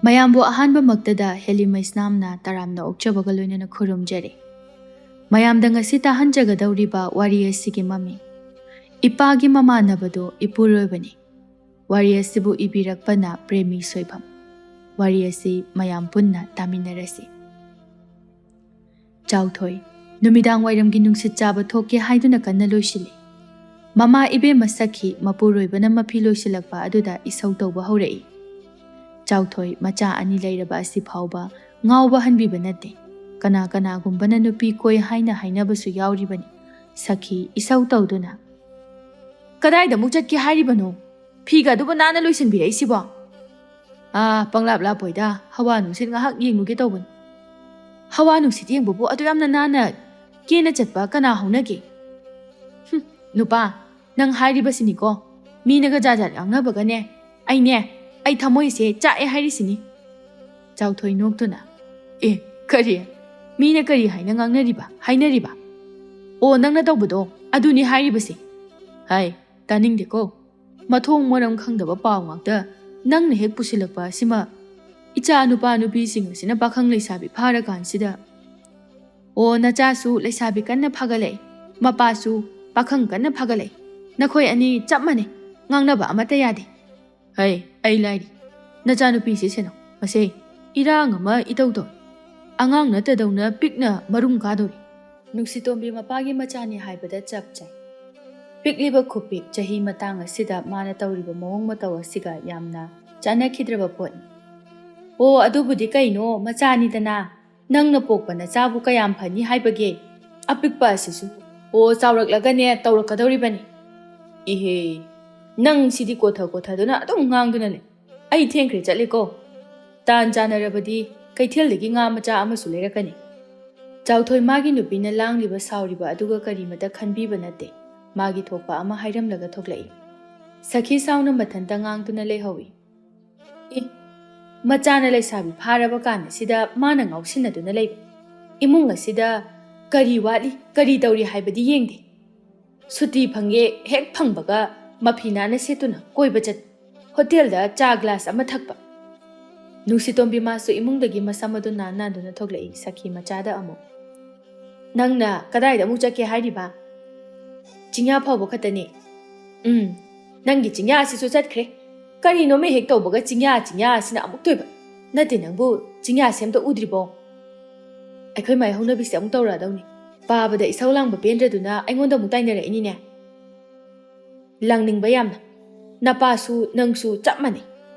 ꯃꯌꯥꯝꯕꯨ ꯑꯍꯥꯟꯕꯃꯛꯇꯗ ꯍꯦꯂꯤꯃꯩꯁꯅꯥꯝꯅ ꯇꯔꯥꯝꯅ ꯑꯣꯛꯆꯕꯒ ꯂꯣꯏꯅꯅ ꯈꯨꯔꯨꯝꯖꯔꯤ꯫ ꯃꯌꯥꯝꯗ ꯉꯁꯤ ꯇꯥꯍꯟꯖꯒꯗꯧꯔꯤꯕ ꯋꯥꯔꯤ ꯑꯁꯤꯒꯤ ꯃꯃꯤꯡ ꯏꯄꯥꯒꯤ ꯃꯃꯥꯟꯅꯕꯗꯣ ꯏꯄꯨꯔꯣꯏꯕꯅꯤ꯫ ꯋꯥꯔꯤ ꯑꯁꯤꯕꯨ ꯏꯕꯤꯔꯛꯄꯅ ꯄ꯭ꯔꯦꯃꯤ ꯁꯣꯏꯐꯝ꯫ ꯋꯥꯔꯤ ꯑꯁꯤ ꯃꯌꯥꯝ ꯄꯨꯟꯅ ꯇꯥꯃꯤꯟꯅꯔꯁꯤ꯫ ꯆꯥꯎꯊꯣꯏ ꯅꯨꯃꯤꯗꯥꯡ ꯋꯥꯏꯔꯝꯒꯤ ꯅꯨꯡꯁꯤꯠ ꯆꯥꯕ ꯊꯣꯛꯀꯦ ꯍꯥꯏꯗꯨꯅ ꯀꯟꯅ ꯂꯣꯏꯁꯤꯜꯂꯤ꯫ ꯃꯃꯥ ꯏꯕꯦꯝꯃ ꯁꯈꯤ ꯃꯄꯨꯔꯣꯏꯕꯅ ꯃꯐꯤ ꯂꯣꯏꯁꯤꯜꯂꯛꯄ ꯑꯗꯨꯗ ꯏꯁꯧ ꯇꯧꯕ ꯍꯧꯔꯛꯏ꯫ ꯆꯥꯎꯊꯣꯏ ꯃꯆꯥ ꯑꯅꯤ ꯂꯩꯔꯕ ꯑꯁꯤ ꯐꯥꯎꯕ ꯉꯥꯎꯕ ꯍꯟꯕꯤꯕ ꯅꯠꯇꯦ꯫ ꯀꯅꯥꯒꯨꯝꯕꯅ ꯅꯨꯄꯤ ꯀꯣꯏ ꯍꯥꯏꯅ ꯍꯥꯏꯅꯕꯁꯨ ꯌꯥꯎꯔꯤꯕꯅꯤ꯫ ꯁꯈꯤ ꯏꯁꯧ ꯇꯧꯗꯨꯅ ꯀꯗꯥꯏꯗ ꯑꯃꯨꯛ ꯆꯠꯀꯦ ꯍꯥꯏꯔꯤꯕꯅꯣ? ꯐꯤꯒ ꯑꯗꯨꯕꯨ ꯅꯥꯟꯅ ꯂꯣꯏꯁꯤꯟꯕꯤꯔꯛꯏꯁꯤꯕꯣ? ꯄꯪꯂꯥꯞ ꯂꯥꯞꯄꯣꯏꯗ ꯍꯋꯥ ꯅꯨꯡꯁꯤꯠ ꯉꯥꯏꯍꯥꯛ ꯌꯦꯡꯂꯨꯒꯦ ꯇꯧꯕꯅꯤ꯫ ꯍꯋꯥ ꯅꯨꯡꯁꯤꯠ ꯌꯦꯡꯕꯕꯨ ꯑꯗꯨ ꯌꯥꯝꯅ ナꯅ ꯀꯦꯅ ꯆꯠꯄ ꯀꯅꯥ ꯍꯧꯅꯒꯦ? ꯅꯨꯄꯥ ꯅꯪ ꯍꯥꯏꯔꯤꯕꯁꯤꯅꯤꯀꯣ ꯃꯤꯅꯒ ꯖꯥꯠ ꯉꯥꯡꯅꯕꯒꯅꯦ ꯑꯩ ꯊꯃꯣꯏꯁꯦ ꯆꯥꯛꯑꯦ ꯍꯥꯏꯔꯤꯁꯤꯅꯤ꯫ ꯆꯥꯎꯊꯣꯏ ꯅꯣꯛꯇꯨꯅ ꯀꯔꯤ? ꯃꯤꯅ ꯀꯔꯤ ꯍꯥꯏꯅ ꯍꯥꯏꯅꯔꯤꯕ? ꯑꯣ ꯅꯪꯅ ꯇꯧꯕꯗꯣ ꯑꯗꯨꯅꯤ ꯍꯥꯏꯔꯤꯕꯁꯦ꯫ ꯇꯥꯅꯤꯡꯗꯦꯀꯣ꯫ ꯃꯊꯣꯡ ꯃꯔꯝ ꯈꯪꯗꯕ ꯄꯥꯎ ꯉꯥꯛꯇ ꯅꯪꯅ ꯍꯦꯛ ꯄꯨꯁꯤꯜꯂꯛꯄ ꯑꯁꯤꯃ ꯏꯆꯥ ꯅꯨꯄꯥ ꯅꯨꯄꯤꯁꯤꯡ ꯑꯁꯤꯅ ꯄꯥꯈꯪ ꯂꯩꯁꯥꯕꯤ ꯐꯥꯔꯀꯥꯟꯁꯤꯗ ꯅꯆꯥꯁꯨ ꯂꯩꯁꯥꯕꯤ ꯀꯟꯅ ꯐꯒꯠꯂꯛꯏ, ꯃꯄꯥꯁꯨ ꯄꯥꯈꯪ ꯀꯟꯅ ꯐꯒꯠꯂꯛꯏ, ꯅꯈꯣꯏ ꯑꯅꯤ ꯆꯞ ꯃꯥꯟꯅꯩ, ꯉꯥꯡꯅꯕ ꯑꯃꯠꯇ ꯌꯥꯗꯦ꯫ ꯑꯩ ꯂꯥꯏꯔꯤ ꯅꯆꯥꯅꯨꯄꯤꯁꯤ ꯁꯦꯅꯧ, ꯃꯁꯦ ꯏꯔꯥꯡ ꯑꯃ ꯏꯇꯧ ꯇꯧꯏ, ꯑꯉꯥꯡ ꯅꯠꯇꯗꯧꯅ ꯄꯤꯛꯅ ꯃꯔꯨꯝ ꯀꯥꯗꯧꯔꯤ꯫ ꯅꯨꯡꯁꯤꯇꯣꯝꯕꯤ ꯃꯄꯥꯒꯤ ꯃꯆꯥꯅꯤ ꯍꯥꯏꯕꯗ ꯆꯞ ꯆꯥꯏ꯫ ꯄꯤꯛꯂꯤꯕ ꯈꯨꯄꯤꯛ ꯆꯍꯤ ꯃꯇꯥꯡ ꯑꯁꯤꯗ ꯃꯥꯅ ꯇꯧꯔꯤꯕ ꯃꯑꯣꯡ ꯃꯇꯧ ꯑꯁꯤꯒ ꯌꯥꯝꯅ ꯆꯥꯟꯅꯈꯤꯗ꯭ꯔꯕ ꯄꯣꯠꯅꯤ꯫ ꯑꯗꯨꯕꯨꯗꯤ ꯀꯩꯅꯣ ꯃꯆꯥꯅꯤꯗꯅ, ꯅꯪꯅ ꯄꯣꯛꯄ ꯅꯆꯥꯕꯨ ꯀꯌꯥꯝ ꯐꯅꯤ ꯍꯥꯏꯕꯒꯦ? ꯑꯄꯤꯛꯄ ꯑꯁꯤꯁꯨ ꯆꯥꯎꯔꯛꯂꯒꯅꯦ ꯇꯧꯔꯛꯀꯗꯧꯔꯤꯕꯅꯤ꯫ ꯅꯪ ꯁꯤꯗꯤ ꯀꯣꯊꯗꯨꯅ ꯑꯗꯨꯝ ꯉꯥꯡꯗꯨꯅ ꯂꯩ꯫ ꯑꯩ ꯊꯦꯡꯈ꯭ꯔꯦ ꯆꯠꯂꯦꯀꯣ꯫ ꯇꯥꯟ ꯆꯥꯟꯅꯔꯕꯗꯤ ꯀꯩꯊꯦꯜꯗꯒꯤ ꯉꯥ ꯃꯆꯥ ꯑꯃꯁꯨ ꯂꯩꯔꯛꯀꯅꯤ꯫ ꯆꯥꯎꯊꯣꯏ ꯃꯥꯒꯤ ꯅꯨꯄꯤꯅ ꯂꯥꯡꯂꯤꯕ ꯁꯥꯎꯔꯤꯕ ꯑꯗꯨꯒ ꯀꯔꯤꯃꯇ ꯈꯟꯕꯤꯕ ꯅꯠꯇꯦ꯫ ꯃꯥꯒꯤ ꯊꯣꯛꯄ ꯑꯃ ꯍꯥꯏꯔꯝꯂꯒ ꯊꯣꯛꯂꯛꯏ꯫ ꯁꯈꯤ ꯁꯥꯎꯅ ꯃꯊꯟꯇ ꯉꯥꯡꯗꯨꯅ ꯂꯩꯍꯧꯏ꯫ ꯃꯆꯥꯅ ꯂꯩꯁꯥꯕꯤ ꯐꯥꯔꯕ ꯀꯥꯟꯗ ꯁꯤꯗ ꯃꯥꯅ ꯉꯥꯎꯁꯤꯟꯅꯗꯨꯅ ꯂꯩꯕ꯫ ꯏꯃꯨꯡ ꯑꯁꯤꯗ ꯀꯔꯤ ꯋꯥꯠꯂꯤ ꯀꯔꯤ ꯇꯧꯔꯤ ꯍꯥꯏꯕꯗꯤ ꯌꯦꯡꯗꯦ꯫ ꯁꯨꯇꯤ ꯐꯪꯉꯦ ꯍꯦꯛ ꯐꯪꯕꯒ ꯃꯐꯤ ꯅꯥꯟꯅ ꯁꯦꯠꯇꯨꯅ ꯀꯣꯏꯕ ꯆꯠꯄ, ꯍꯣꯇꯦꯜꯗ ꯆꯥ ꯒ꯭ꯂꯥꯁ ꯑꯃ ꯊꯛꯄ꯫ ꯅꯨꯡꯁꯤꯇꯣꯝꯕꯤ ꯃꯥꯁꯨ ꯏꯃꯨꯡꯗꯒꯤ ꯃꯁꯝ ꯑꯗꯨ ꯅꯥꯟꯗꯨꯅ ꯊꯣꯛꯂꯛꯏ꯫ ꯁꯈꯤ ꯃꯆꯥꯗ ꯑꯃꯨꯛ ꯅꯪꯅ ꯀꯗꯥꯏꯗ ꯑꯃꯨꯛ ꯆꯠꯀꯦ ꯍꯥꯏꯔꯤꯕ? ꯆꯤꯡꯌꯥ ꯐꯥꯎꯕ ꯈꯛꯇꯅꯤ꯫ ꯅꯪꯒꯤ ꯆꯤꯡꯌꯥ ꯑꯁꯤꯁꯨ ꯆꯠꯈ꯭ꯔꯦ꯫ ꯀꯔꯤꯅꯣꯃ ꯍꯦꯛ ꯇꯧꯕꯒ ꯆꯤꯡꯌꯥ ꯑꯁꯤꯅ ꯑꯃꯨꯛ ꯇꯣꯏꯕ꯫ ꯅꯠꯇꯦ ꯅꯪꯕꯨ ꯆꯤꯡꯌꯥꯁꯦ ꯑꯝꯇ ꯎꯗ꯭ꯔꯤꯕꯣ? ꯑꯩꯈꯣꯏ ꯃꯥꯏ ꯍꯧꯅꯕꯤꯁꯦ ꯑꯃꯨꯛ ꯇꯧꯔꯛꯑꯗꯧꯅꯤ꯫ ꯄꯥꯕꯗ ꯏꯁꯧ ꯂꯥꯡꯕ ꯄꯦꯟꯗ꯭ꯔꯗꯨꯅ ꯑꯩꯉꯣꯟꯗ ꯑꯃꯨꯛ ꯇꯥꯏꯅꯔꯛꯏꯅꯤꯅꯦ꯫ ꯂꯥꯡꯅꯤꯡꯕ ꯌꯥꯝꯅ꯫ ꯅꯄꯥꯁꯨ ꯅꯪꯁꯨ ꯆꯞ ꯃꯥꯟꯅꯩ꯫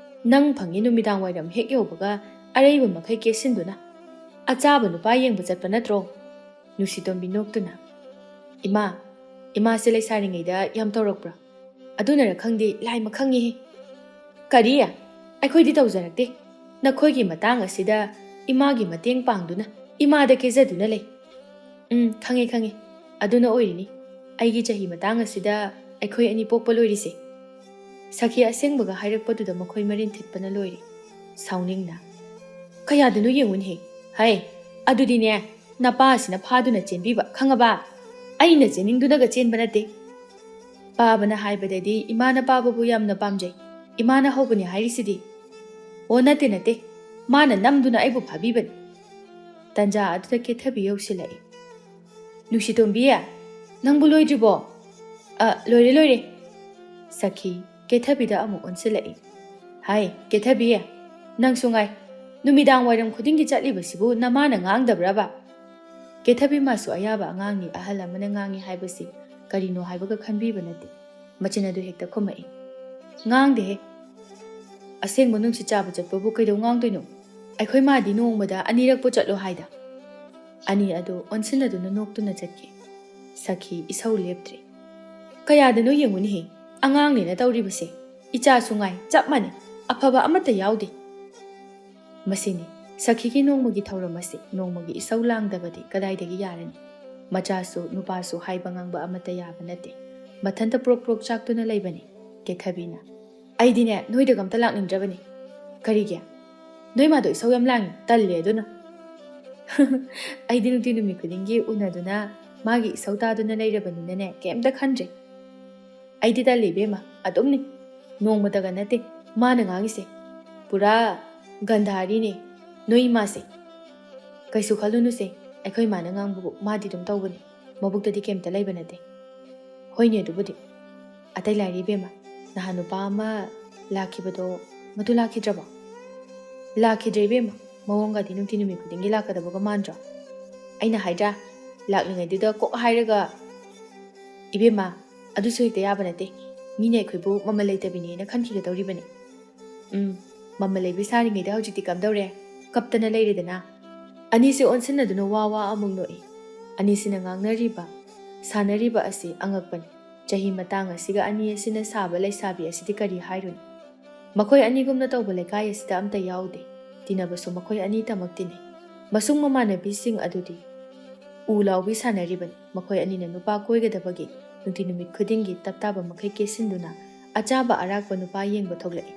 ꯅꯪ ꯐꯪꯉꯤ ꯅꯨꯃꯤꯗꯥꯡ ꯋꯥꯏꯔꯝ ꯍꯦꯛ ꯌꯧꯕꯒ ꯑꯔꯩꯕ ꯃꯈꯩ ꯀꯦꯁꯤꯟꯗꯨꯅ ꯑꯆꯥꯕ ꯅꯨꯄꯥ ꯌꯦꯡꯕ ꯆꯠꯄ ꯅꯠꯇ꯭ꯔꯣ? ꯅꯨꯡꯁꯤꯇꯣꯝꯕꯤ ꯅꯣꯛꯇꯨꯅ ꯏꯃꯥꯁꯦ ꯂꯩꯁꯥꯔꯤꯉꯩꯗ ꯌꯥꯝ ꯇꯧꯔꯛꯄ꯭ꯔꯥ? ꯑꯗꯨꯅꯔ ꯈꯪꯗꯦ ꯂꯥꯏꯃ ꯈꯪꯉꯤꯍꯦ꯫ ꯀꯔꯤ? ꯑꯩꯈꯣꯏꯗꯤ ꯇꯧꯖꯔꯛꯇꯦ꯫ ꯅꯈꯣꯏꯒꯤ ꯃꯇꯥꯡ ꯑꯁꯤꯗ ꯏꯃꯥꯒꯤ ꯃꯇꯦꯡ ꯄꯥꯡꯗꯨꯅ ꯏꯃꯥꯗ ꯀꯦꯖꯗꯨꯅ ꯂꯩ꯫ ꯈꯪꯉꯦ꯫ ꯑꯗꯨꯅ ꯑꯣꯏꯔꯤꯅꯤ ꯑꯩꯒꯤ ꯆꯍꯤ ꯃꯇꯥꯡ ꯑꯁꯤꯗ ꯑꯩꯈꯣꯏ ꯑꯅꯤ ꯄꯣꯛꯄ ꯂꯣꯏꯔꯤꯁꯦ꯫ ꯁꯈꯤ ꯑꯁꯦꯡꯕꯒ ꯍꯥꯏꯔꯛꯄꯗꯨꯗ ꯃꯈꯣꯏ ꯃꯔꯤꯟ ꯊꯤꯠꯄꯅ ꯂꯣꯏꯔꯤ꯫ ꯁꯥꯎꯅꯤꯡꯅ ꯀꯌꯥꯗꯅꯣ ꯌꯦꯡꯉꯨꯅꯦꯍꯦ꯫ ꯑꯗꯨꯗꯤꯅꯦ ꯅꯄꯥ ꯑꯁꯤꯅ ꯐꯥꯗꯨꯅ ꯆꯦꯟꯕꯤꯕ, ꯈꯪꯉꯕ? ꯑꯩꯅ ꯆꯦꯟꯅꯤꯡꯗꯨꯅꯒ ꯆꯦꯟꯕ ꯅꯠꯇꯦ꯫ ꯄꯥꯕꯅ ꯍꯥꯏꯕꯗꯗꯤ ꯏꯃꯥꯅ ꯄꯥꯕꯕꯨ ꯌꯥꯝꯅ ꯄꯥꯝꯖꯩ, ꯏꯃꯥꯅ ꯍꯧꯕꯅꯤ ꯍꯥꯏꯔꯤꯁꯤꯗꯤ꯫ ꯅꯠꯇꯦ, ꯃꯥꯅ ꯅꯝꯗꯨꯅ ꯑꯩꯕꯨ ꯐꯥꯕꯤꯕꯅꯤ꯫ ꯇꯟꯖꯥ ꯑꯗꯨꯗ ꯀꯦꯊꯕꯤ ꯌꯧꯁꯤꯜꯂꯛꯏ꯫ ꯅꯨꯡꯁꯤꯇꯣꯝꯕꯤ, ꯅꯪꯕꯨ ꯂꯣꯏꯗ꯭ꯔꯤꯕꯣ? ꯂꯣꯏꯔꯦ꯫ ꯁꯈꯤ ꯀꯦꯊꯕꯤꯗ ꯑꯃꯨꯛ ꯑꯣꯟꯁꯤꯜꯂꯛꯏ꯫ ꯀꯦꯊꯕꯤ, ꯅꯪꯁꯨ ꯉꯥꯏ꯫ ꯅꯨꯃꯤꯗꯥꯡ ꯋꯥꯏꯔꯝ ꯈꯨꯗꯤꯡꯒꯤ ꯆꯠꯂꯤꯕꯁꯤꯕꯨ ꯅꯃꯥꯅ ꯉꯥꯡꯗꯕ꯭ꯔꯕ? ꯀꯦꯊꯕꯤ ꯃꯥꯁꯨ ꯑꯌꯥꯕ ꯑꯉꯥꯡꯅꯤ꯫ ꯑꯍꯜ ꯑꯃꯅ ꯉꯥꯡꯉꯤ ꯍꯥꯏꯕꯁꯤ ꯀꯔꯤꯅꯣ ꯍꯥꯏꯕꯒ ꯈꯟꯕꯤꯕ ꯅꯠꯇꯦ꯫ ꯃꯆꯤꯟ ꯑꯗꯨ ꯍꯦꯛꯇ ꯈꯨꯝꯃꯛꯏ꯫ ꯉꯥꯡꯗꯦꯍꯦ꯫ ꯑꯁꯦꯡꯕ ꯅꯨꯡꯁꯤꯠ ꯆꯥꯕ ꯆꯠꯄꯕꯨ ꯀꯩꯗꯧ ꯉꯥꯡꯗꯣꯏꯅꯣ? ꯑꯩꯈꯣꯏ ꯃꯥꯗꯤ ꯅꯣꯡꯃꯗ 2ꯔꯛꯄꯨ ꯆꯠꯂꯣ ꯍꯥꯏꯗ꯫ ꯑꯅꯤ ꯑꯗꯨ ꯑꯣꯟꯁꯤꯟꯅꯗꯨꯅ ꯅꯣꯛꯇꯨꯅ ꯆꯠꯈꯤ꯫ ꯁꯈꯤ ꯏꯁꯧ ꯂꯦꯞꯇ꯭ꯔꯤ꯫ ꯀꯌꯥꯗꯅꯣ ꯌꯦꯡꯉꯨꯅꯦꯍꯦ ꯑꯉꯥꯡꯅꯦꯅ ꯇꯧꯔꯤꯕꯁꯦ꯫ ꯏꯆꯥꯁꯨ ꯉꯥꯏ ꯆꯞ ꯃꯥꯟꯅꯩ, ꯑꯐꯕ ꯑꯃꯠꯇ ꯌꯥꯎꯗꯦ꯫ ꯃꯁꯤꯅꯤ ꯁꯈꯤꯒꯤ ꯅꯣꯡꯃꯒꯤ ꯊꯧꯔꯝ ꯑꯁꯤ꯫ ꯅꯣꯡꯃꯒꯤ ꯏꯁꯧ ꯂꯥꯡꯗꯕꯗꯤ ꯀꯗꯥꯏꯗꯒꯤ ꯌꯥꯔꯅꯤ? ꯃꯆꯥꯁꯨ ꯅꯨꯄꯥꯁꯨ ꯍꯥꯏꯕ ꯉꯥꯡꯕ ꯑꯃꯠꯇ ꯌꯥꯕ ꯅꯠꯇꯦ꯫ ꯃꯊꯟꯇ ꯄ꯭ꯔꯣꯛ ꯆꯥꯛꯇꯨꯅ ꯂꯩꯕꯅꯤ ꯀꯦꯊꯕꯤꯅ꯫ ꯑꯩꯗꯤꯅꯦ ꯅꯣꯏꯗꯒ ꯑꯝꯇ ꯂꯥꯛꯅꯤꯡꯗ꯭ꯔꯕꯅꯤ꯫ ꯀꯔꯤꯒꯤ? ꯅꯣꯏ ꯃꯥꯗꯣ ꯏꯁꯧ ꯌꯥꯝ ꯂꯥꯡꯉꯤ, ꯇꯜꯂꯦ ꯑꯗꯨꯅ꯫ ꯑꯩꯗꯤ ꯅꯨꯃꯤꯠ ꯈꯨꯗꯤꯡꯒꯤ ꯎꯅꯗꯨꯅ ꯃꯥꯒꯤ ꯏꯁꯧ ꯇꯥꯗꯨꯅ ꯂꯩꯔꯕꯅꯤꯅꯅꯦ ꯀꯩꯝꯇ ꯈꯟꯗ꯭ꯔꯦ꯫ ꯑꯩꯗꯤ ꯇꯜꯂꯤ ꯏꯕꯦꯝꯃ, ꯑꯗꯨꯝꯅꯤ, ꯅꯣꯡꯃꯇꯒ ꯅꯠꯇꯦ ꯃꯥꯅ ꯉꯥꯡꯉꯤꯁꯦ꯫ ꯄꯨꯔꯥ ꯒꯟꯙꯥꯔꯤꯅꯦ ꯅꯣꯏ ꯏꯃꯥꯁꯦ ꯀꯩꯁꯨ ꯈꯜꯂꯨꯅꯨꯁꯦ ꯑꯩꯈꯣꯏ ꯏꯃꯥꯅ ꯉꯥꯡꯕꯕꯨ ꯃꯥꯗꯤ ꯑꯗꯨꯝ ꯇꯧꯕꯅꯤ ꯃꯕꯨꯛꯇꯗꯤ ꯀꯩꯝꯇ ꯂꯩꯕ ꯅꯠꯇꯦ ꯍꯣꯏꯅꯦ ꯑꯗꯨꯕꯨꯗꯤ ꯑꯇꯩ ꯂꯥꯏꯔꯤ ꯏꯕꯦꯝꯃ ꯅꯍꯥꯟ ꯅꯨꯄꯥ ꯑꯃ ꯂꯥꯛꯈꯤꯕꯗꯣ ꯃꯗꯨ ꯂꯥꯛꯈꯤꯗ꯭ꯔꯕꯣ ꯂꯥꯛꯈꯤꯗ꯭ꯔꯦ ꯏꯕꯦꯝꯃ ꯃꯑꯣꯡꯒꯗꯤ ꯅꯨꯡꯇꯤ ꯅꯨꯃꯤꯠ ꯈꯨꯗꯤꯡꯒꯤ ꯂꯥꯛꯀꯗꯕꯒ ꯃꯥꯟꯗ꯭ꯔꯣ ꯑꯩꯅ ꯍꯥꯏꯗ꯭ꯔꯥ ꯂꯥꯛꯂꯤꯉꯩꯗꯨꯗ ꯀꯣꯛ ꯍꯥꯏꯔꯒ ꯏꯕꯦꯝꯃ ꯑꯗꯨꯁꯨ ꯍꯦꯛꯇ ꯌꯥꯕ ꯅꯠꯇꯦ ꯃꯤꯅ ꯑꯩꯈꯣꯏꯕꯨ ꯃꯃꯜ ꯂꯩꯇꯕꯤꯅꯦꯅ ꯈꯟꯈꯤꯒꯗꯧꯔꯤꯕꯅꯤ ꯃꯃꯜ ꯂꯩꯕꯤ ꯁꯥꯔꯤꯉꯩꯗ ꯍꯧꯖꯤꯛꯇꯤ ꯀꯝꯗꯧꯔꯦ ꯀꯞꯇꯅ ꯂꯩꯔꯦꯗꯅ ꯑꯅꯤꯁꯤ ꯑꯣꯟꯁꯤꯟꯅꯗꯨꯅ ꯋꯥ ꯑꯃꯨꯛ ꯅꯣꯛꯏ ꯑꯅꯤꯁꯤꯅ ꯉꯥꯡꯅꯔꯤꯕ ꯁꯥꯟꯅꯔꯤꯕ ꯑꯁꯤ ꯑꯉꯛꯄꯅꯤ ꯆꯍꯤ ꯃꯇꯥꯡ ꯑꯁꯤꯒ ꯑꯅꯤ ꯑꯁꯤꯅ ꯁꯥꯕ ꯂꯩꯁꯥꯕꯤ ꯑꯁꯤꯗꯤ ꯀꯔꯤ ꯍꯥꯏꯔꯨꯅꯤ ꯃꯈꯣꯏ ꯑꯅꯤꯒꯨꯝꯅ ꯇꯧꯕ ꯂꯩꯀꯥꯏ ꯑꯁꯤꯗ ꯑꯝꯇ ꯌꯥꯎꯗꯦ ꯇꯤꯟꯅꯕꯁꯨ ꯃꯈꯣꯏ ꯑꯅꯤꯇꯃꯛ ꯇꯤꯟꯅꯩ ꯃꯁꯨꯡ ꯃꯃꯥꯟꯅꯕꯤꯁꯤꯡ ꯑꯗꯨꯗꯤ ꯎ ꯂꯥꯎꯕꯤ ꯁꯥꯟꯅꯔꯤꯕꯅꯤ ꯃꯈꯣꯏ ꯑꯅꯤꯅ ꯅꯨꯄꯥ ꯀꯣꯏꯒꯗꯕꯒꯤ ꯅꯨꯡꯇꯤ ꯅꯨꯃꯤꯠ ꯈꯨꯗꯤꯡꯒꯤ ꯇꯞꯇꯥꯕ ꯃꯈꯩ ꯀꯦꯁꯤꯟꯗꯨꯅ ꯑꯆꯥꯕ ꯑꯔꯥꯛꯄ ꯅꯨꯄꯥ ꯌꯦꯡꯕ ꯊꯣꯛꯂꯛꯏ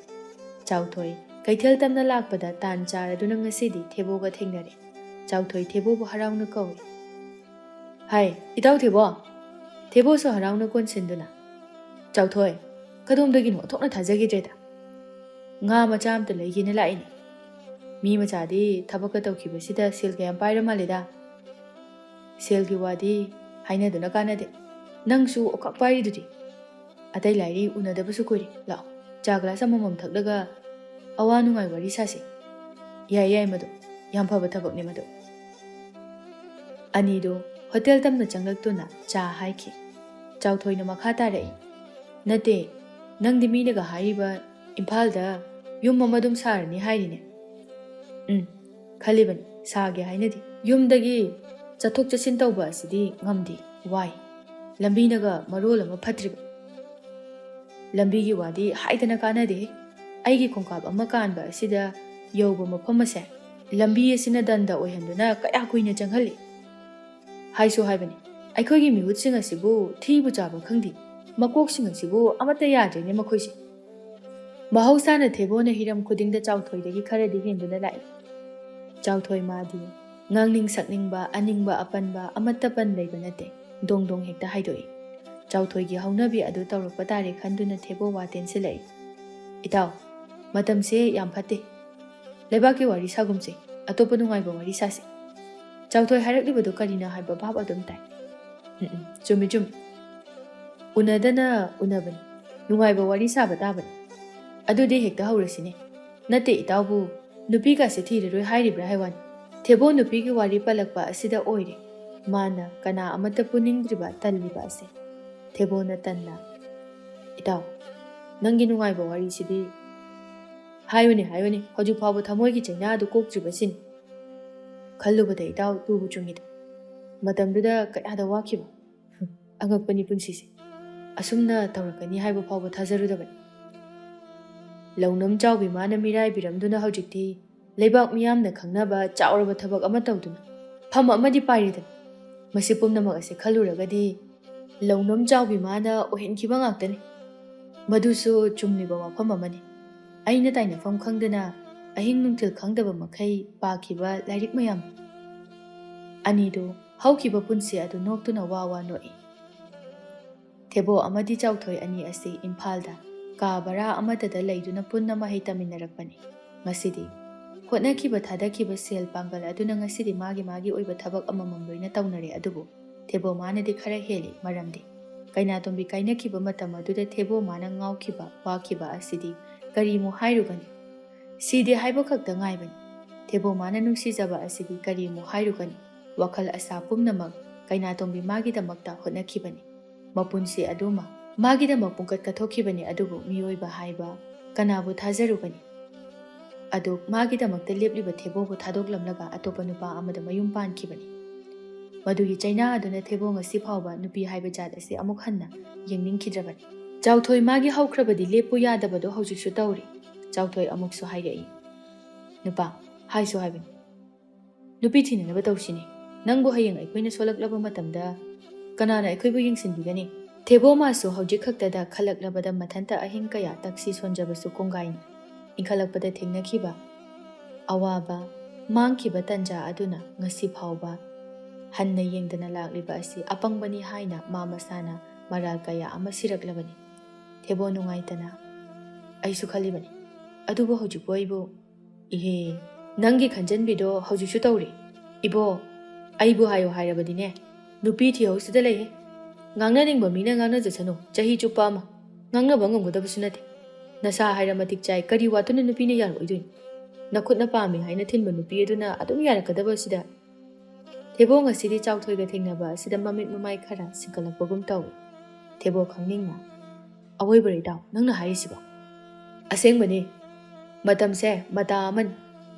ꯆꯥꯎꯊꯣꯏ ꯀꯩꯊꯦꯜ ꯇꯝꯅ ꯂꯥꯛꯄꯗ ꯇꯥꯟ ꯆꯥꯔꯗꯨꯅ ꯉꯁꯤꯗꯤ ꯊꯦꯕꯣꯒ ꯊꯦꯡꯅꯔꯦ ꯆꯥꯎꯊꯣꯏ ꯊꯦꯕꯣꯕꯨ ꯍꯔꯥꯎꯅ ꯀꯧꯏ ꯍꯥꯏ ꯏꯇꯥꯎ ꯊꯦꯕꯣ ꯊꯦꯕꯣꯁꯨ ꯍꯔꯥꯎꯅ ꯀꯣꯟꯁꯤꯟꯗꯨꯅ ꯆꯥꯎꯊꯣꯏ ꯀꯗꯣꯝꯗꯒꯤꯅꯣ ꯑꯣꯟꯊꯣꯛꯅ ꯊꯥꯖꯈꯤꯗ꯭ꯔꯦꯗ ꯉꯥ ꯃꯆꯥ ꯑꯝꯇ ꯂꯩꯒꯦꯅ ꯂꯥꯛꯏꯅꯤ ꯃꯤ ꯃꯆꯥꯗꯤ ꯊꯕꯛꯀ ꯇꯧꯈꯤꯕꯁꯤꯗ ꯁꯦꯜ ꯀꯌꯥꯝ ꯄꯥꯏꯔ ꯃꯥꯜꯂꯦꯗ ꯁꯦꯜꯒꯤ ꯋꯥꯗꯤ ꯍꯥꯏꯅꯗꯨꯅ ꯀꯥꯟꯅꯗꯦ ꯅꯪꯁꯨ ꯑꯣꯀꯥꯛ ꯄꯥꯏꯔꯤꯗꯨꯗꯤ ꯑꯇꯩ ꯂꯥꯏꯔꯤ ꯎꯅꯗꯕꯁꯨ ꯀꯨꯏꯔꯦ ꯂꯥꯛꯑꯣ ꯆꯥ ꯒ꯭ꯂꯥꯁ ꯑꯃꯃꯝ ꯊꯛꯂꯒ ꯑꯋꯥ ꯅꯨꯡꯉꯥꯏ ꯋꯥꯔꯤ ꯁꯥꯁꯤ ꯌꯥꯏ ꯃꯗꯨ ꯌꯥꯝ ꯐꯕ ꯊꯕꯛꯅꯤ ꯃꯗꯨ ꯑꯅꯤꯗꯨ ꯍꯣꯇꯦꯜ ꯇꯝꯅ ꯆꯪꯂꯛꯇꯨꯅ ꯆꯥ ꯍꯥꯏꯈꯤ ꯆꯥꯎꯊꯣꯏꯅ ꯃꯈꯥ ꯇꯥꯔꯛꯏ ꯅꯠꯇꯦ ꯅꯪꯗꯤ ꯃꯤꯅꯒ ꯍꯥꯏꯔꯤꯕ ꯏꯝꯐꯥꯜꯗ ꯌꯨꯝ ꯑꯃ ꯑꯗꯨꯝ ꯁꯥꯔꯅꯤ ꯍꯥꯏꯔꯤꯅꯦ ꯈꯜꯂꯤꯕꯅꯤ ꯁꯥꯒꯦ ꯍꯥꯏꯅꯗꯤ ꯌꯨꯝꯗꯒꯤ ꯆꯠꯊꯣꯛ ꯆꯠꯁꯤꯟ ꯇꯧꯕ ꯑꯁꯤꯗꯤ ꯉꯝꯗꯦ ꯋꯥꯏ ꯂꯝꯕꯤꯅꯒ ꯃꯔꯣꯜ ꯑꯃ ꯐꯠꯇ꯭ꯔꯤꯕ ꯂꯝꯕꯤꯒꯤ ꯋꯥꯗꯤ ꯍꯥꯏꯗꯅ ꯀꯥꯟꯅꯗꯦ ꯑꯩꯒꯤ ꯈꯣꯡꯀꯥꯞ ꯑꯃ ꯀꯥꯟꯕ ꯑꯁꯤꯗ ꯌꯧꯕ ꯃꯐꯝ ꯑꯁꯦ ꯂꯝꯕꯤ ꯑꯁꯤꯅ ꯗꯟꯗ ꯑꯣꯏꯍꯟꯗꯨꯅ ꯀꯌꯥ ꯀꯨꯏꯅ ꯆꯪꯍꯜꯂꯤ ꯍꯥꯏꯁꯨ ꯍꯥꯏꯕꯅꯤ ꯑꯩꯈꯣꯏꯒꯤ ꯃꯤꯍꯨꯠꯁꯤꯡ ꯑꯁꯤꯕꯨ ꯊꯤꯕꯨ ꯆꯥꯕ ꯈꯪꯗꯦ ꯃꯀꯣꯛꯁꯤꯡ ꯑꯁꯤꯕꯨ ꯑꯃꯠꯇ ꯌꯥꯗ꯭ꯔꯦꯅꯦ ꯃꯈꯣꯏꯁꯦ ꯃꯍꯧꯁꯥꯅ ꯊꯦꯕꯣꯅ ꯍꯤꯔꯝ ꯈꯨꯗꯤꯡꯗ ꯆꯥꯎꯊꯣꯏꯗꯒꯤ ꯈꯔꯗꯤ ꯍꯦꯟꯗꯨꯅ ꯂꯥꯛꯏ ꯆꯥꯎꯊꯣꯏ ꯃꯥꯗꯤ ꯉꯥꯡꯅꯤꯡ ꯁꯛꯅꯤꯡꯕ ꯑꯅꯤꯡꯕ ꯑꯄꯟꯕ ꯑꯃꯠꯇ ꯄꯟ ꯂꯩꯕ ꯅꯠꯇꯦ ꯗꯣꯡ ꯗꯣꯡ ꯍꯦꯛꯇ ꯍꯥꯏꯗꯣꯛꯏ ꯆꯥꯎꯊꯣꯏꯒꯤ ꯍꯧꯅꯕꯤ ꯑꯗꯨ ꯇꯧꯔꯛꯄ ꯇꯥꯔꯦ ꯈꯟꯗꯨꯅ ꯊꯦꯕꯣ ꯋꯥ ꯇꯦꯟꯁꯤꯜꯂꯛꯏ ꯏꯇꯥꯎ ꯃꯇꯝꯁꯦ ꯌꯥꯝ ꯐꯠꯇꯦ ꯂꯩꯕꯥꯛꯀꯤ ꯋꯥꯔꯤ ꯁꯥꯒꯨꯝꯁꯦ ꯑꯇꯣꯞꯄ ꯅꯨꯡꯉꯥꯏꯕ ꯋꯥꯔꯤ ꯁꯥꯁꯤ ꯆꯥꯎꯊꯣꯏ ꯍꯥꯏꯔꯛꯂꯤꯕꯗꯨ ꯀꯔꯤꯅ ꯍꯥꯏꯕ ꯚꯥꯞ ꯑꯗꯨꯝ ꯇꯥꯏ ꯆꯨꯝꯃꯤ ꯎꯅꯗꯅ ꯎꯅꯕꯅꯤ ꯅꯨꯡꯉꯥꯏꯕ ꯋꯥꯔꯤ ꯁꯥꯕ ꯇꯥꯕꯅꯤ ꯑꯗꯨꯗꯤ ꯍꯦꯛꯇ ꯍꯧꯔꯁꯤꯅꯦ ꯅꯠꯇꯦ ꯏꯇꯥꯎꯕꯨ ꯅꯨꯄꯤꯒꯁꯦ ꯊꯤꯔꯔꯣꯏ ꯍꯥꯏꯔꯤꯕ꯭ꯔꯥ ꯍꯥꯏꯋꯥꯅꯤ ꯊꯦꯕꯣ ꯅꯨꯄꯤꯒꯤ ꯋꯥꯔꯤ ꯄꯜꯂꯛꯄ ꯑꯁꯤꯗ ꯑꯣꯏꯔꯦ ꯃꯥꯅ ꯀꯅꯥ ꯑꯃꯠꯇ ꯄꯨꯅꯤꯡꯗ꯭ꯔꯤꯕ ꯇꯜꯂꯤꯕ ꯑꯁꯦ ꯊꯦꯕꯣꯅ ꯇꯟꯅ ꯏꯇꯥꯎ ꯅꯪꯒꯤ ꯅꯨꯡꯉꯥꯏꯕ ꯋꯥꯔꯤꯁꯤꯗꯤ ꯍꯥꯏꯌꯨꯅꯦ ꯍꯧꯖꯤꯛ ꯐꯥꯎꯕ ꯊꯃꯣꯏꯒꯤ ꯆꯩꯅꯥ ꯑꯗꯨ ꯀꯣꯛꯇ꯭ꯔꯤꯕꯁꯤꯅꯤ ꯈꯜꯂꯨꯕꯗ ꯏꯇꯥꯎ ꯇꯨꯕꯨ ꯆꯨꯡꯉꯤꯗ ꯃꯇꯝꯗꯨꯗ ꯀꯌꯥꯗ ꯋꯥꯈꯤꯕ ꯑꯉꯛꯄꯅꯤ ꯄꯨꯟꯁꯤꯁꯦ ꯑꯁꯨꯝꯅ ꯇꯧꯔꯛꯀꯅꯤ ꯍꯥꯏꯕ ꯐꯥꯎꯕ ꯊꯥꯖꯔꯨꯗꯕꯅꯤ ꯂꯧꯅꯝ ꯆꯥꯎꯕꯤ ꯃꯥꯅ ꯃꯤꯔꯥꯏꯕꯤꯔꯝꯗꯨꯅ ꯍꯧꯖꯤꯛꯇꯤ ꯂꯩꯕꯥꯛ ꯃꯤꯌꯥꯝꯅ ꯈꯪꯅꯕ ꯆꯥꯎꯔꯕ ꯊꯕꯛ ꯑꯃ ꯇꯧꯗꯨꯅ ꯐꯝ ꯑꯃꯗꯤ ꯄꯥꯏꯔꯤꯗꯅ ꯃꯁꯤ ꯄꯨꯝꯅꯃꯛ ꯑꯁꯤ ꯈꯜꯂꯨꯔꯒꯗꯤ ꯂꯧꯅꯝ ꯆꯥꯎꯕꯤ ꯃꯥꯅ ꯑꯣꯏꯍꯟꯈꯤꯕ ꯉꯥꯛꯇꯅꯤ ꯃꯗꯨꯁꯨ ꯆꯨꯝꯂꯤꯕ ꯋꯥꯐꯝ ꯑꯃꯅꯤ ꯑꯩꯅ ꯇꯥꯏꯅꯐꯝ ꯈꯪꯗꯅ ꯑꯍꯤꯡ ꯅꯨꯡꯊꯤꯜ ꯈꯪꯗꯕ ꯃꯈꯩ ꯄꯥꯈꯤꯕ ꯂꯥꯏꯔꯤꯛ ꯃꯌꯥꯝ ꯑꯅꯤꯗꯨ ꯍꯧꯈꯤꯕ ꯄꯨꯟꯁꯤ ꯑꯗꯨ ꯅꯣꯛꯇꯨꯅ ꯋꯥ ꯅꯣꯛꯏ ꯊꯦꯕꯣ ꯑꯃꯗꯤ ꯆꯥꯎꯊꯣꯏ ꯑꯅꯤ ꯑꯁꯤ ꯏꯝꯐꯥꯜꯗ ꯀꯥ ꯕꯔꯥ ꯑꯃꯠꯇꯗ ꯂꯩꯗꯨꯅ ꯄꯨꯟꯅ ꯃꯍꯩ ꯇꯝꯃꯤꯟꯅꯔꯛꯄꯅꯤ ꯉꯁꯤꯗꯤ ꯍꯣꯠꯅꯈꯤꯕ ꯊꯥꯗꯈꯤꯕ ꯁꯦꯜ ꯄꯥꯡꯒꯜ ꯑꯗꯨꯅ ꯉꯁꯤꯗꯤ ꯃꯥꯒꯤ ꯑꯣꯏꯕ ꯊꯕꯛ ꯑꯃꯃꯝ ꯂꯣꯏꯅ ꯇꯧꯅꯔꯦ ꯑꯗꯨꯕꯨ ꯊꯦꯕꯣ ꯃꯥꯅꯗꯤ ꯈꯔ ꯍꯦꯜꯂꯤ ꯃꯔꯝꯗꯤ ꯀꯩꯅꯥꯇꯣꯝꯕꯤ ꯀꯥꯏꯅꯈꯤꯕ ꯃꯇꯝ ꯑꯗꯨꯗ ꯊꯦꯕꯣ ꯃꯥꯅ ꯉꯥꯎꯈꯤꯕ ꯋꯥꯈꯤꯕ ꯑꯁꯤꯗꯤ ꯀꯔꯤꯃꯨꯛ ꯍꯥꯏꯔꯨꯒꯅꯤ ꯁꯤꯗꯤ ꯍꯥꯏꯕ ꯈꯛꯇ ꯉꯥꯏꯕꯅꯤ ꯊꯦꯕꯣ ꯃꯥꯅ ꯅꯨꯡꯁꯤꯖꯕ ꯑꯁꯤꯗꯤ ꯀꯔꯤꯃꯨꯛ ꯍꯥꯏꯔꯨꯒꯅꯤ ꯋꯥꯈꯜ ꯑꯁꯥ ꯄꯨꯝꯅꯃꯛ ꯀꯩꯅꯥꯇꯣꯝꯕꯤ ꯃꯥꯒꯤꯗꯃꯛꯇ ꯍꯣꯠꯅꯈꯤꯕꯅꯤ ꯃꯄꯨꯟꯁꯤ ꯑꯗꯨꯃ ꯃꯥꯒꯤꯗꯃꯛ ꯄꯨꯡꯀꯠ ꯀꯠꯊꯣꯛꯈꯤꯕꯅꯤ ꯑꯗꯨꯕꯨ ꯃꯤꯑꯣꯏꯕ ꯍꯥꯏꯕ ꯀꯅꯥꯕꯨ ꯊꯥꯖꯔꯨꯒꯅꯤ ꯑꯗꯨ ꯃꯥꯒꯤꯗꯃꯛꯇ ꯂꯦꯞꯂꯤꯕ ꯊꯦꯕꯣꯕꯨ ꯊꯥꯗꯣꯛꯂꯝꯂꯒ ꯑꯇꯣꯞꯄ ꯅꯨꯄꯥ ꯑꯃꯗ ꯃꯌꯨꯝ ꯄꯥꯟꯈꯤꯕꯅꯤ ꯃꯗꯨꯒꯤ ꯆꯩꯅꯥ ꯑꯗꯨꯅ ꯊꯦꯕꯣ ꯉꯁꯤ ꯐꯥꯎꯕ ꯅꯨꯄꯤ ꯍꯥꯏꯕ ꯖꯥꯠ ꯑꯁꯤ ꯑꯃꯨꯛ ꯍꯟꯅ ꯌꯦꯡꯅꯤꯡꯈꯤꯗ꯭ꯔꯕꯅꯤ ꯆꯥꯎꯊꯣꯏ ꯃꯥꯒꯤ ꯍꯧꯈ꯭ꯔꯕꯗꯤ ꯂꯦꯞꯄꯨ ꯌꯥꯗꯕꯗꯣ ꯍꯧꯖꯤꯛꯁꯨ ꯇꯧꯔꯤ ꯆꯥꯎꯊꯣꯏ ꯑꯃꯨꯛꯁꯨ ꯍꯥꯏꯔꯛꯏ ꯅꯨꯄꯥ ꯍꯥꯏꯁꯨ ꯍꯥꯏꯕꯅꯤ ꯅꯨꯄꯤ ꯊꯤꯅꯅꯕ ꯇꯧꯁꯤꯅꯦ ꯅꯪꯕꯨ ꯍꯌꯦꯡ ꯑꯩꯈꯣꯏꯅ ꯁꯣꯜꯂꯛꯂꯕ ꯃꯇꯝꯗ ꯀꯅꯥꯅ ꯑꯩꯈꯣꯏꯕꯨ ꯌꯦꯡꯁꯤꯟꯕꯤꯒꯅꯤ ꯊꯦꯕꯣ ꯃꯥꯁꯨ ꯍꯧꯖꯤꯛ ꯈꯛꯇꯗ ꯈꯜꯂꯛꯂꯕꯗ ꯃꯊꯟꯇ ꯑꯍꯤꯡ ꯀꯌా ꯇꯛꯁꯤ ꯁꯣꯟꯖꯕꯁꯨ ꯀꯣꯡꯒꯥꯏꯅꯤ ꯏꯟꯈꯠꯂꯛꯄꯗ ꯊꯦꯡꯅꯈꯤꯕ ꯑꯋꯥꯕ ꯃꯥꯡꯈꯤꯕ ꯇꯟꯖꯥ ꯑꯗꯨꯅ ꯉꯁꯤ ꯐꯥꯎꯕ ꯍꯟꯅ ꯌꯦꯡꯗꯅ ꯂꯥꯛꯂꯤꯕ ꯑꯁꯤ ꯑꯄꯪꯕꯅꯤ ꯍꯥꯏꯅ ꯃꯥ ꯃꯁꯥꯅ ꯃꯔꯥꯜ ꯀꯌꯥ ꯑꯃ ꯁꯤꯔꯛꯂꯕꯅꯤ ꯊꯦꯕꯣ ꯅꯨꯡꯉꯥꯏꯇꯅ ꯑꯩꯁꯨ ꯈꯜꯂꯤꯕꯅꯤ ꯑꯗꯨꯕꯨ ꯍꯧꯖꯤꯛꯄꯨ ꯑꯩꯕꯨ ꯏꯍꯦ ꯅꯪꯒꯤ ꯈꯟꯖꯟꯕꯤꯗꯣ ꯍꯧꯖꯤꯛꯁꯨ ꯇꯧꯔꯤ ꯏꯕꯣ ꯑꯩꯕꯨ ꯍꯥꯏꯌꯣ ꯍꯥꯏꯔꯕꯗꯤꯅꯦ ꯅꯨꯄꯤ ꯊꯤꯍꯧꯁꯤꯗ ꯂꯩꯍꯦ ꯉꯥꯡꯅꯅꯤꯡꯕ ꯃꯤꯅ ꯉꯥꯡꯅꯖꯁꯅꯨ ꯆꯍꯤ ꯆꯨꯞꯄ ꯑꯃ ꯉꯥꯡꯅꯕ ꯉꯝꯒꯗꯕꯁꯨ ꯅꯠꯇꯦ ꯅꯁꯥ ꯍꯥꯏꯔ ꯃꯇꯤꯛ ꯆꯥꯏ ꯀꯔꯤ ꯋꯥꯠꯇꯨꯅ ꯅꯨꯄꯤꯅ ꯌꯥꯔꯛꯑꯣꯏꯗꯣꯏꯅꯤ ꯅꯈꯨꯠꯅ ꯄꯥꯝꯃꯤ ꯍꯥꯏꯅ ꯊꯤꯟꯕ ꯅꯨꯄꯤ ꯑꯗꯨꯅ ꯑꯗꯨꯝ ꯌꯥꯔꯛꯀꯗꯕ ꯑꯁꯤꯗ ꯊꯦꯕꯣ ꯉꯁꯤꯗꯤ ꯆꯥꯎꯊꯣꯏꯒ ꯊꯦꯡꯅꯕ ꯑꯁꯤꯗ ꯃꯃꯤꯠ ꯃꯃꯥꯏ ꯈꯔ ꯁꯤꯡꯀꯠꯂꯛꯄꯒꯨꯝ ꯇꯧꯏ ꯊꯦꯕꯣ ꯈꯪꯅꯤꯡꯅ ꯑꯋꯣꯏꯕꯔ ꯏꯇꯥꯎ ꯅꯪꯅ ꯍꯥꯏꯔꯤꯁꯤꯕꯣ ꯑꯁꯦꯡꯕꯅꯤ ꯃꯇꯝꯁꯦ ꯃꯇꯥ ꯑꯃꯅꯤ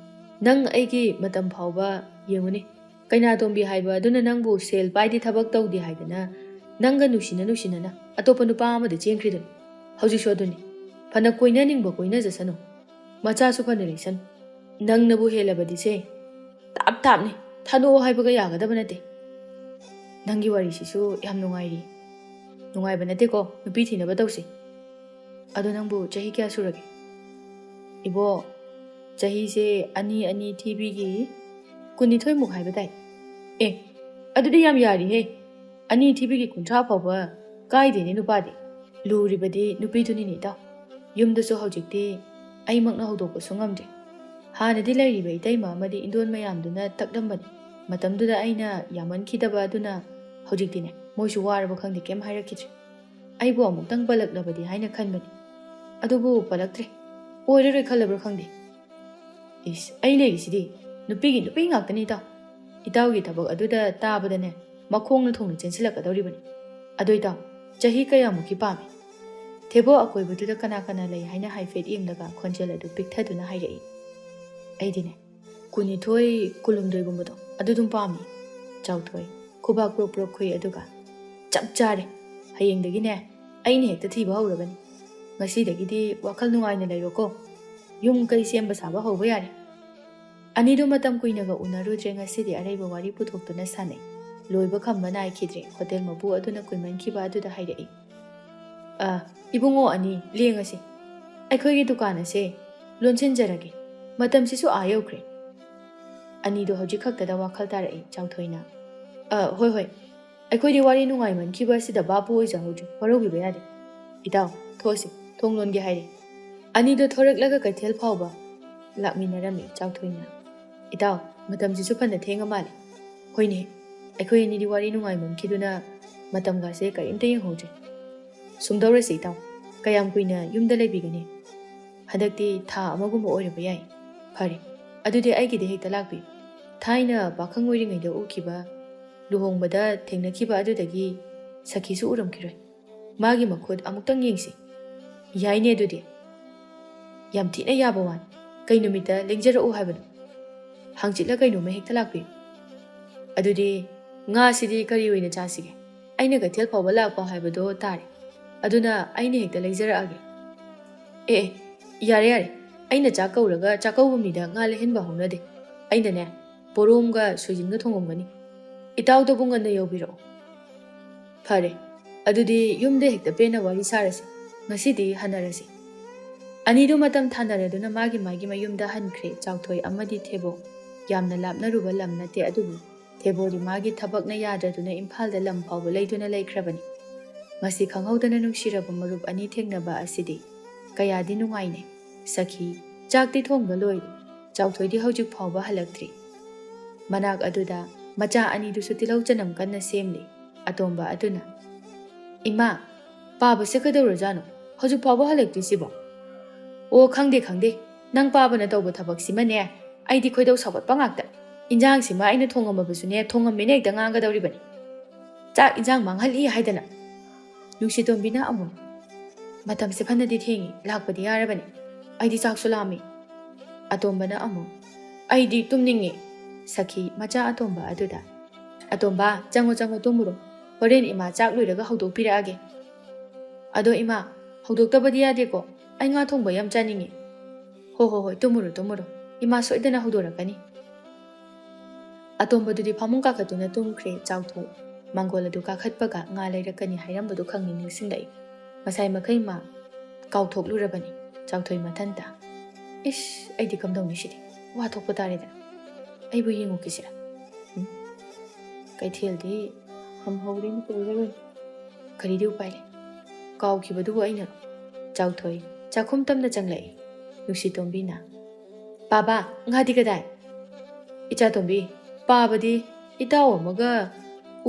ꯅꯪ ꯑꯩꯒꯤ ꯃꯇꯝ ꯐꯥꯎꯕ ꯌꯦꯡꯉꯨꯅꯤ ꯀꯩꯅꯥꯇꯣꯝꯕꯤ ꯍꯥꯏꯕ ꯑꯗꯨꯅ ꯅꯪꯕꯨ ꯁꯦꯜ ꯄꯥꯏꯗꯤ ꯊꯕꯛ ꯇꯧꯗꯦ ꯍꯥꯏꯗꯅ ꯅꯪꯒ ꯅꯨꯡꯁꯤꯅꯅ ꯑꯇꯣꯞꯄ ꯅꯨꯄꯥ ꯑꯃꯗ ꯆꯦꯟꯈ꯭ꯔꯤꯗꯨꯅꯤ ꯍꯧꯖꯤꯛꯁꯨ ꯑꯗꯨꯅꯤ ꯐꯅ ꯀꯣꯏꯅꯅꯤꯡꯕ ꯀꯣꯏꯅꯖꯁꯅꯨ ꯃꯆꯥꯁꯨ ꯐꯅ ꯂꯩꯁꯅꯨ ꯅꯪꯅꯕꯨ ꯍꯦꯜꯂꯕꯗꯤꯁꯦ ꯇꯥꯞꯅꯤ ꯊꯥꯗꯣꯛꯑꯣ ꯍꯥꯏꯕꯒ ꯌꯥꯒꯗꯕ ꯅꯠꯇꯦ ꯅꯪꯒꯤ ꯋꯥꯔꯤꯁꯤꯁꯨ ꯌꯥꯝ ꯅꯨꯡꯉꯥꯏꯔꯤ ꯅꯨꯡꯉꯥꯏꯕ ꯅꯠꯇꯦꯀꯣ ꯅꯨꯄꯤ ꯊꯤꯅꯕ ꯇꯧꯁꯤ ꯑꯗꯣ ꯅꯪꯕꯨ ꯆꯍꯤ ꯀꯌꯥ ꯁꯨꯔꯒꯦ 이보 자희세 아니 TV기 군이 토이목 하이바 다이 에 아두디 얌 야리해 아니 TV기 군차 파바 까이데니 누바디 루리바디 누피두니니다 윰드소 허직디 아이막나 허도고 송암데 하나디 라이리바 이타이마 아마디 인돈 마얌두나 딱담바니 마tamduda 아이나 야만키다바 아두나 허직디네 모이수 와르바 칸디 겜 하이라키드리 아이보 아목당 발락라바디 하이나 칸바니 아두부 발락드레 오이르르 칼라브르 칸디 이스 아이 레기시디 누피기 누피 ngaktanida itaوgi tabak aduda tabadane makhongna thongna chensilakadoribani adoita chahi kayamuki pami thebo akoibududa kana lei haina haifet yengdaga khonjel adu pikthaduna hairei aidine kuni thoi kulumdoi gumbodo adudum pami chauthoi khubak pro khoi aduga chapchare hayengdagine aine hekta thiba hawrabani ngasidagidi wakhal nungaina leiroko yung kai semba saba hauba yare ꯑꯅꯤꯗꯨ ꯃꯇꯝ ꯀꯨꯏꯅꯒ ꯎꯅꯔꯨꯗ꯭ꯔꯦ ꯉꯁꯤꯗꯤ ꯑꯔꯩꯕ ꯋꯥꯔꯤ ꯄꯨꯊꯣꯛꯇꯨꯅ ꯁꯥꯟꯅꯩ ꯂꯣꯏꯕ ꯈꯝꯕ ꯅꯥꯏꯈꯤꯗ꯭ꯔꯦ hotel ꯃꯄꯨ ꯑꯗꯨꯅ ꯀꯨꯏꯃꯟꯈꯤꯕ ꯑꯗꯨꯗ ꯍꯥꯏꯔꯛꯏ ꯏꯕꯨꯡꯉꯣ ꯑꯅꯤ ꯂꯦꯡꯉꯁꯤ ꯑꯩꯈꯣꯏꯒꯤ ꯗꯨꯀꯥꯟ ꯑꯁꯦ ꯂꯣꯟꯁꯤꯟꯖꯔꯒꯦ ꯃꯇꯝꯁꯤꯁꯨ ꯌꯧꯈ꯭ꯔꯦ ꯑꯅꯤꯗꯨ ꯍꯧꯖꯤꯛ ꯈꯛꯇꯗ ꯋꯥꯈꯜ ꯇꯥꯔꯛꯏ ꯆꯥꯎꯊꯣꯏꯅ ꯍꯣꯏ ꯑꯩꯈꯣꯏꯗꯤ ꯋꯥꯔꯤ ꯅꯨꯡꯉꯥꯏꯃꯟꯈꯤꯕ ꯑꯁꯤꯗ ꯚꯥꯞꯄꯨ ꯑꯣꯏꯖꯍꯧꯗ꯭ꯔꯦ ꯋꯥꯔꯧꯕꯤꯕ ꯌꯥꯗꯦ ꯏꯇꯥꯎ ꯊꯣꯛꯑꯁꯤ ꯊꯣꯡ ꯂꯣꯟꯒꯦ ꯍꯥꯏꯔꯦ ꯑꯅꯤꯗꯨ ꯊꯣꯔꯛꯂꯒ ꯀꯩꯊꯦꯜ ꯐꯥꯎꯕ ꯂꯥꯛꯃꯤꯟꯅꯔꯝꯃꯤ ꯆꯥꯎꯊꯣꯏꯅ ꯏꯇꯥꯎ ꯃꯇꯝꯁꯤꯁꯨ ꯐꯅ ꯊꯦꯡꯉ ꯃꯥꯜꯂꯦ ꯍꯣꯏꯅꯦ ꯑꯩꯈꯣꯏ ꯑꯅꯤꯗꯤ ꯋꯥꯔꯤ ꯅꯨꯡꯉꯥꯏꯃꯟꯈꯤꯗꯨꯅ ꯃꯇꯝꯒꯥꯁꯦ ꯀꯔꯤꯝꯇ ꯌꯦꯡꯍꯧꯗ꯭ꯔꯦ ꯁꯨꯝꯗꯧꯔꯁꯤ ꯏꯇꯥꯎ ꯀꯌꯥꯝ ꯀꯨꯏꯅ ꯌꯨꯝꯗ ꯂꯩꯕꯤꯒꯅꯤ ꯍꯟꯗꯛꯇꯤ ꯊꯥ ꯑꯃꯒꯨꯝꯕ ꯑꯣꯏꯔꯕ ꯌꯥꯏ ꯐꯔꯦ ꯑꯗꯨꯗꯤ ꯑꯩꯒꯤꯗ ꯍꯦꯛꯇ ꯂꯥꯛꯄꯤꯌꯨ ꯊꯥꯏꯅ ꯄꯥꯈꯪ ꯑꯣꯏꯔꯤꯉꯩꯗ ꯎꯈꯤꯕ ꯂꯨꯍꯣꯡꯕꯗ ꯊꯦꯡꯅꯈꯤꯕ ꯑꯗꯨꯗꯒꯤ ꯁꯈꯤꯁꯨ ꯎꯔꯝꯈꯤꯔꯣꯏ ꯃꯥꯒꯤ ꯃꯈꯨꯠ ꯑꯃꯨꯛꯇꯪ ꯌꯦꯡꯁꯤ ꯌꯥꯏꯅꯦ ꯑꯗꯨꯗꯤ ꯌꯥꯝ ꯊꯤꯅ ꯌꯥꯕ ꯋꯥꯅꯤ ꯀꯩ ꯅꯨꯃꯤꯠꯇ ꯂꯦꯡꯖꯔꯛꯎ ꯍꯥꯏꯕꯅꯣ ꯍꯪꯆꯤꯠꯂ ꯀꯩꯅꯣꯝꯃ ꯍꯦꯛꯇ ꯂꯥꯛꯄꯤꯌꯨ ꯑꯗꯨꯗꯤ ꯉꯥꯁꯤꯗꯤ ꯀꯔꯤ ꯑꯣꯏꯅ ꯆꯥꯁꯤꯒꯦ ꯑꯩꯅ ꯀꯩꯊꯦꯜ ꯐꯥꯎꯕ ꯂꯥꯛꯄ ꯍꯥꯏꯕꯗꯣ ꯇꯥꯔꯦ ꯑꯗꯨꯅ ꯑꯩꯅ ꯍꯦꯛꯇ ꯂꯩꯖꯔꯛꯑꯒꯦ ꯌꯥꯔꯦ ꯑꯩꯅ ꯆꯥꯛ ꯀꯧꯔꯒ ꯆꯥꯛꯀꯧꯕ ꯃꯤꯗ ꯉꯥ ꯂꯩꯍꯟꯕ ꯍꯧꯅꯗꯦ ꯑꯩꯅꯅꯦ ꯄꯣꯔꯣꯝꯒ ꯁꯣꯏꯖꯤꯟꯒ ꯊꯣꯡꯉꯝꯒꯅꯤ ꯏꯇꯥꯎꯗꯕꯨ ꯉꯟꯅ ꯌꯧꯕꯤꯔꯛꯑꯣ ꯐꯔꯦ ꯑꯗꯨꯗꯤ ꯌꯨꯝꯗ ꯍꯦꯛꯇ ꯄꯦꯟꯅ ꯋꯥꯔꯤ ꯁꯥꯔꯁꯤ ꯉꯁꯤꯗꯤ ꯍꯟꯅꯔꯁꯤ ꯑꯅꯤꯗꯨ ꯃꯇꯝ ꯊꯥꯅꯔꯗꯨꯅ ꯃꯥꯒꯤ ꯃꯌꯨꯝꯗ ꯍꯟꯈ꯭ꯔꯦ ꯆꯥꯎꯊꯣꯏ ꯑꯃꯗꯤ ꯊꯦꯕꯣ ꯌꯥꯝꯅ ꯂꯥꯞꯅꯔꯨꯕ ꯂꯝ ꯅꯠꯇꯦ ꯑꯗꯨꯕꯨ ꯊꯦꯕꯣꯗꯤ ꯃꯥꯒꯤ ꯊꯕꯛꯅ ꯌꯥꯗ꯭ꯔꯗꯨꯅ ꯏꯝꯐꯥꯜꯗ ꯂꯝ ꯐꯥꯎꯕ ꯂꯩꯗꯨꯅ ꯂꯩꯈ꯭ꯔꯕꯅꯤ ꯉꯁꯤ ꯈꯪꯍꯧꯗꯅ ꯅꯨꯡꯁꯤꯔꯕ ꯃꯔꯨꯞ ꯑꯅꯤ ꯊꯦꯡꯅꯕ ꯑꯁꯤꯗꯤ ꯀꯌꯥꯗꯤ ꯅꯨꯡꯉꯥꯏꯅꯩ ꯁꯈꯤ ꯆꯥꯛꯇꯤ ꯊꯣꯡꯕ ꯂꯣꯏꯔꯦ ꯆꯥꯎꯊꯣꯏꯗꯤ ꯍꯧꯖꯤꯛ ꯐꯥꯎꯕ ꯍꯜꯂꯛꯇ꯭ꯔꯤ ꯃꯅꯥꯛ ꯑꯗꯨꯗ ꯃꯆꯥ ꯑꯅꯤꯗꯨꯁꯨ ꯇꯤꯜꯍꯧ ꯆꯅꯝ ꯀꯟꯅ ꯁꯦꯝꯂꯤ ꯑꯇꯣꯝꯕ ꯑꯗꯨꯅ ꯏꯃꯥ ꯄꯥꯕꯁꯦ ꯀꯩꯗꯧꯔꯖꯥꯠꯅꯣ ꯍꯧꯖꯤꯛ ꯐꯥꯎꯕ ꯍꯜꯂꯛꯇ꯭ꯔꯤꯁꯤꯕꯣ ꯑꯣ ꯈꯪꯗꯦ ꯅꯪ ꯄꯥꯕꯅ ꯇꯧꯕ ꯊꯕꯛꯁꯤꯃꯅꯦ ꯑꯩꯗꯤ ꯈꯣꯏꯗꯧ ꯁꯥꯎꯒꯠꯄ ꯉꯥꯛꯇ ꯏꯟꯖꯥꯡꯁꯤꯃ ꯑꯩꯅ ꯊꯣꯡꯉꯝꯃꯕꯁꯨꯅꯦ ꯊꯣꯡꯉꯝꯃꯦꯅ ꯍꯦꯛꯇ ꯉꯥꯡꯒꯗꯧꯔꯤꯕꯅꯤ ꯆꯥꯛ ꯏꯟꯖꯥꯡ ꯃꯥꯡꯍꯜꯂꯤ ꯍꯥꯏꯗꯅ ꯅꯨꯡꯁꯤꯇꯣꯝꯕꯤꯅ ꯑꯃꯨꯛ ꯃꯇꯝꯁꯦ ꯐꯅꯗꯤ ꯊꯦꯡꯉꯤ ꯂꯥꯛꯄꯗꯤ ꯌꯥꯔꯕꯅꯤ ꯑꯩꯗꯤ ꯆꯥꯛꯁꯨ ꯂꯥꯝꯃꯤ ꯑꯇꯣꯝꯕꯅ ꯑꯃꯨꯛ ꯑꯩꯗꯤ ꯇꯨꯝꯅꯤꯡꯉꯤ ꯁꯈꯤ ꯃꯆꯥ ꯑꯇꯣꯝꯕ ꯑꯗꯨꯗ ꯑꯇꯣꯝꯕ ꯆꯪꯉꯣ ꯇꯨꯝꯃꯨꯔꯣ ꯍꯣꯔꯦꯟ ꯏꯃꯥ ꯆꯥꯛ ꯂꯣꯏꯔꯒ ꯍꯧꯗꯣꯛꯄꯤꯔꯛꯑꯒꯦ ꯑꯗꯣ ꯏꯃꯥ ꯍꯧꯗꯣꯛꯇꯕꯗꯤ ꯌꯥꯗꯦꯀꯣ ꯑꯩ ꯉꯥ ꯊꯣꯡꯕ ꯌꯥꯝ ꯆꯥꯅꯤꯡꯉꯤ ꯍꯣꯏ ꯇꯨꯝꯃꯨꯔꯣ ꯏꯃꯥ ꯁꯣꯏꯗꯅ ꯍꯧꯗꯣꯔꯛꯀꯅꯤ ꯑꯇꯣꯝꯕꯗꯨꯗꯤ ꯐꯃꯨꯡ ꯀꯥꯈꯠꯇꯨꯅ ꯇꯨꯝꯈ꯭ꯔꯦ ꯆꯥꯎꯊꯣꯏ ꯃꯥꯡꯒꯣꯜ ꯑꯗꯨ ꯀꯥꯈꯠꯄꯒ ꯉꯥ ꯂꯩꯔꯛꯀꯅꯤ ꯍꯥꯏꯔꯝꯕꯗꯨ ꯈꯪꯅꯤꯡ ꯅꯤꯡꯁꯤꯡꯂꯛꯏ ꯉꯁꯥꯏ ꯃꯈꯩ ꯃꯥ ꯀꯥꯎꯊꯣꯛꯂꯨꯔꯕꯅꯤ ꯆꯥꯎꯊꯣꯏ ꯃꯊꯟꯇ ꯏꯁ ꯑꯩꯗꯤ ꯀꯝꯗꯧꯅꯤ ꯁꯤꯗꯤ ꯋꯥ ꯊꯣꯛꯄ ꯇꯥꯔꯦꯗ ꯑꯩꯕꯨ ꯌꯦꯡꯉꯨꯈꯤꯁꯤꯔꯥ ꯀꯩꯊꯦꯜꯗꯤ ꯍꯝꯍꯧꯔꯦꯅ ꯀꯣꯏꯔꯔꯣꯏ ꯀꯔꯤꯗꯤ ꯎꯄꯥꯏ ꯂꯩ ꯀꯥꯎꯈꯤꯕꯗꯨꯕꯨ ꯑꯩꯅ ꯆꯥꯎꯊꯣꯏ ꯆꯥꯛꯈꯨꯝ ꯇꯝꯅ ꯆꯪꯂꯛꯏ ꯅꯨꯡꯁꯤꯇꯣꯝꯕꯤꯅ ꯄꯥꯕꯥ ꯉꯥꯗꯤ ꯀꯗꯥꯏ? ꯏꯆꯥꯇꯣꯝꯕꯤ ꯄꯥꯕꯗꯤ ꯏꯇꯥꯎ ꯑꯃꯒ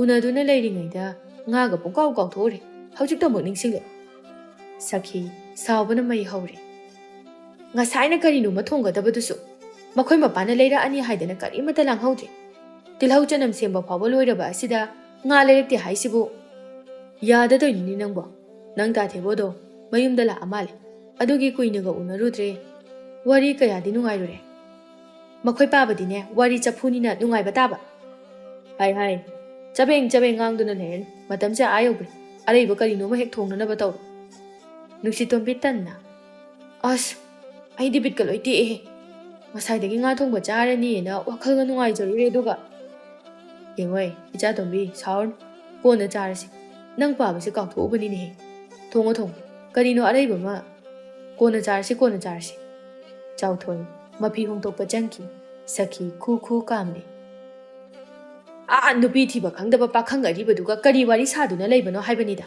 ꯎꯅꯗꯨꯅ ꯂꯩꯔꯤꯉꯩꯗ ꯉꯥꯒ ꯄꯨꯡꯀꯥꯎ ꯀꯥꯎꯊꯣꯛꯎꯔꯦ. ꯍꯧꯖꯤꯛꯇ ꯑꯃꯨꯛ ꯅꯤꯡꯁꯤꯡꯂꯦ. ꯁꯈꯤ ꯁꯥꯎꯕꯅ ꯃꯩ ꯍꯧꯔꯦ. ꯉꯁꯥꯏꯅ ꯀꯔꯤꯅꯣꯃ ꯊꯣꯡꯒꯗꯕꯗꯨꯁꯨ ꯃꯈꯣꯏ ꯃꯄꯥꯅ ꯂꯩꯔꯛꯑꯅꯤ ꯍꯥꯏꯗꯅ ꯀꯔꯤꯃꯠꯇ ꯂꯥꯡꯍꯧꯗ꯭ꯔꯦ. ꯇꯤꯜꯍꯧ ꯆꯅꯝ ꯁꯦꯝꯕ ꯐꯥꯎꯕ ꯂꯣꯏꯔꯕ ꯑꯁꯤꯗ ꯉꯥ ꯂꯩꯔꯛꯇꯦ ꯍꯥꯏꯁꯤꯕꯨ ꯌꯥꯗꯗꯣꯏꯅꯤꯅꯦ ꯅꯪꯕꯣ. ꯅꯪ ꯇꯥꯊꯦꯕꯣꯗꯣ ꯃꯌꯨꯝꯗ ꯂꯥꯛꯑ ꯃꯥꯜꯂꯦ. ꯑꯗꯨꯒꯤ ꯀꯨꯏꯅꯒ ꯎꯅꯔꯨꯗ꯭ꯔꯦ. ꯋꯥꯔꯤ ꯀꯌꯥꯗꯤ ꯅꯨꯡꯉꯥꯏꯔꯨꯔꯦ. ꯃꯈꯣꯏ ꯄꯥꯕꯗꯤꯅꯦ ꯋꯥꯔꯤ ꯆꯐꯨꯅꯤꯅ ꯅꯨꯡꯉꯥꯏꯕ ꯇꯥꯕ. ꯍꯥꯏ ꯆꯕꯦꯡ ꯉꯥꯡꯗꯨꯅ ꯂꯩꯔꯅꯤ. ꯃꯇꯝꯁꯦ ꯑꯥ ꯌꯧꯈ꯭ꯔꯦ. ꯑꯔꯩꯕ ꯀꯔꯤꯅꯣꯃ ꯍꯦꯛ ꯊꯣꯡꯅꯅꯕ ꯇꯧꯔꯣ. ꯅꯨꯡꯁꯤꯇꯣꯝꯕꯤ ꯇꯟꯅ ꯑꯁ ꯑꯩꯗꯤ ꯕꯤꯠꯀ ꯂꯣꯏ ꯇꯦꯛꯑꯦꯍꯦ. ꯉꯁꯥꯏꯗꯒꯤ ꯉꯥ ꯊꯣꯡꯕ ꯆꯥꯔꯅꯤꯅ ꯋꯥꯈꯜꯒ ꯅꯨꯡꯉꯥꯏꯖꯔꯨꯔꯦ ꯑꯗꯨꯒ ꯌꯦꯡꯉꯣꯏ ꯏꯆꯥꯇꯣꯝꯕꯤ ꯁꯥꯎꯔꯅꯨ. ꯀꯣꯟꯅ ꯆꯥꯔꯁꯤ. ꯅꯪ ꯄꯥꯕꯁꯦ ꯀꯥꯎꯊꯣꯛꯎꯕꯅꯤꯅꯦꯍꯦ. ꯊꯣꯡꯉꯣ ꯀꯔꯤꯅꯣ ꯑꯔꯩꯕ ꯑꯃ. ꯀꯣꯟꯅ ꯆꯥꯔꯁꯤ. ꯆꯥꯎꯊꯣꯏ ꯃꯐꯤ ꯍꯣꯡꯗꯣꯛꯄ ꯆꯪꯈꯤ. ꯁꯈꯤ ꯈꯨ ꯀꯥꯝꯂꯤ. ꯅꯨꯄꯤ ꯊꯤꯕ ꯈꯪꯗꯕ ꯄꯥꯈꯪ ꯑꯔꯤꯕꯗꯨꯒ ꯀꯔꯤ ꯋꯥꯔꯤ ꯁꯥꯗꯨꯅ ꯂꯩꯕꯅꯣ ꯍꯥꯏꯕꯅꯤꯗ.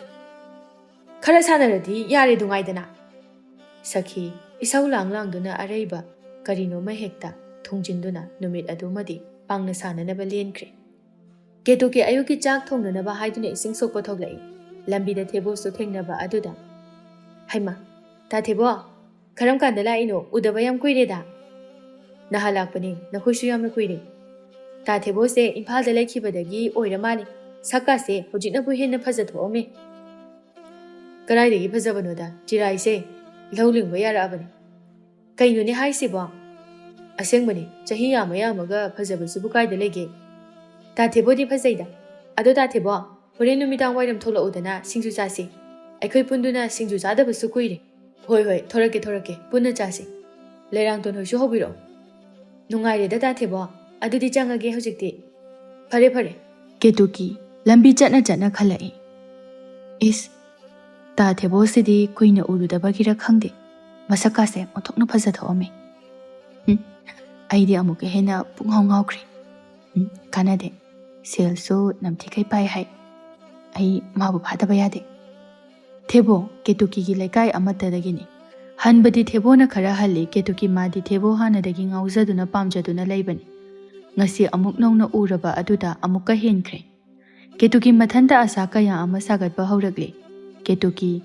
ꯈꯔ ꯁꯥꯟꯅꯔꯗꯤ ꯌꯥꯔꯦ ꯗꯨꯉꯥꯏꯗꯅ. ꯁꯈꯤ ꯏꯁꯧ ꯂꯥꯡꯗꯨꯅ ꯑꯔꯩꯕ ꯀꯔꯤꯅꯣꯃ ꯍꯦꯛꯇ ꯊꯣꯡꯖꯤꯟꯗꯨꯅ ꯅꯨꯃꯤꯠ ꯑꯗꯨꯃꯗꯤ ꯄꯥꯡꯅ ꯁꯥꯟꯅꯅꯕ ꯂꯦꯟꯈ꯭ꯔꯦ. ꯀꯦꯇꯨꯀꯤ ꯑꯌꯨꯛꯀꯤ ꯆꯥꯛ ꯊꯣꯡꯅꯅꯕ ꯍꯥꯏꯗꯨꯅ ꯏꯁꯤꯡ ꯁꯣꯛꯄ ꯊꯣꯛꯂꯛꯏ. ꯂꯝꯕꯤꯗ ꯊꯦꯕꯣꯁꯨ ꯊꯦꯡꯅꯕ ꯑꯗꯨꯗ ꯍꯩꯃ ꯇꯥꯊꯦꯕꯣ ꯀꯔꯝ ꯀꯥꯟꯗ ꯂꯥꯛꯏꯅꯣ? ꯎꯗꯕ ꯌꯥꯝ ꯀꯨꯏꯔꯦꯗ. ꯅꯍꯥꯟ ꯂꯥꯛꯄꯅꯤ. ꯅꯈꯣꯏꯁꯨ ꯌꯥꯝꯅ ꯀꯨꯏꯔꯦ. ꯇꯥꯊꯦꯕꯣꯁꯦ ꯏꯝꯐꯥꯜꯗ ꯂꯩꯈꯤꯕꯗꯒꯤ ꯑꯣꯏꯔ ꯃꯥꯜꯂꯦ. ꯁꯛꯀꯥꯁꯦ ꯍꯧꯖꯤꯛꯅꯕꯨ ꯍꯦꯟꯅ ꯐꯖꯊꯣꯛꯑꯝꯃꯦ. ꯀꯗꯥꯏꯗꯒꯤ ꯐꯖꯕꯅꯣꯗ, ꯆꯤꯔꯥꯏꯁꯦ ꯂꯧ ꯂꯤꯡꯕ ꯌꯥꯔꯛꯑꯕꯅꯤ. ꯀꯩꯅꯣꯅꯦ ꯍꯥꯏꯁꯤꯕꯣ? ꯑꯁꯦꯡꯕꯅꯤ. ꯆꯍꯤ ꯌꯥꯝꯃꯒ ꯐꯖꯕꯁꯤꯕꯨ ꯀꯥꯏꯗ ꯂꯩꯒꯦ? ꯇꯥꯊꯦꯕꯣꯗꯤ ꯐꯖꯩꯗ. ꯑꯗꯣ ꯇꯥꯊꯦꯕꯣ ꯍꯣꯔꯦꯟ ꯅꯨꯃꯤꯗꯥꯡ ꯋꯥꯏꯔꯝ ꯊꯣꯛꯂꯛꯎꯗꯅ ꯁꯤꯡꯖꯨ ꯆꯥꯁꯤ. ꯑꯩꯈꯣꯏ ꯄꯨꯟꯗꯨꯅ ꯁꯤꯡꯖꯨ ꯆꯥꯗꯕꯁꯨ ꯀꯨꯏꯔꯦ. ꯍꯣꯏ ꯊꯣꯔꯛꯀꯦ. ꯄꯨꯟꯅ ꯆꯥꯁꯤ. ꯂꯩꯔꯥꯡꯇꯣꯟ ꯍꯣꯏꯁꯨ ꯍꯧꯕꯤꯔꯛꯑꯣ. ꯅꯨꯡꯉꯥꯏꯔꯦꯗ ꯇꯥꯊꯦꯕꯣ. ꯑꯗꯨꯗꯤ ꯆꯪꯉꯒꯦ ꯍꯧꯖꯤꯛꯇꯤ. ꯐꯔꯦ. ꯀꯦꯇꯨꯀꯤ ꯂꯝꯕꯤ ꯆꯠꯅ ꯈꯜꯂꯛꯏ. ꯏꯁ ꯇꯥꯊꯦꯕꯣꯁꯤꯗꯤ ꯀꯨꯏꯅ ꯎꯔꯨꯗꯕꯒꯤꯔ ꯈꯪꯗꯦ. ꯃꯁꯛꯀꯥꯁꯦ ꯑꯣꯟꯊꯣꯛꯅ ꯐꯖꯊꯣꯛꯑꯝꯃꯤ. ꯑꯩꯗꯤ ꯑꯃꯨꯛꯀ ꯍꯦꯟꯅ ꯄꯨꯡꯉꯥꯎ ꯉꯥꯎꯈ꯭ꯔꯦ. ꯀꯥꯟꯅꯗꯦ. ꯁꯦꯜꯁꯨ ꯅꯝꯊꯤꯈꯩ ꯄꯥꯏ ꯍꯥꯏ. ꯑꯩ ꯃꯥꯕꯨ ꯐꯥꯗꯕ ꯌꯥꯗꯦ. ꯊꯦꯕꯣ ꯀꯦꯇꯨꯀꯤꯒꯤ ꯂꯩꯀꯥꯏ ꯑꯃꯠꯇꯗꯒꯤꯅꯤ. ꯍꯟꯕꯗꯤ ꯊꯦꯕꯣꯅ ꯈꯔ ꯍꯜꯂꯤ. ꯀꯦꯇꯨꯀꯤ ꯃꯥꯗꯤ ꯊꯦꯕꯣ ꯍꯥꯟꯅꯗꯒꯤ ꯉꯥꯎꯖꯗꯨꯅ ꯄꯥꯝꯖꯗꯨꯅ ꯂꯩꯕꯅꯤ. ꯉꯁꯤ ꯑꯃꯨꯛ ꯅꯧꯅ ꯎꯔꯕ ꯑꯗꯨꯗ ꯑꯃꯨꯛꯀ ꯍꯦꯟꯈ꯭ꯔꯦ. ꯀꯦꯇꯨꯀꯤ ꯃꯊꯟꯇ ꯑꯁꯥ ꯀꯌꯥ ꯑꯃ ꯁꯥꯒꯠꯄ ꯍꯧꯔꯛꯂꯤ. ꯀꯦꯇꯨꯀꯤ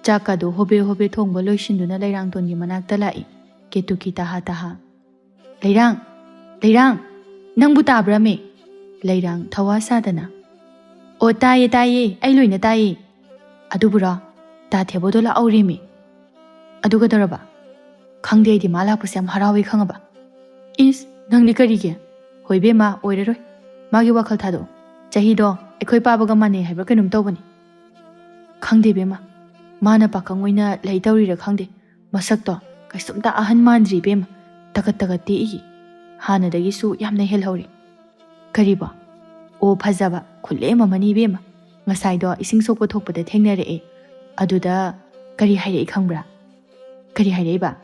ꯆꯥꯛꯀꯗꯣ ꯍꯣꯕꯦ ꯊꯣꯡꯕ ꯂꯣꯏꯁꯤꯟꯗꯨꯅ ꯂꯩꯔꯥꯡꯇꯣꯟꯒꯤ ꯃꯅꯥꯛꯇ ꯂꯥꯛꯏ. ꯀꯦꯇꯨꯀꯤ ꯇꯥꯍꯥ ꯂꯩꯔꯥꯡ ꯅꯪꯕꯨ ꯇꯥꯕ꯭ꯔꯥꯃꯦ? ꯂꯩꯔꯥꯡ ꯊꯋꯥ ꯁꯥꯗꯅ ꯑꯣ ꯇꯥꯏꯌꯦ ꯑꯩ ꯂꯣꯏꯅ ꯇꯥꯏꯌꯦ. ꯑꯗꯨꯕꯨꯔꯣ ꯇꯥꯊꯦꯕꯣꯗꯣ ꯂꯥꯛꯍꯧꯔꯦꯃꯤ. ꯑꯗꯨ ꯀꯩꯗꯧꯔꯕ? ꯈꯪꯗꯦ ꯑꯩꯗꯤ ꯃꯥ ꯂꯥꯛꯄꯁꯦ ꯌꯥꯝ ꯍꯔꯥꯎꯋꯦ ꯈꯪꯉꯕ. ꯏꯁ ꯅꯪꯗꯤ ꯀꯔꯤꯒꯤ? ꯍꯣꯏ ꯕꯦꯝꯃ ꯑꯣꯏꯔꯔꯣꯏ. ꯃꯥꯒꯤ ꯋꯥꯈꯜ ꯊꯥꯗꯣꯛꯑꯣ. ꯆꯍꯤꯗꯣ ꯑꯩꯈꯣꯏ ꯄꯥꯕꯒ ꯃꯥꯟꯅꯩ ꯍꯥꯏꯕ꯭ꯔꯥ ꯀꯩꯅꯣꯝ ꯇꯧꯕꯅꯤ. ꯈꯪꯗꯦ ꯕꯦꯝꯃ. ꯃꯥꯅ ꯄꯥꯈꯪ ꯑꯣꯏꯅ ꯂꯩ ꯇꯧꯔꯤꯔꯥ ꯈꯪꯗꯦ. ꯃꯁꯛꯇꯣ ꯀꯩꯁꯨꯝꯇ ꯑꯍꯟ ꯃꯥꯟꯗ꯭ꯔꯤ ꯕꯦꯝꯃ. ꯇꯒꯠ ꯇꯦꯛꯏ. ꯍꯥꯟꯅꯗꯒꯤꯁꯨ ꯌꯥꯝꯅ ꯍꯦꯜꯍꯧꯔꯤ. ꯀꯔꯤꯕꯣ? ꯑꯣ ꯐꯖꯕ ꯈꯨꯠꯂꯦꯝ ꯑꯃꯅꯤ ꯕꯦꯝꯃ. ꯉꯁꯥꯏꯗꯣ ꯏꯁꯤꯡ ꯁꯣꯛꯄ ꯊꯣꯛꯄꯗ ꯊꯦꯡꯅꯔꯛꯑꯦ. ꯑꯗꯨꯗ ꯀꯔꯤ ꯍꯥꯏꯔꯛꯏ ꯈꯪꯕ꯭ꯔꯥ? ꯀꯔꯤ ꯍꯥꯏꯔꯛꯏꯕ?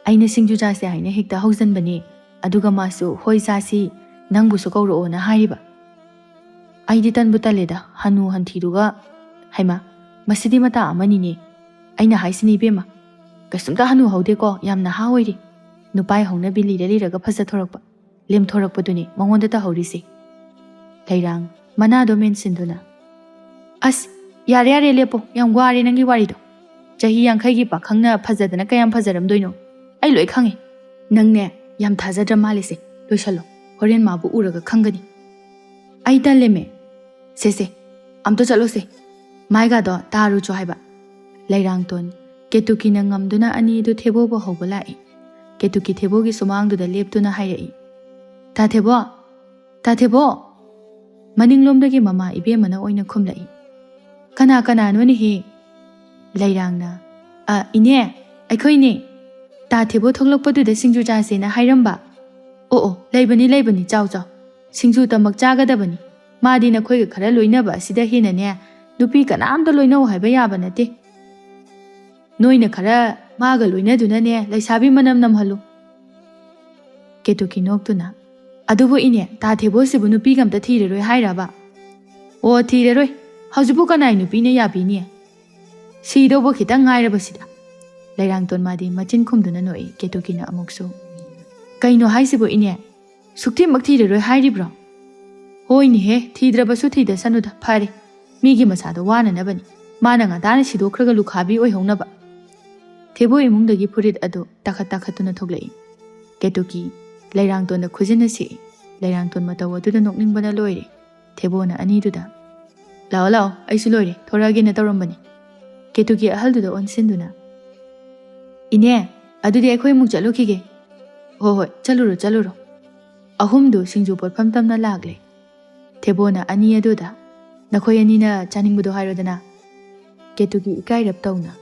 ꯑꯩꯅ ꯁꯤꯡꯖꯨ ꯆꯥꯁꯦ ꯍꯥꯏꯅ ꯍꯦꯛꯇ ꯍꯧꯖꯟꯕꯅꯦ. ꯑꯗꯨꯒ ꯃꯥꯁꯨ ꯍꯣꯏ ꯆꯥꯁꯤ, ꯅꯪꯕꯨꯁꯨ ꯀꯧꯔꯛꯑꯣꯅ ꯍꯥꯏꯔꯤꯕ. ꯑꯩꯗꯤ ꯇꯟꯕꯨ ꯇꯜꯂꯦꯗ ꯍꯅꯨ ꯍꯟꯊꯤꯗꯨꯒ. ꯍꯩꯃ ꯃꯁꯤꯗꯤ ꯃꯇꯥ ꯑꯃꯅꯤꯅꯦ. ꯑꯩꯅ ꯍꯥꯏꯁꯤꯅꯤ ꯏꯕꯦꯝꯃ, ꯀꯩꯁꯨꯝꯇ ꯍꯅꯨ ꯍꯧꯗꯦꯀꯣ, ꯌꯥꯝ ꯅꯍꯥ ꯑꯣꯏꯔꯤ. ꯅꯨꯄꯥꯏ ꯍꯧꯅꯕꯤ ꯂꯤꯔꯒ ꯐꯖꯊꯣꯔꯛꯄ, ꯂꯦꯝꯊꯣꯔꯛꯄꯗꯨꯅꯤ ꯃꯉꯣꯟꯗ ꯇꯧꯍꯧꯔꯤꯁꯤ. ꯂꯩꯔꯥꯡ ꯃꯅꯥꯗꯣ ꯃꯦꯟꯁꯤꯟꯗꯨꯅ ꯑꯁ ꯌꯥꯔꯦ ꯂꯦꯞꯄꯣ. ꯌꯥꯝ ꯋꯥꯔꯦ ꯅꯪꯒꯤ ꯋꯥꯔꯤꯗꯣ. ꯆꯍꯤ 50ꯒꯤ ꯄꯥꯈꯪꯅ ꯐꯖꯗꯅ ꯀꯌꯥꯝ ꯐꯖꯔꯝꯗꯣꯏꯅꯣ? ꯑꯩ ꯂꯣꯏ ꯈꯪꯉꯦ. ꯅꯪꯅꯦ ꯌꯥꯝ ꯊꯥꯖꯗ꯭ꯔ ꯃꯥꯜꯂꯤꯁꯦ. ꯂꯣꯏꯁꯜꯂꯣ. ꯍꯣꯔꯦꯟ ꯃꯥꯕꯨ ꯎꯔꯒ ꯈꯪꯒꯅꯤ. ꯑꯩ ꯇꯜꯂꯦꯃꯦ. ꯁꯦ ꯑꯝꯇ ꯆꯠꯂꯣꯁꯦ. ꯃꯥꯏꯒꯥꯗꯣ ꯇꯥꯔꯨꯆꯣ ꯍꯥꯏꯕ. ꯂꯩꯔꯥꯡꯇꯣꯟ ꯀꯦꯇꯨꯀꯤꯅ ꯉꯝꯗꯨꯅ ꯑꯅꯤꯗꯨ ꯊꯦꯕꯣꯕꯨ ꯍꯧꯕ ꯂꯥꯛꯏ. ꯀꯦꯇꯨꯀꯤ ꯊꯦꯕꯣꯒꯤ ꯁꯨꯃꯥꯡꯗꯨꯗ ꯂꯦꯞꯇꯨꯅ ꯍꯥꯏꯔꯛꯏ. ꯇꯥꯊꯦꯕꯣ. ꯃꯅꯤꯡꯂꯣꯝꯗꯒꯤ ꯃꯃꯥ ꯏꯕꯦꯝꯃꯅ ꯑꯣꯏꯅ ꯈꯨꯝꯂꯛꯏ. ꯀꯅꯥꯅꯣꯅꯦꯍꯦ? ꯂꯩꯔꯥꯡꯅ ꯏꯅꯦ ꯑꯩꯈꯣꯏꯅꯦ. ꯇꯥꯊꯦꯕꯣ ꯊꯣꯛꯂꯛꯄꯗꯨꯗ ꯁꯤꯡꯖꯨ ꯆꯥꯁꯦꯅ ꯍꯥꯏꯔꯝꯕ. ꯑꯣ ꯂꯩꯕꯅꯤ ꯆꯥꯎ. ꯁꯤꯡꯖꯨꯇꯃꯛ ꯆꯥꯒꯗꯕꯅꯤ. ꯃꯥꯗꯤ ꯅꯈꯣꯏꯒ ꯈꯔ ꯂꯣꯏꯅꯕ ꯑꯁꯤꯗ ꯍꯦꯟꯅꯅꯦ ꯅꯨꯄꯤ ꯀꯅꯥꯝꯇ ꯂꯣꯏꯅꯧ ꯍꯥꯏꯕ ꯌꯥꯕ ꯅꯠꯇꯦ. ꯅꯣꯏꯅ ꯈꯔ ꯃꯥꯒ ꯂꯣꯏꯅꯗꯨꯅꯅꯦ ꯂꯩꯁꯥꯕꯤ ꯃꯅꯝ ꯅꯝꯍꯜꯂꯨ. ꯀꯦꯇꯨꯀꯤ ꯅꯣꯛꯇꯨꯅ ꯑꯗꯨꯕꯨ ꯏꯅꯦ ꯇꯥꯊꯦꯕꯣꯁꯤꯕꯨ ꯅꯨꯄꯤꯒ ꯑꯝꯇ ꯊꯤꯔꯔꯣꯏ ꯍꯥꯏꯔꯕ? ꯑꯣ ꯊꯤꯔꯔꯣꯏ. ꯍꯧꯖꯤꯛꯄꯨ ꯀꯅꯥꯏ ꯅꯨꯄꯤꯅ ꯌꯥꯕꯤꯅꯤ? ꯁꯤꯗꯧꯕ ꯈꯤꯇꯪ ꯉꯥꯏꯔꯕꯁꯤꯗ. Lairangton madi machin khumduna noi Ketukina amuksu. Kaino haisibo ine. Sukti makti roi hairi bro. Hoi ni he thidrabasu thida sanuda phare. Migi masado wana nabani. Mana nga dana sidokraga lukhabi oi hongnaba. Thebo imungdagi purit ado takhatuna thoglai. Ketuki Lairangton na khujina si. Lairangton matawa duda nokningbana loire. Thebo na ani duda. Lao lao aisu loire thoragi na tawrambani. Ketuki ahal duda onsinduna. Ine adudi akhoi muk chalokhige. Hoi chaluro. Ahumdu singju potpham tamna lagle. Thebo na ani aduda. Nakhoi ani na chaningbudo hairodana. Ketuki ikairap tawna.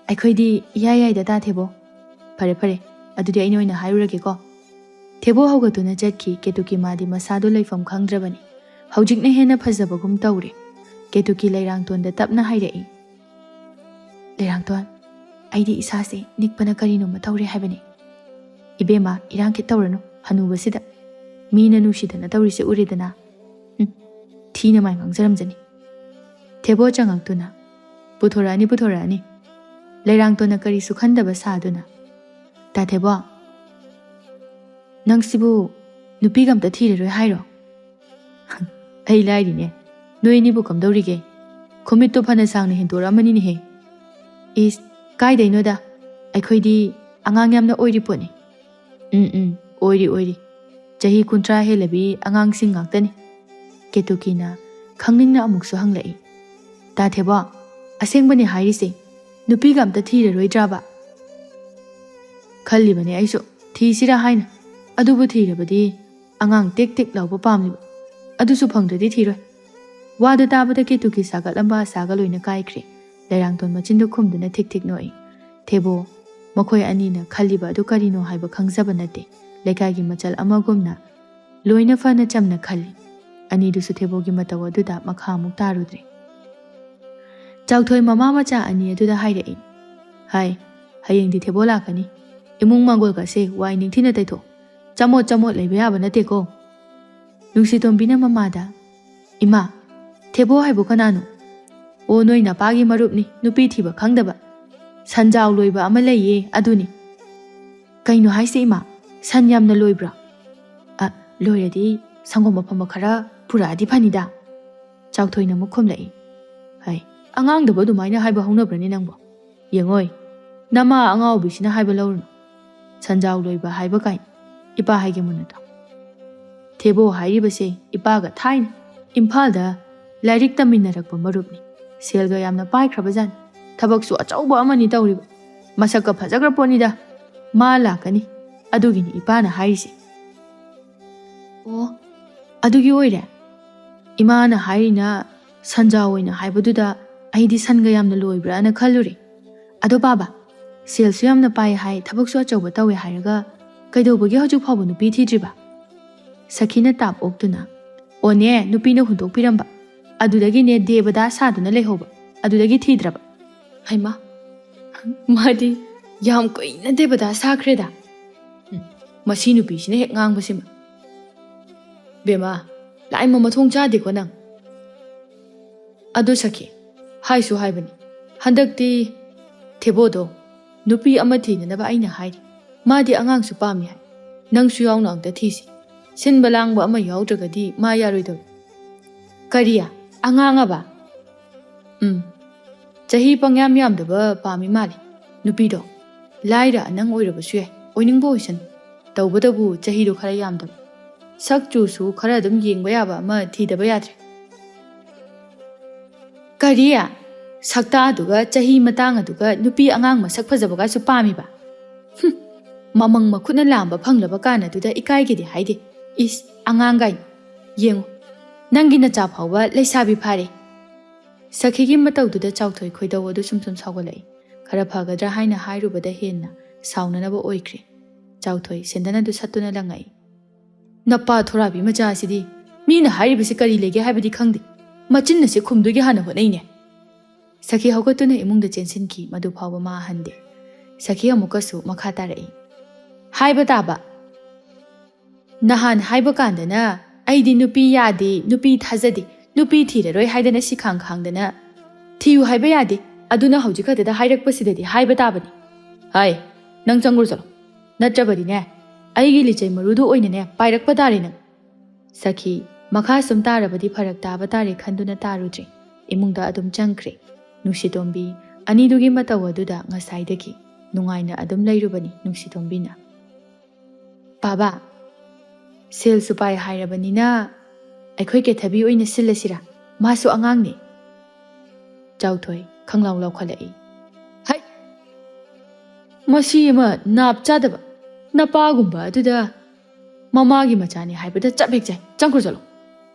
Akhoi di yai da ta thebo. Pare. Adudi aino ina hairurage ko. Thebo haugatuna chatki Ketuki madi masado laifam khangdrabani. Haujikna hena phajabagum tawre. Ketuki Lairangton da tapna hairai. Lairangton, aidi isase nikpana karino matawre haibani. Ibema irang ki tawrano hanubasida. Mina nushidana tawrise uridana. Thina mai ngangjaramjani. Thebo changangtuna. Puthorani. Lairangton na kari sukhandaba saduna. Ta thebo. Nangsibu nupigamta thireroi hairo. Ai lairine. Noi ni bu kamdawrige. Khomit to phana sangna hindoramani ni he. Is kai daino da. Akhoi di angang yamna oiri poni. Oiri. Chahi kuntra helabi angang sing ngaktani. Ketuki na khangningna amuksu hanglai. Ta theba asengbani hairise. Nupigamta thireroi draba. Khallibani aisu thisira haina. Adubu thirabadi angang tek lauba pamliba. Adusu phangdradi thiroi. Wada tabada Ketuki sagalamba sagaloina kaikre. Lairangton machindu khumduna tik noi. Thebo makhoi anina khaliba adu karino haiba khangjaba nate. Lekagi machal amagumna loina fana chamna khali. Ani dusu thebo gi matawa duda makha muk tarudre. Chauthoi mama macha ani aduda hairei. Hai, hayeng di thebo lakani. Imung mangol ka se wai ning thina taitho. Chamot leiba yaba nate ko. Nungsitom mamada. Ima, Thebo haibu kanano. O noi na pagi marupni nupi thiba khangdaba. Sanjaw loiba ama laiye aduni. Kaino haise ima san yamna loibra. Loiradi sangom mafam khara puradi phanida. Chauthoi na mukhom lai. Hai, angang daba dumaina haiba hongnabrani nangbo. Yengoi, nama angao bisina haiba lawrno. Sanjaw loiba haiba kai. Ipa haige munato. Thebo hairibase ipaga thaina. Imphalda Lairik taminarakpa marupni. Selga yamna paikrabajani. Thabaksu achauba amani tawriba. Masaka phajagra ponida. Ma lakani. Adugini ipana hairisi. O, adugi oire. Imana hairina sanjaw oina haibaduda aidi sanga yamna loibra ana khalluri. Ado baba, selsu yamna pai hai thabaksu achauba tawe hairaga kaidobagi haju phabu nupi thidriba. Sakina tap oktuna. One nupina hundokpiramba. Adudagi ne debada saduna lehoba. Adudagi thidraba. Haima. Madi yam koina debada sakreda. Masi nupisina hek ngangbasima. Bema, laima mathong chade ko nang. Adu saki. Haisu haibani. Handakti Thebodo nupi ama thinanaba aina hairi. Madi angang su pami hai. Nang su yaw nang ta thisi. Sinba langba ama yawdragadi ma yaroidaw. Kariya anganga ba. Chahi pangyam yamdaba pami mali. Nupido. Laira nang oirabasu yai. Oiningbo oisan. Tawbadabu chahido khara yamdaba. Sakchu su khara dum yengba yaba ama thidaba yadre. Kariya sakta aduga chahi matang aduga nupi angang masak phajabaga su pami ba. Mamang makhutna lamba phanglaba kana duda ikaigidi haide. Is angangai yengo nangi na cha phawba leisabi phare sakhigi matawduda chauthoi khoidaw adu sumsum sagolai khara phagadra haina hairubada henna saunanaba oikre chauthoi sendana du satuna langai napa thorabi macha sidi mina hairibasi kari lege haibadi khangde machin na se khumdugi hana honaine sakhi hawgatuna imungda chensinki madu phawba ma hande sakhi amukasu makha tarai haiba taba Nahan haiba kandana aidi nupi yade nupi thajade nupi thiraroi haidana sikhang khangdana thiu haiba yade aduna haujikadada hairakpasidadi haiba tabani ꯍꯥꯏ ꯅꯪ ꯆꯪꯒ꯭ꯔꯣ ꯆꯠꯂꯣ ꯅꯠꯇ꯭ꯔꯕꯗꯤꯅꯦ ꯑꯩꯒꯤ ꯂꯤꯆꯩ ꯃꯔꯨꯗꯨ ꯑꯣꯏꯅꯅꯦ ꯄꯥꯏꯔꯛꯄ ꯇꯥꯔꯦ ꯅꯪ ꯁꯈꯤ ꯃꯈꯥ ꯁꯨꯝ ꯇꯥꯔꯕꯗꯤ ꯐꯔꯛ ꯇꯥꯕ ꯇꯥꯔꯦ ꯈꯟꯗꯨꯅ ꯇꯥꯔꯨꯗ꯭ꯔꯦ ꯏꯃꯨꯡꯗ ꯑꯗꯨꯝ ꯆꯪꯈ꯭ꯔꯦ ꯅꯨꯡꯁꯤꯇꯣꯝꯕꯤ ꯑꯅꯤꯗꯨꯒꯤ ꯃꯇꯧ ꯑꯗꯨꯗ ꯉꯁꯥꯏꯗꯒꯤ ꯅꯨꯡꯉꯥꯏꯅ ꯑꯗꯨꯝ ꯂꯩꯔꯨꯕꯅꯤ ꯅꯨꯡꯁꯤꯇꯣꯝꯕꯤꯅ ꯕꯥꯕꯥ ꯁꯦꯜꯁꯨ ꯄꯥꯏ ꯍꯥꯏꯔꯕꯅꯤꯅ ꯑꯩꯈꯣꯏ ꯀꯦꯊꯕꯤ ꯑꯣꯏꯅ ꯁꯤꯜꯂꯁꯤꯔꯥ ꯃꯥꯁꯨ ꯑꯉꯥꯡꯅꯤ ꯆꯥꯎꯊꯣꯏ ꯈꯪꯂꯥꯎ ꯂꯥꯎꯈꯠꯂꯛꯏ ꯍꯩ ꯃꯁꯤ ꯑꯃ ꯅꯥꯞ ꯆꯥꯗꯕ ꯅꯄꯥꯒꯨꯝꯕ ꯑꯗꯨꯗ ꯃꯃꯥꯒꯤ ꯃꯆꯥꯅꯤ ꯍꯥꯏꯕꯗ ꯆꯞ ꯍꯦꯛ ꯆꯥꯏ ꯆꯪꯈ꯭ꯔꯣ ꯆꯠꯂꯣ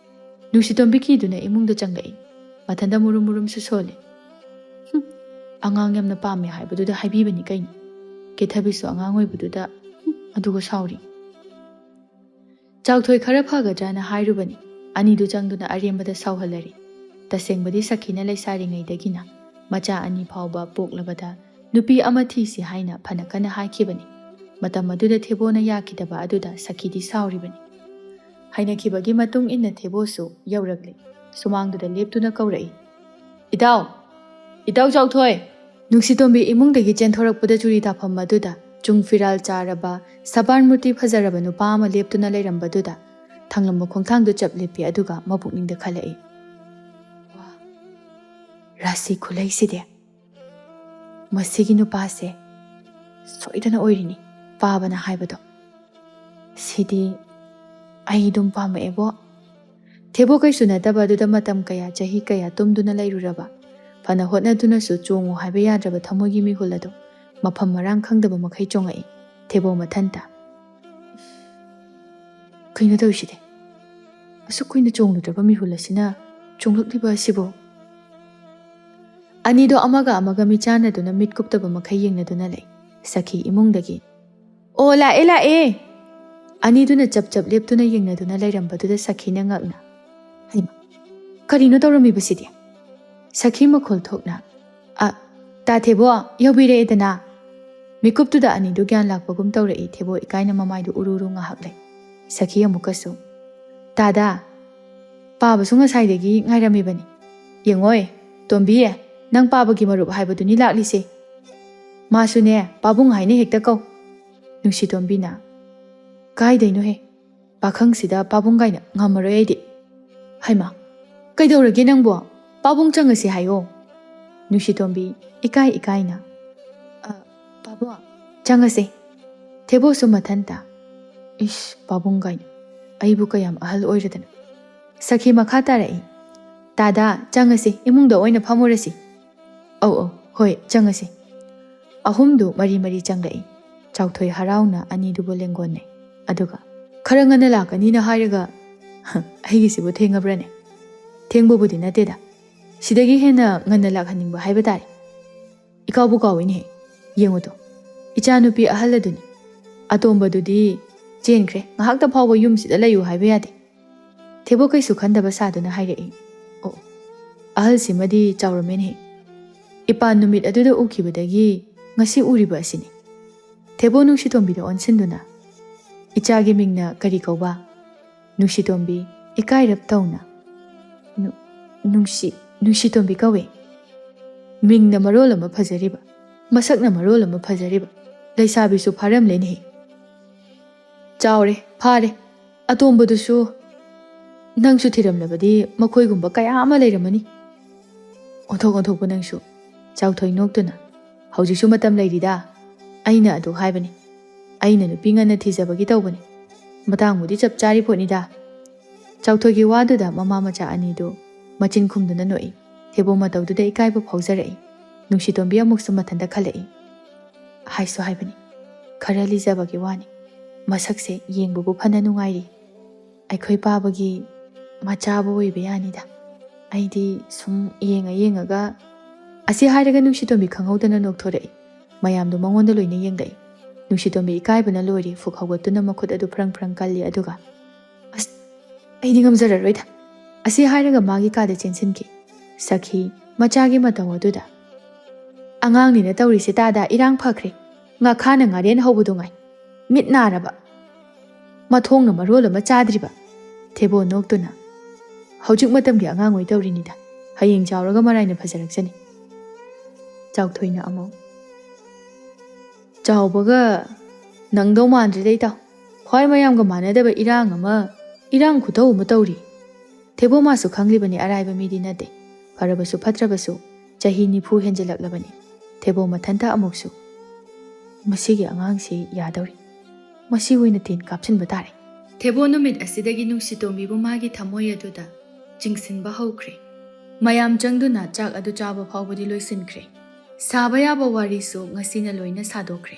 ꯅꯨꯡꯁꯤꯇꯣꯝꯕꯤ ꯀꯤꯗꯨꯅ ꯏꯃꯨꯡꯗ ꯆꯪꯂꯛꯏ ꯃꯊꯟꯇ ꯃꯨꯔꯨꯝ ꯃꯨꯔꯨꯝꯁꯨ ꯁꯣꯜꯂꯤ ꯑꯉꯥꯡ ꯌꯥꯝꯅ ꯄꯥꯝꯃꯦ ꯍꯥꯏꯕꯗꯨꯗ ꯍꯥꯏꯕꯤꯕꯅꯤ ꯀꯩꯅꯣ ꯀꯦꯊꯕꯤꯁꯨ ꯑꯉꯥꯡ ꯑꯣꯏꯕꯗꯨꯗ ꯑꯗꯨꯒ ꯁꯥꯎꯔꯤ ꯆꯥꯎꯊꯣꯏ ꯈꯔ ꯐꯒꯗ꯭ꯔꯥꯅ ꯍꯥꯏꯔꯨꯕꯅꯤ ꯑꯅꯤꯗꯨ ꯆꯪꯗꯨꯅ ꯑꯔꯦꯝꯕꯗ ꯁꯥꯎꯍꯜꯂꯔꯤ ꯇꯁꯦꯡꯕꯗꯤ ꯁꯈꯤꯅ ꯂꯩꯁꯥꯔꯤꯉꯩꯗꯒꯤꯅ ꯃꯆꯥ ꯑꯅꯤ ꯐꯥꯎꯕ ꯄꯣꯛꯂꯕꯗ ꯅꯨꯄꯤ ꯑꯃ ꯊꯤꯁꯤ ꯍꯥꯏꯅ ꯐꯅ ꯀꯟꯅ ꯍꯥꯏꯈꯤꯕꯅꯤ ꯃꯇꯝ ꯑꯗꯨꯗ ꯊꯦꯕꯣꯅ ꯌꯥꯈꯤꯗꯕ ꯑꯗꯨꯗ ꯁꯈꯤꯗꯤ ꯁꯥꯎꯔꯤꯕꯅꯤ ꯍꯥꯏꯅꯈꯤꯕꯒꯤ ꯃꯇꯨꯡ ꯏꯟꯅ ꯊꯦꯕꯣꯁꯨ ꯌꯧꯔꯛꯂꯤ ꯁꯨꯃꯥꯡꯗꯨꯗ ꯂꯦꯞꯇꯨꯅ ꯀꯧꯔꯛꯏ ꯏꯇꯥꯎ ꯏꯇꯥꯎ ꯆꯥꯎꯊꯣꯏ ꯅꯨꯡꯁꯤꯇꯣꯝꯕꯤ ꯏꯃꯨꯡꯗꯒꯤ ꯆꯦꯟꯊꯣꯔꯛꯄꯗ ꯆꯨꯔꯤ ꯇꯥꯐꯝ ꯑꯗꯨꯗ ꯆꯨꯡ ꯐꯤꯔꯥꯜ ꯆꯥꯔꯕ ꯁꯕꯥꯟ ꯃꯨꯔꯇꯤ ꯐꯖꯔꯕ ꯅꯨꯄꯥ ꯑꯃ ꯂꯦꯞꯇꯨꯅ ꯂꯩꯔꯝꯕꯗꯨꯗ ꯊꯪꯂꯝꯕ ꯈꯣꯡꯊꯥꯡꯗꯨ ꯆꯞ ꯂꯦꯞꯄꯤ ꯑꯗꯨꯒ ꯃꯄꯨꯛꯅꯤꯡꯗ ꯈꯜꯂꯛꯏ ꯋꯥ ꯔꯥꯁꯤ ꯈꯨꯂꯩꯁꯤꯗꯤ ꯃꯁꯤꯒꯤ ꯅꯨꯄꯥꯁꯦ ꯁꯣꯏꯗꯅ ꯑꯣꯏꯔꯤꯅꯤ ꯄꯥꯕꯅ ꯍꯥꯏꯕꯗꯣ ꯁꯤꯗꯤ ꯑꯩ ꯑꯗꯨꯝ ꯄꯥꯝꯃꯛꯑꯦꯕꯣ ꯊꯦꯕꯣ ꯀꯩꯁꯨ ꯅꯠꯇꯕ ꯑꯗꯨꯗ ꯃꯇꯝ ꯀꯌꯥ ꯆꯍꯤ ꯀꯌꯥ ꯇꯨꯝꯗꯨꯅ ꯂꯩꯔꯨꯔꯕ ꯐꯅ ꯍꯣꯠꯅꯗꯨꯅꯁꯨ ꯆꯣꯡꯉꯨ ꯍꯥꯏꯕ ꯌꯥꯗ꯭ꯔꯕ ꯊꯃꯣꯏꯒꯤ ꯃꯤꯍꯨꯜ ꯑꯗꯨ ꯃꯐꯝ ꯃꯔꯥꯡ ꯈꯪꯗꯕ ꯃꯈꯩ ꯆꯣꯡꯉꯛꯏ ꯊꯦꯕꯣ ꯃꯊꯟꯇ ꯀꯩꯅꯣ ꯇꯧꯔꯤꯁꯤꯗꯤ ꯑꯁꯨꯛ ꯀꯨꯏꯅ ꯆꯣꯡꯂꯨꯗ꯭ꯔꯕ ꯃꯤꯍꯨꯜ ꯑꯁꯤꯅ ꯆꯣꯡꯂꯛꯂꯤꯕ ꯑꯁꯤꯕꯨ ꯑꯅꯤꯗꯣ ꯑꯃꯒ ꯑꯃꯒ ꯃꯤꯆꯥꯟꯅꯗꯨꯅ ꯃꯤꯠ ꯀꯨꯞꯇꯕ ꯃꯈꯩ ꯌꯦꯡꯅꯗꯨꯅ ꯂꯩ ꯁꯈꯤ ꯏꯃꯨꯡꯗꯒꯤ ꯑꯣ ꯂꯥꯛꯑꯦ ꯂꯥꯛꯑꯦ ꯑꯅꯤꯗꯨꯅ ꯆꯞ ꯆꯞ ꯂꯦꯞꯇꯨꯅ ꯌꯦꯡꯅꯗꯨꯅ ꯂꯩꯔꯝꯕꯗꯨꯗ ꯁꯈꯤꯅ ꯉꯛꯅ ꯍꯩꯃ ꯀꯔꯤꯅꯣ ꯇꯧꯔꯝꯃꯤꯕꯁꯤꯗꯤ ꯁꯈꯤ ꯃꯈꯣꯜ ꯊꯣꯛꯅ ꯇꯥ ꯊꯦꯕꯣ ꯌꯧꯕꯤꯔꯛꯑꯦꯗꯅ ꯃꯤꯀꯨꯞꯇꯨꯗ ꯑꯅꯤꯗꯨ ꯒ꯭ꯌꯥꯟ ꯂꯥꯛꯄꯒꯨꯝ ꯇꯧꯔꯛꯏ ꯊꯦꯕꯣ ꯏꯀꯥꯏꯅ ꯃꯃꯥꯏꯗꯨ ꯎꯔꯨ ꯉꯥꯏꯍꯥꯛ ꯂꯩ ꯁꯈꯤ ꯑꯃꯨꯛꯀꯁꯨ ꯇꯥꯗꯥ ꯄꯥꯕꯁꯨ ꯉꯁꯥꯏꯗꯒꯤ ꯉꯥꯏꯔꯝꯃꯤꯕꯅꯤ ꯌꯦꯡꯉꯣꯏ ꯇꯣꯝꯕꯤ ꯅꯪ ꯄꯥꯕꯒꯤ ꯃꯔꯨꯞ ꯍꯥꯏꯕꯗꯨꯅꯤ ꯂꯥꯛꯂꯤꯁꯦ ꯃꯥꯁꯨꯅꯦ ꯄꯥꯕꯨꯡ ꯍꯥꯏꯅ ꯍꯦꯛꯇ ꯀꯧ ꯅꯨꯡꯁꯤꯇꯣꯝꯕꯤꯅ ꯀꯥꯏꯗꯩꯅꯣꯍꯦ ꯄꯥꯈꯪꯁꯤꯗ ꯄꯥꯕꯨꯡ ꯀꯥꯏꯅ ꯉꯝꯃꯔꯣꯏ ꯑꯩꯗꯤ ꯍꯩꯃꯥ ꯀꯩꯗꯧꯔꯒꯦ ꯅꯪꯕꯣ ꯄꯥꯕꯨꯡ ꯆꯪꯉꯁꯤ ꯍꯥꯏꯌꯣ ꯅꯨꯡꯁꯤꯇꯣꯝꯕꯤ ꯏꯀꯥꯏ ꯏꯀꯥꯏꯅ ꯄꯥꯕꯨꯡ ꯆꯪꯉꯁꯦ ꯊꯦꯕꯣꯁꯨ ꯃꯊꯟꯇ ꯏꯁ ꯄꯥꯕꯨꯡ ꯀꯥꯏꯅ ꯑꯩꯕꯨ ꯀꯌꯥꯝ ꯑꯍꯜ ꯑꯣꯏꯔꯗꯅ ꯁꯈꯤ ꯃꯈꯥ ꯇꯥꯔꯛꯏ ꯇꯥꯗꯥ ꯆꯪꯉꯁꯤ ꯏꯃꯨꯡꯗ ꯑꯣꯏꯅ ꯐꯝꯃꯨꯔꯁꯤ ꯑꯧ ꯍꯣꯏ ꯆꯪꯉꯁꯤ ꯑꯍꯨꯝꯗꯨ ꯃꯔꯤ ꯃꯔꯤ ꯆꯪꯂꯛꯏ ꯆꯥꯎꯊꯣꯏ ꯍꯔꯥꯎꯅ ꯑꯅꯤꯗꯨꯕꯨ ꯂꯦꯡꯒꯣꯟꯅꯩ ꯑꯗꯨꯒ ꯈꯔ ꯉꯟꯅ ꯂꯥꯛꯀꯅꯤꯅ ꯍꯥꯏꯔꯒ ꯑꯩꯒꯤꯁꯤꯕꯨ ꯊꯦꯡꯉꯕ꯭ꯔꯅꯦ ꯊꯦꯡꯕꯕꯨꯗꯤ ꯅꯠꯇꯦꯗ ꯁꯤꯗꯒꯤ ꯍꯦꯟꯅ ꯉꯟꯅ ꯂꯥꯛꯍꯟꯅꯤꯡꯕ ꯍꯥꯏꯕ ꯇꯥꯔꯦ ꯏꯀꯥꯎꯕꯨ ꯀꯥꯎꯏꯅꯦꯍꯦ ꯌꯦꯡꯉꯨꯗꯣ ꯏꯆꯥꯅꯨꯄꯤ ꯑꯍꯜ ꯑꯗꯨꯅꯤ ꯑꯇꯣꯝꯕꯗꯨꯗꯤ ꯆꯦꯟꯈ꯭ꯔꯦ ꯉꯥꯏꯍꯥꯛꯇ ꯐꯥꯎꯕ ꯌꯨꯝꯁꯤꯗ ꯂꯩꯌꯨ ꯍꯥꯏꯕ ꯌꯥꯗꯦ ꯊꯦꯕꯣ ꯀꯩꯁꯨ ꯈꯟꯗꯕ ꯁꯥꯗꯨꯅ ꯍꯥꯏꯔꯛꯏ ꯑꯣ ꯑꯍꯜꯁꯤꯃꯗꯤ ꯆꯥꯎꯔꯝꯃꯦꯅꯦꯍꯦ ꯏꯄꯥꯟ ꯅꯨꯃꯤꯠ ꯑꯗꯨꯗ ꯎꯈꯤꯕꯗꯒꯤ ꯉꯁꯤ ꯎꯔꯤꯕ ꯑꯁꯤꯅꯤ ꯊꯦꯕꯣ ꯅꯨꯡꯁꯤꯇꯣꯝꯕꯤꯗ ꯑꯣꯟꯁꯤꯟꯗꯨꯅ ꯏꯆꯥꯒꯤ ꯃꯤꯡꯅ ꯀꯔꯤ ꯀꯧꯕ ꯅꯨꯡꯁꯤꯇꯣꯝꯕꯤ ꯏꯀꯥꯏꯔꯞ ꯇꯧꯅ ꯅꯨꯡꯁꯤꯇꯣꯝꯕꯤ ꯀꯧꯋꯦ ꯃꯤꯡꯅ ꯃꯔꯣꯜ ꯑꯃ ꯐꯖꯔꯤꯕ ꯃꯁꯛꯅ ꯃꯔꯣꯜ ꯑꯃ ꯐꯖꯔꯤꯕ ꯂꯩꯁꯥꯕꯤꯁꯨ ꯐꯥꯔꯝꯂꯦꯅꯦꯍꯦ ꯆꯥꯎꯔꯦ ꯐꯥꯔꯦ ꯑꯇꯣꯝꯕꯗꯨꯁꯨ ꯅꯪꯁꯨ ꯊꯤꯔꯝꯂꯕꯗꯤ ꯃꯈꯣꯏꯒꯨꯝꯕ ꯀꯌా ꯑꯃ ꯂꯩꯔꯝꯃꯅꯤ ꯑꯣꯟꯊꯣꯛ ꯑꯣꯟꯊꯣꯛꯄ ꯅꯪꯁꯨ ꯆꯥꯎꯊꯣꯏ ꯅꯣꯛꯇꯨꯅ ꯍꯧꯖꯤꯛꯁꯨ ꯃꯇꯝ ꯂꯩꯔꯤꯗ ꯑꯩꯅ ꯑꯗꯨ ꯍꯥꯏꯕꯅꯤ ꯑꯩꯅ ꯅꯨꯄꯤ ꯉꯟꯅ ꯊꯤꯖꯕꯒꯤ ꯇꯧꯕꯅꯤ ꯃꯇꯥꯡꯕꯨꯗꯤ ꯆꯞ ꯆꯥꯔꯤ ꯄꯣꯠꯅꯤꯗ ꯆꯥꯎꯊꯣꯏꯒꯤ ꯋꯥꯗꯨꯗ ꯃꯃꯥ ꯃꯆꯥ ꯑꯅꯤꯗꯨ ꯃꯆꯤꯟ ꯈꯨꯝꯗꯨꯅ ꯅꯣꯛꯏ ꯊꯦꯕꯣ ꯃꯇꯧꯗꯨꯗ ꯏꯀꯥꯏꯕ ꯐꯥꯎꯖꯔꯛꯏ ꯅꯨꯡꯁꯤꯇꯣꯝꯕꯤ ꯑꯃꯨꯛꯁꯨ ꯃꯊꯟꯇ ꯈꯜꯂꯛꯏ ꯍꯥꯏꯁꯨ ꯍꯥꯏꯕꯅꯤ ꯈꯔ ꯂꯤꯖꯕꯒꯤ ꯋꯥꯅꯤ ꯃꯁꯛꯁꯦ ꯌꯦꯡꯕꯕꯨ ꯐꯅ ꯅꯨꯡꯉꯥꯏꯔꯤ ꯑꯩꯈꯣꯏ ꯄꯥꯕꯒꯤ ꯃꯆꯥꯕꯨ ꯑꯣꯏꯕ ꯌꯥꯅꯤꯗ ꯑꯩꯗꯤ ꯁꯨꯝ ꯌꯦꯡꯉꯒ ꯑꯁꯤ ꯍꯥꯏꯔꯒ ꯅꯨꯡꯁꯤꯇꯣꯝꯕꯤ ꯈꯪꯍꯧꯗꯅ ꯅꯣꯛꯊꯣꯔꯛꯏ ꯃꯌꯥꯝꯗꯣ ꯃꯉꯣꯟꯗ ꯂꯣꯏꯅ ꯌꯦꯡꯂꯛꯏ ꯅꯨꯡꯁꯤꯇꯣꯝꯕꯤ ꯏꯀꯥꯏꯕꯅ ꯂꯣꯏꯔꯤ ꯐꯨꯛ ꯍꯧꯒꯠꯇꯨꯅ ꯃꯈꯨꯠ ꯑꯗꯨ ꯐ꯭ꯔꯪ ꯐ꯭ꯔꯪ ꯀꯜꯂꯤ ꯑꯗꯨꯒ ꯑꯁ ꯑꯩꯗꯤ ꯉꯝꯖꯔꯔꯣꯏꯗ ꯑꯁꯤ ꯍꯥꯏꯔꯒ ꯃꯥꯒꯤ ꯀꯥꯗ ꯆꯦꯟꯁꯤꯟꯈꯤ ꯁꯈꯤ ꯃꯆꯥꯒꯤ ꯃꯇꯧ ꯑꯗꯨꯗ ꯑꯉꯥꯡꯅꯤꯅ ꯇꯧꯔꯤꯁꯦ ꯇꯥꯗ ꯏꯔꯥꯡ ꯐꯈ꯭ꯔꯦ ꯉꯥꯈꯥꯅ ꯉꯥꯔꯦꯟ ꯍꯧꯕꯗꯨ ꯉꯥꯏ ꯃꯤꯠ ꯅꯥꯔꯕ ꯃꯊꯣꯡꯅ ꯃꯔꯣꯜ ꯑꯃ ꯆꯥꯗ꯭ꯔꯤꯕ ꯊꯦꯕꯣ ꯅꯣꯛꯇꯨꯅ ꯍꯧꯖꯤꯛ ꯃꯇꯝꯒꯤ ꯑꯉꯥꯡ ꯑꯣꯏ ꯇꯧꯔꯤꯅꯤꯗ ꯍꯌꯦꯡ ꯆꯥꯎꯔꯒ ꯃꯔꯥꯏꯅ ꯐꯖꯔꯛꯆꯅꯤ ꯆꯥꯎꯊꯣꯏꯅ ꯑꯃꯨꯛ ꯆꯥꯎꯕꯒ ꯅꯪꯗꯧ ꯃꯥꯟꯗ꯭ꯔꯤꯗ ꯏꯇꯥꯎ. ꯈ꯭ꯋꯥꯏ ꯃꯌꯥꯝꯒ ꯃꯥꯟꯅꯗꯕ ꯏꯔꯥꯡ ꯈꯨꯇꯧ ꯑꯃ ꯇꯧꯔꯤ. ꯊꯦꯕꯣꯃꯥꯁꯨ ꯈꯪꯂꯤꯕꯅꯤ ꯑꯔꯥꯏꯕ ꯃꯤꯗꯤ ꯅꯠꯇꯦ. ꯐꯔꯕꯁꯨ ꯐꯠꯇ꯭ꯔꯕꯁꯨ ꯆꯍꯤ 90 ꯍꯦꯟꯖꯜꯂꯛꯂꯕꯅꯤ. ꯊꯦꯕꯣ ꯃꯊꯟꯇ ꯑꯃꯨꯛꯁꯨ. ꯃꯁꯤꯒꯤ ꯑꯉꯥꯡꯁꯤ ꯌꯥꯗꯧꯔꯤ. ꯃꯁꯤ ꯑꯣꯏꯅ ꯇꯦꯟ ꯀꯥꯞꯁꯤꯟꯕ ꯇꯥꯔꯦ. ꯊꯦꯕꯣ ꯅꯨꯃꯤꯠ ꯑꯁꯤꯗꯒꯤ ꯅꯨꯡꯁꯤꯇꯣꯝꯕꯤꯕꯨ ꯃꯥꯒꯤ ꯊꯃꯣꯏ ꯑꯗꯨꯗ ꯆꯤꯡꯁꯤꯟꯕ ꯍꯧꯈ꯭ꯔꯦ. ꯃꯌꯥꯝ ꯆꯪꯗꯨꯅ ꯆꯥꯛ ꯑꯗꯨ ꯆꯥꯕ ꯐꯥꯎꯕꯗꯤ ꯂꯣꯏꯁꯤꯟꯈ꯭ꯔꯦ. ꯁꯥꯕ ꯌꯥꯕ ꯋꯥꯔꯤꯁꯨ ꯉꯁꯤꯅ ꯂꯣꯏꯅ ꯁꯥꯗꯣꯛꯈ꯭ꯔꯦ.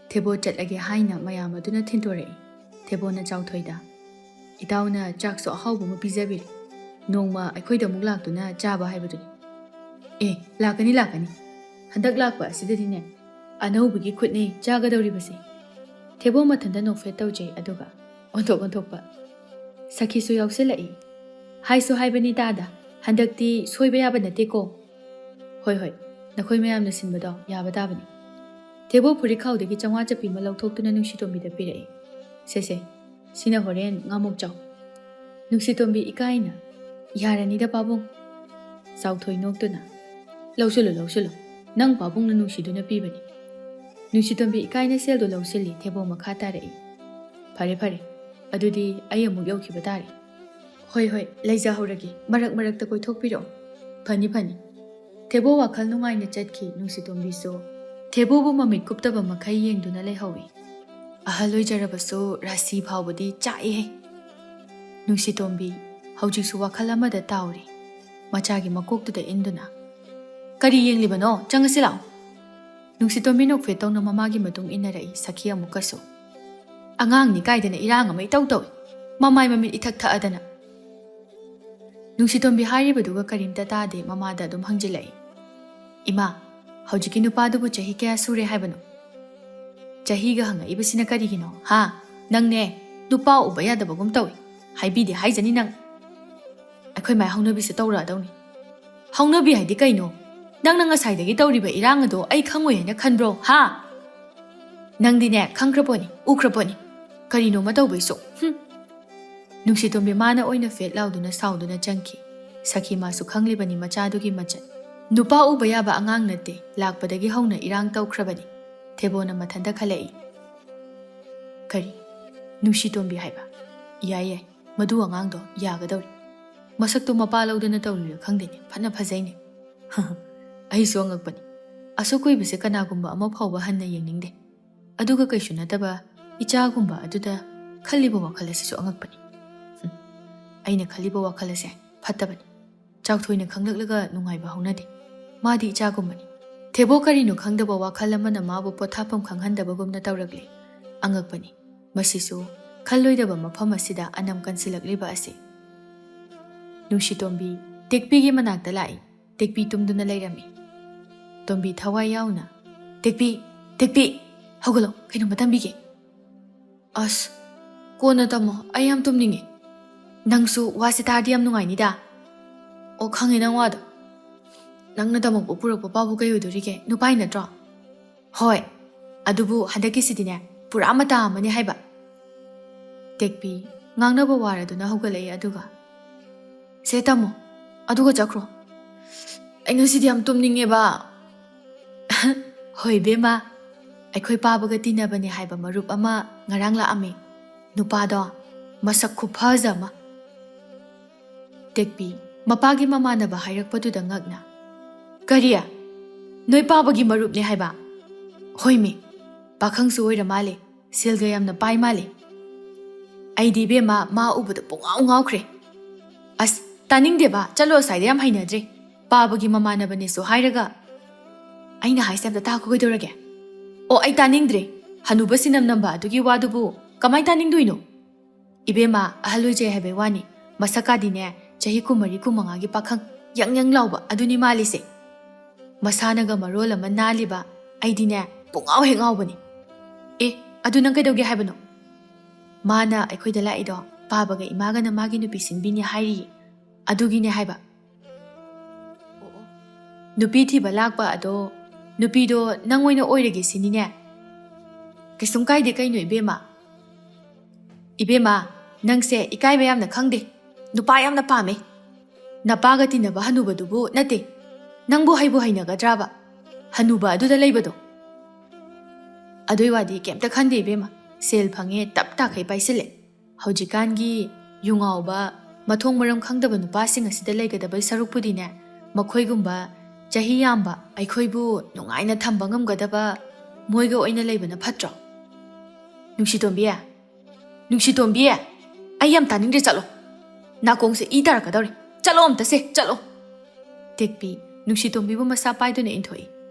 ꯊꯦꯕꯣ ꯆꯠꯂꯒꯦ ꯍꯥꯏꯅ ꯃꯌꯥꯝ ꯑꯗꯨꯅ ꯊꯤꯟꯗꯣꯔꯛꯏ. ꯊꯦꯕꯣꯅ ꯆꯥꯎꯊꯣꯏꯗ ꯏꯇꯥꯎꯅ ꯆꯥꯛꯁꯨ ꯑꯍꯥꯎꯕ ꯑꯃ ꯄꯤꯖꯕꯤꯔꯦ. ꯅꯣꯡꯃ ꯑꯩꯈꯣꯏꯗ ꯑꯃꯨꯛ ꯂꯥꯛꯇꯨꯅ ꯆꯥꯕ ꯍꯥꯏꯕꯗꯨꯅꯤ. ꯂꯥꯛꯀꯅꯤ ꯂꯥꯛꯀꯅꯤ. ꯍꯟꯗꯛ ꯂꯥꯛꯄ ꯑꯁꯤꯗꯗꯤꯅꯦ ꯑꯅꯧꯕꯒꯤ ꯈꯨꯠꯅꯤ ꯆꯥꯒꯗꯧꯔꯤꯕꯁꯦ. ꯊꯦꯕꯣ ꯃꯊꯟꯇ ꯅꯣꯛꯐꯦꯠ ꯇꯧꯖꯩ ꯑꯗꯨꯒ ꯑꯣꯟꯊꯣꯛꯄ ꯁꯈꯤꯁꯨ ꯌꯥꯎꯁꯤꯜꯂꯛꯏ. ꯍꯥꯏꯁꯨ ꯍꯥꯏꯕꯅꯤ ꯇꯥꯗ, ꯍꯟꯗꯛꯇꯤ ꯁꯣꯏꯕ ꯌꯥꯕ ꯅꯠꯇꯦꯀꯣ. ꯍꯣꯏ ꯅꯈꯣꯏ ꯃꯌꯥꯝꯅ ꯁꯤꯟꯕꯗꯣ ꯌꯥꯕ ꯇꯥꯕꯅꯤ. ꯊꯦꯕꯣ ꯐꯨꯔꯤꯠꯈꯥꯎꯗꯒꯤ 500 ꯆꯞꯄꯤ ꯑꯃ ꯂꯧꯊꯣꯛꯇꯨꯅ ꯅꯨꯡꯁꯤꯇꯣꯝꯕꯤꯗ ꯄꯤꯔꯛꯏ. ꯁꯦ ꯁꯤꯅ ꯍꯣꯔꯦꯟ ꯉꯥꯃꯨꯛ ꯆꯥꯎ. ꯅꯨꯡꯁꯤꯇꯣꯝꯕꯤ ꯏꯀꯥꯏꯅ ꯌꯥꯔꯅꯤꯗ ꯄꯥꯕꯨꯡ. ꯆꯥꯎꯊꯣꯏ ꯅꯣꯛꯇꯨꯅ ꯂꯧꯁꯤꯜꯂꯨ. ꯅꯪ ꯄꯥꯕꯨꯡꯅ ꯅꯨꯡꯁꯤꯗꯨꯅ ꯄꯤꯕꯅꯤ. ꯅꯨꯡꯁꯤꯇꯣꯝꯕꯤ ꯏꯀꯥꯏꯅ ꯁꯦꯜꯗꯣ ꯂꯧꯁꯤꯜꯂꯤ. ꯊꯦꯕꯣ ꯃꯈꯥ ꯇꯥꯔꯛꯏ. ꯐꯔꯦ ꯑꯗꯨꯗꯤ ꯑꯩ ꯑꯃꯨꯛ ꯌꯧꯈꯤꯕ ꯇꯥꯔꯦ. ꯍꯣꯏ ꯂꯩꯖꯍꯧꯔꯒꯦ. ꯃꯔꯛꯇ ꯀꯣꯏꯊꯣꯛꯄꯤꯔꯛꯑꯣ. ꯐꯅꯤ. ꯊꯦꯕꯣ ꯋꯥꯈꯜ ꯅꯨꯡꯉꯥꯏꯅ ꯆꯠꯈꯤ. ꯅꯨꯡꯁꯤꯇꯣꯝꯕꯤꯁꯨ ꯊꯦꯕꯣꯕꯨ ꯃꯃꯤꯠ ꯀꯨꯞꯇꯕ ꯃꯈꯩ ꯌꯦꯡꯗꯨꯅ ꯂꯩꯍꯧꯏ. ꯑꯍꯜ ꯑꯣꯏꯖꯔꯕꯁꯨ ꯔꯥꯁꯤ ꯐꯥꯎꯕꯗꯤ ꯆꯥꯛꯏꯍꯦ. ꯅꯨꯡꯁꯤꯇꯣꯝꯕꯤ ꯍꯧꯖꯤꯛꯁꯨ ꯋꯥꯈꯜ ꯑꯃꯗ ꯇꯥꯎꯔꯤ. ꯃꯆꯥꯒꯤ ꯃꯀꯣꯛꯇꯨꯗ ꯏꯟꯗꯨꯅ ꯀꯔꯤ ꯌꯦꯡꯂꯤꯕꯅꯣ? ꯆꯪꯉꯁꯤ ꯂꯥꯛꯑꯣ. ꯅꯨꯡꯁꯤꯇꯣꯝꯕꯤ ꯅꯣꯛꯐꯦꯠ ꯇꯧꯅ ꯃꯃꯥꯒꯤ ꯃꯇꯨꯡ ꯏꯟꯅꯔꯛꯏ. ꯁꯈꯤ ꯑꯃꯨꯛꯀꯁꯨ ꯑꯉꯥꯡꯅꯤ ꯀꯥꯏꯗꯅ ꯏꯔꯥꯡ ꯑꯃ ꯏꯇꯧ ꯇꯧꯏ. ꯃꯃꯥꯏ ꯃꯃꯤꯠ ꯏꯊꯛ ꯊꯛꯑꯗꯅ. ꯅꯨꯡꯁꯤꯇꯣꯝꯕꯤ ꯍꯥꯏꯔꯤꯕꯗꯨꯒ ꯀꯔꯤꯝꯇ ꯇꯥꯗꯦ. ꯃꯃꯥꯗ ꯑꯗꯨꯝ ꯍꯪꯖꯤꯜꯂꯛꯏ. ꯏꯃꯥ, ꯍꯧꯖꯤꯛꯀꯤ ꯅꯨꯄꯥꯗꯨꯕꯨ ꯆꯍꯤ ꯀꯌꯥ ꯁꯨꯔꯦ ꯍꯥꯏꯕꯅꯣ? ꯆꯍꯤꯒ ꯍꯪꯉꯛꯏꯕꯁꯤꯅ ꯀꯔꯤꯒꯤꯅꯣ? ꯅꯪꯅꯦ ꯅꯨꯄꯥ ꯎꯕ ꯌꯥꯗꯕꯒꯨꯝ ꯇꯧꯏ. ꯍꯥꯏꯕꯤꯗꯦ ꯍꯥꯏꯖꯅꯤ ꯅꯪ. ꯑꯩꯈꯣꯏ ꯃꯥꯏ ꯍꯧꯅꯕꯤꯁꯦ ꯇꯧꯔꯛꯑꯗꯧꯅꯤ. ꯍꯧꯅꯕꯤ ꯍꯥꯏꯗꯤ ꯀꯩꯅꯣ? ꯅꯪꯅ ꯉꯁꯥꯏꯗꯒꯤ ꯇꯧꯔꯤꯕ ꯏꯔꯥꯡ ꯑꯗꯣ ꯑꯩ ꯈꯪꯉꯣꯏ ꯍꯥꯏꯅ ꯈꯟꯕ꯭ꯔꯣ? ꯅꯪꯗꯤꯅꯦ ꯈꯪꯈ꯭ꯔꯄꯣꯠꯅꯤ, ꯎꯈ꯭ꯔꯄꯣꯠꯅꯤ. ꯀꯔꯤꯅꯣꯃ ꯇꯧꯕꯩꯁꯨ. ꯅꯨꯡꯁꯤꯇꯣꯝꯕꯤ ꯃꯥꯅ ꯑꯣꯏꯅ ꯐꯦꯠ ꯂꯥꯎꯗꯨꯅ ꯁꯥꯎꯗꯨꯅ ꯆꯪꯈꯤ. ꯁꯈꯤ ꯃꯥꯁꯨ ꯈꯪꯂꯤꯕꯅꯤ ꯃꯆꯥꯗꯨꯒꯤ ꯃꯆꯠ. ꯅꯨꯄꯥ ꯎꯕ ꯌꯥꯕ ꯑꯉꯥꯡ ꯅꯠꯇꯦ. ꯂꯥꯛꯄꯗꯒꯤ ꯍꯧꯅ ꯏꯔꯥꯡ ꯇꯧꯈ꯭ꯔꯕꯅꯤ. ꯊꯦꯕꯣꯅ ꯃꯊꯟꯇ ꯈꯜꯂꯛꯏ. ꯀꯔꯤ? ꯅꯨꯡꯁꯤꯇꯣꯝꯕꯤ ꯍꯥꯏꯕ? ꯌꯥꯏ. ꯃꯗꯨ ꯑꯉꯥꯡꯗꯣ ꯌꯥꯒꯗꯧꯔꯤ. ꯃꯁꯛꯇꯣ ꯃꯄꯥ ꯂꯧꯗꯅ ꯇꯧꯔꯤꯔ ꯈꯪꯗꯦꯅꯦ. ꯐꯅ ꯐꯖꯩꯅꯦ. ꯑꯩꯁꯨ ꯑꯉꯛꯄꯅꯤ. ꯑꯁꯨꯛ ꯀꯨꯏꯕꯁꯦ ꯀꯅꯥꯒꯨꯝꯕ ꯑꯃ ꯐꯥꯎꯕ ꯍꯟꯅ ꯌꯦꯡꯅꯤꯡꯗꯦ. ꯑꯗꯨꯒ ꯀꯩꯁꯨ ꯅꯠꯇꯕ ꯏꯆꯥꯒꯨꯝꯕ ꯑꯗꯨꯗ ꯈꯜꯂꯤꯕ ꯋꯥꯈꯜ ꯑꯁꯤꯁꯨ ꯑꯉꯛꯄꯅꯤ. ꯑꯩꯅ ꯈꯜꯂꯤꯕ ꯋꯥꯈꯜ ꯑꯁꯦ ꯐꯠꯇꯕꯅꯤ. ꯆꯥꯎꯊꯣꯏꯅ ꯈꯪꯂꯛꯂꯒ ꯅꯨꯡꯉꯥꯏꯕ ꯍꯧꯅꯗꯦ. ꯃꯥꯗꯤ ꯏꯆꯥꯒꯨꯝꯕꯅꯤ. ꯊꯦꯕꯣ ꯀꯔꯤꯅꯣ ꯈꯪꯗꯕ ꯋꯥꯈꯜ ꯑꯃꯅ ꯃꯥꯕꯨ ꯄꯣꯊꯥꯐꯝ ꯈꯪꯍꯟꯗꯕꯒꯨꯝꯅ ꯇꯧꯔꯛꯂꯤ. ꯑꯉꯛꯄꯅꯤ. ꯃꯁꯤꯁꯨ ꯈꯜꯂꯣꯏꯗꯕ ꯃꯐꯝ ꯑꯁꯤꯗ ꯑꯅꯝ ꯀꯟꯁꯤꯜꯂꯛꯂꯤꯕ ꯑꯁꯤ. ꯅꯨꯡꯁꯤꯇꯣꯝꯕꯤ ꯇꯦꯛꯄꯤꯒꯤ ꯃꯅꯥꯛꯇ ꯂꯥꯛꯏ. ꯇꯦꯛꯄꯤ ꯇꯨꯝꯗꯨꯅ ꯂꯩꯔꯝꯃꯤ. ꯇꯣꯝꯕꯤ ꯊꯋꯥꯏ ꯌꯥꯎꯅ ꯇꯦꯛꯄꯤ ꯍꯧꯒꯠꯂꯣ, ꯀꯩꯅꯣꯝꯃ ꯇꯝꯕꯤꯒꯦ. ꯑꯁ ꯀꯣꯟꯅ ꯇꯝꯃꯣ, ꯑꯩ ꯌꯥꯝ ꯇꯨꯝꯅꯤꯡꯉꯦ. ꯅꯪꯁꯨ ꯋꯥꯁꯦ ꯇꯥꯔꯗꯤ ꯌꯥꯝ ꯅꯨꯡꯉꯥꯏꯅꯤꯗ. ꯑꯣ ꯈꯪꯉꯦ ꯅꯪ ꯋꯥꯗꯣ. ꯅꯪꯅ ꯇꯝꯃꯛꯄ ꯄꯨꯔꯛꯄ ꯄꯥꯎꯕꯨ ꯀꯩ ꯑꯣꯏꯗꯣꯔꯤꯒꯦ? ꯅꯨꯄꯥꯏ ꯅꯠꯇ꯭ꯔꯣ? ꯍꯣꯏ, ꯑꯗꯨꯕꯨ ꯍꯟꯗꯛꯀꯤꯁꯤꯗꯤꯅꯦ ꯄꯨꯔꯥ ꯃꯇꯥ ꯑꯃꯅꯤ ꯍꯥꯏꯕ. ꯇꯦꯛꯄꯤ ꯉꯥꯡꯅꯕ ꯋꯥꯔꯗꯨꯅ ꯍꯧꯒꯠꯂꯛꯏ. ꯑꯗꯨꯒ ꯁꯦ ꯇꯝꯃꯣ, ꯑꯗꯨꯒ ꯆꯠꯈ꯭ꯔꯣ. ꯑꯩ ꯉꯁꯤꯗꯤ ꯌꯥꯝ ꯇꯨꯝꯅꯤꯡꯉꯦꯕ. ꯍꯣꯏ ꯕꯦꯝꯃ, ꯑꯩꯈꯣꯏ ꯄꯥꯕꯒ ꯇꯤꯟꯅꯕꯅꯦ ꯍꯥꯏꯕ ꯃꯔꯨꯞ ꯑꯃ ꯉꯔꯥꯡ ꯂꯥꯛꯑꯝꯃꯤ. ꯅꯨꯄꯥꯗꯣ ꯃꯁꯛ ꯈꯨꯐꯖ ꯑꯃ. ꯇꯦꯛꯄꯤ ꯃꯄꯥꯒꯤ ꯃꯃꯥꯟꯅꯕ ꯍꯥꯏꯔꯛꯄꯗꯨꯗ ꯉꯛꯅ, ꯀꯔꯤ? ꯅꯣꯏ ꯄꯥꯕꯒꯤ ꯃꯔꯨꯞꯅꯦ ꯍꯥꯏꯕ? ꯍꯣꯏꯃꯤ, ꯄꯥꯈꯪꯁꯨ ꯑꯣꯏꯔ ꯃꯥꯜꯂꯦ. ꯁꯦꯜꯒ ꯌꯥꯝꯅ ꯄꯥꯏ ꯃꯥꯜꯂꯦ. ꯑꯩꯗꯤ ꯕꯦꯝꯃ ꯃꯥ ꯎꯕꯗ ꯄꯨꯡꯉꯥꯎ ꯉꯥꯎꯈ꯭ꯔꯦ. ꯑꯁ ꯇꯥꯅꯤꯡꯗꯦꯕ, ꯆꯠꯂꯣ ꯑꯁ꯭ꯋꯥꯏꯗ, ꯌꯥꯝ ꯍꯩꯅꯗ꯭ꯔꯦ. ꯄꯥꯕꯒꯤ ꯃꯃꯥꯟꯅꯕꯅꯦꯁꯨ ꯍꯥꯏꯔꯒ. ꯑꯩꯅ ꯍꯥꯏꯁꯦ ꯑꯝꯇ ꯇꯥꯈꯣ, ꯀꯩꯗꯧꯔꯒꯦ? ꯑꯣ ꯑꯩ ꯇꯥꯅꯤꯡꯗ꯭ꯔꯦ. ꯍꯅꯨꯕ ꯁꯤꯅꯝ ꯅꯝꯕ ꯑꯗꯨꯒꯤ ꯋꯥꯗꯨꯕꯨ ꯀꯃꯥꯏ ꯇꯥꯅꯤꯡꯗꯣꯏꯅꯣ? ꯏꯕꯦꯝꯃ ꯑꯍꯜ ꯑꯣꯏꯖꯩ ꯍꯥꯏꯕꯩ ꯋꯥꯅꯤ. ꯃꯁꯛꯀꯥꯗꯤꯅꯦ ꯆꯍꯤ 24, 25ꯒꯤ ꯄꯥꯈꯪ ꯌꯪ ꯂꯥꯎꯕ ꯑꯗꯨꯅꯤ ꯃꯥꯜꯂꯤꯁꯦ. ꯃꯁꯥꯅꯒ ꯃꯔꯣꯜ ꯑꯃ ꯅꯥꯜꯂꯤꯕ. ꯑꯩꯗꯤꯅꯦ ꯄꯨꯡꯉꯥꯎ ꯍꯦꯛ ꯉꯥꯎꯕꯅꯤ. ꯑꯗꯨ ꯅꯪ ꯀꯩꯗꯧꯒꯦ ꯍꯥꯏꯕꯅꯣ? ꯃꯥꯅ ꯑꯩꯈꯣꯏꯗ ꯂꯥꯛꯏꯗꯣ ꯄꯥꯕꯒ ꯏꯃꯥꯒꯅ ꯃꯥꯒꯤ ꯅꯨꯄꯤ ꯁꯤꯟꯕꯤꯅꯤ ꯍꯥꯏꯔꯤꯌꯦ. ꯑꯗꯨꯒꯤꯅꯦ ꯍꯥꯏꯕ. ꯅꯨꯄꯤ ꯊꯤꯕ ꯂꯥꯛꯄ ꯑꯗꯣ ꯅꯨꯄꯤꯗꯣ ꯅꯪ ꯑꯣꯏꯅ ꯑꯣꯏꯔꯒꯦ ꯁꯤꯅꯤꯅꯦ. ꯀꯩꯁꯨꯝ ꯀꯥꯏꯗꯦ ꯀꯩꯅꯣ ꯏꯕꯦꯝꯃ. ꯏꯕꯦꯝꯃ ꯅꯪꯁꯦ ꯏꯀꯥꯏꯕ ꯌꯥꯝꯅ ꯈꯪꯗꯦ. ꯅꯨꯄꯥ ꯌꯥꯝꯅ ꯄꯥꯝꯃꯦ. ꯅꯄꯥꯒ ꯇꯤꯟꯅꯕ ꯍꯅꯨꯕꯗꯨꯕꯨ ꯅꯠꯇꯦ, ꯅꯪꯕꯨ ꯍꯩꯅꯒꯗ꯭ꯔꯥꯕ? ꯍꯅꯨꯕ ꯑꯗꯨꯗ ꯂꯩꯕꯗꯣ. ꯑꯗꯨꯏ ꯋꯥꯗꯤ ꯀꯩꯝꯇ ꯈꯟꯗꯦ ꯏꯕꯦꯝꯃ ꯁꯦꯜ ꯐꯪꯉꯦ ꯇꯞ ꯇꯥꯈꯩ ꯄꯥꯏꯁꯤꯜꯂꯦ ꯍꯧꯖꯤꯛꯀꯥꯟꯒꯤ ꯌꯨꯉꯥꯎꯕ ꯃꯊꯣꯡ ꯃꯔꯝ ꯈꯪꯗꯕ ꯅꯨꯄꯥꯁꯤꯡ ꯑꯁꯤꯗ ꯂꯩꯒꯗꯕꯩ ꯁꯔꯨꯛꯄꯨꯗꯤꯅꯦ ꯃꯈꯣꯏꯒꯨꯝꯕ ꯆꯍꯤ ꯌꯥꯝꯕ ꯑꯩꯈꯣꯏꯕꯨ ꯅꯨꯡꯉꯥꯏꯅ ꯊꯝꯕ ꯉꯝꯒꯗꯕ ꯃꯣꯏꯒ ꯑꯣꯏꯅ ꯂꯩꯕꯅ ꯐꯠꯇ꯭ꯔꯣ ꯅꯨꯡꯁꯤꯇꯣꯝꯕꯤ ꯅꯨꯡꯁꯤꯇꯣꯝꯕꯤ ꯑꯩ ꯌꯥꯝ ꯇꯥꯅꯤꯡꯗ꯭ꯔꯦ ꯆꯠꯂꯣ ꯅꯥꯀꯣꯡꯁꯦ ꯏ ꯇꯥꯔꯛꯀꯗꯧꯔꯦ ꯆꯠꯂꯣ ꯑꯝꯇꯁꯦ ꯆꯠꯂꯣ ꯇꯦꯛꯄꯤ ꯅꯨꯡꯁꯤꯇꯣꯝꯕꯤꯕꯨ ꯃꯁꯥ ꯄꯥꯏꯗꯨꯅ ꯏꯟꯊꯣꯛꯏ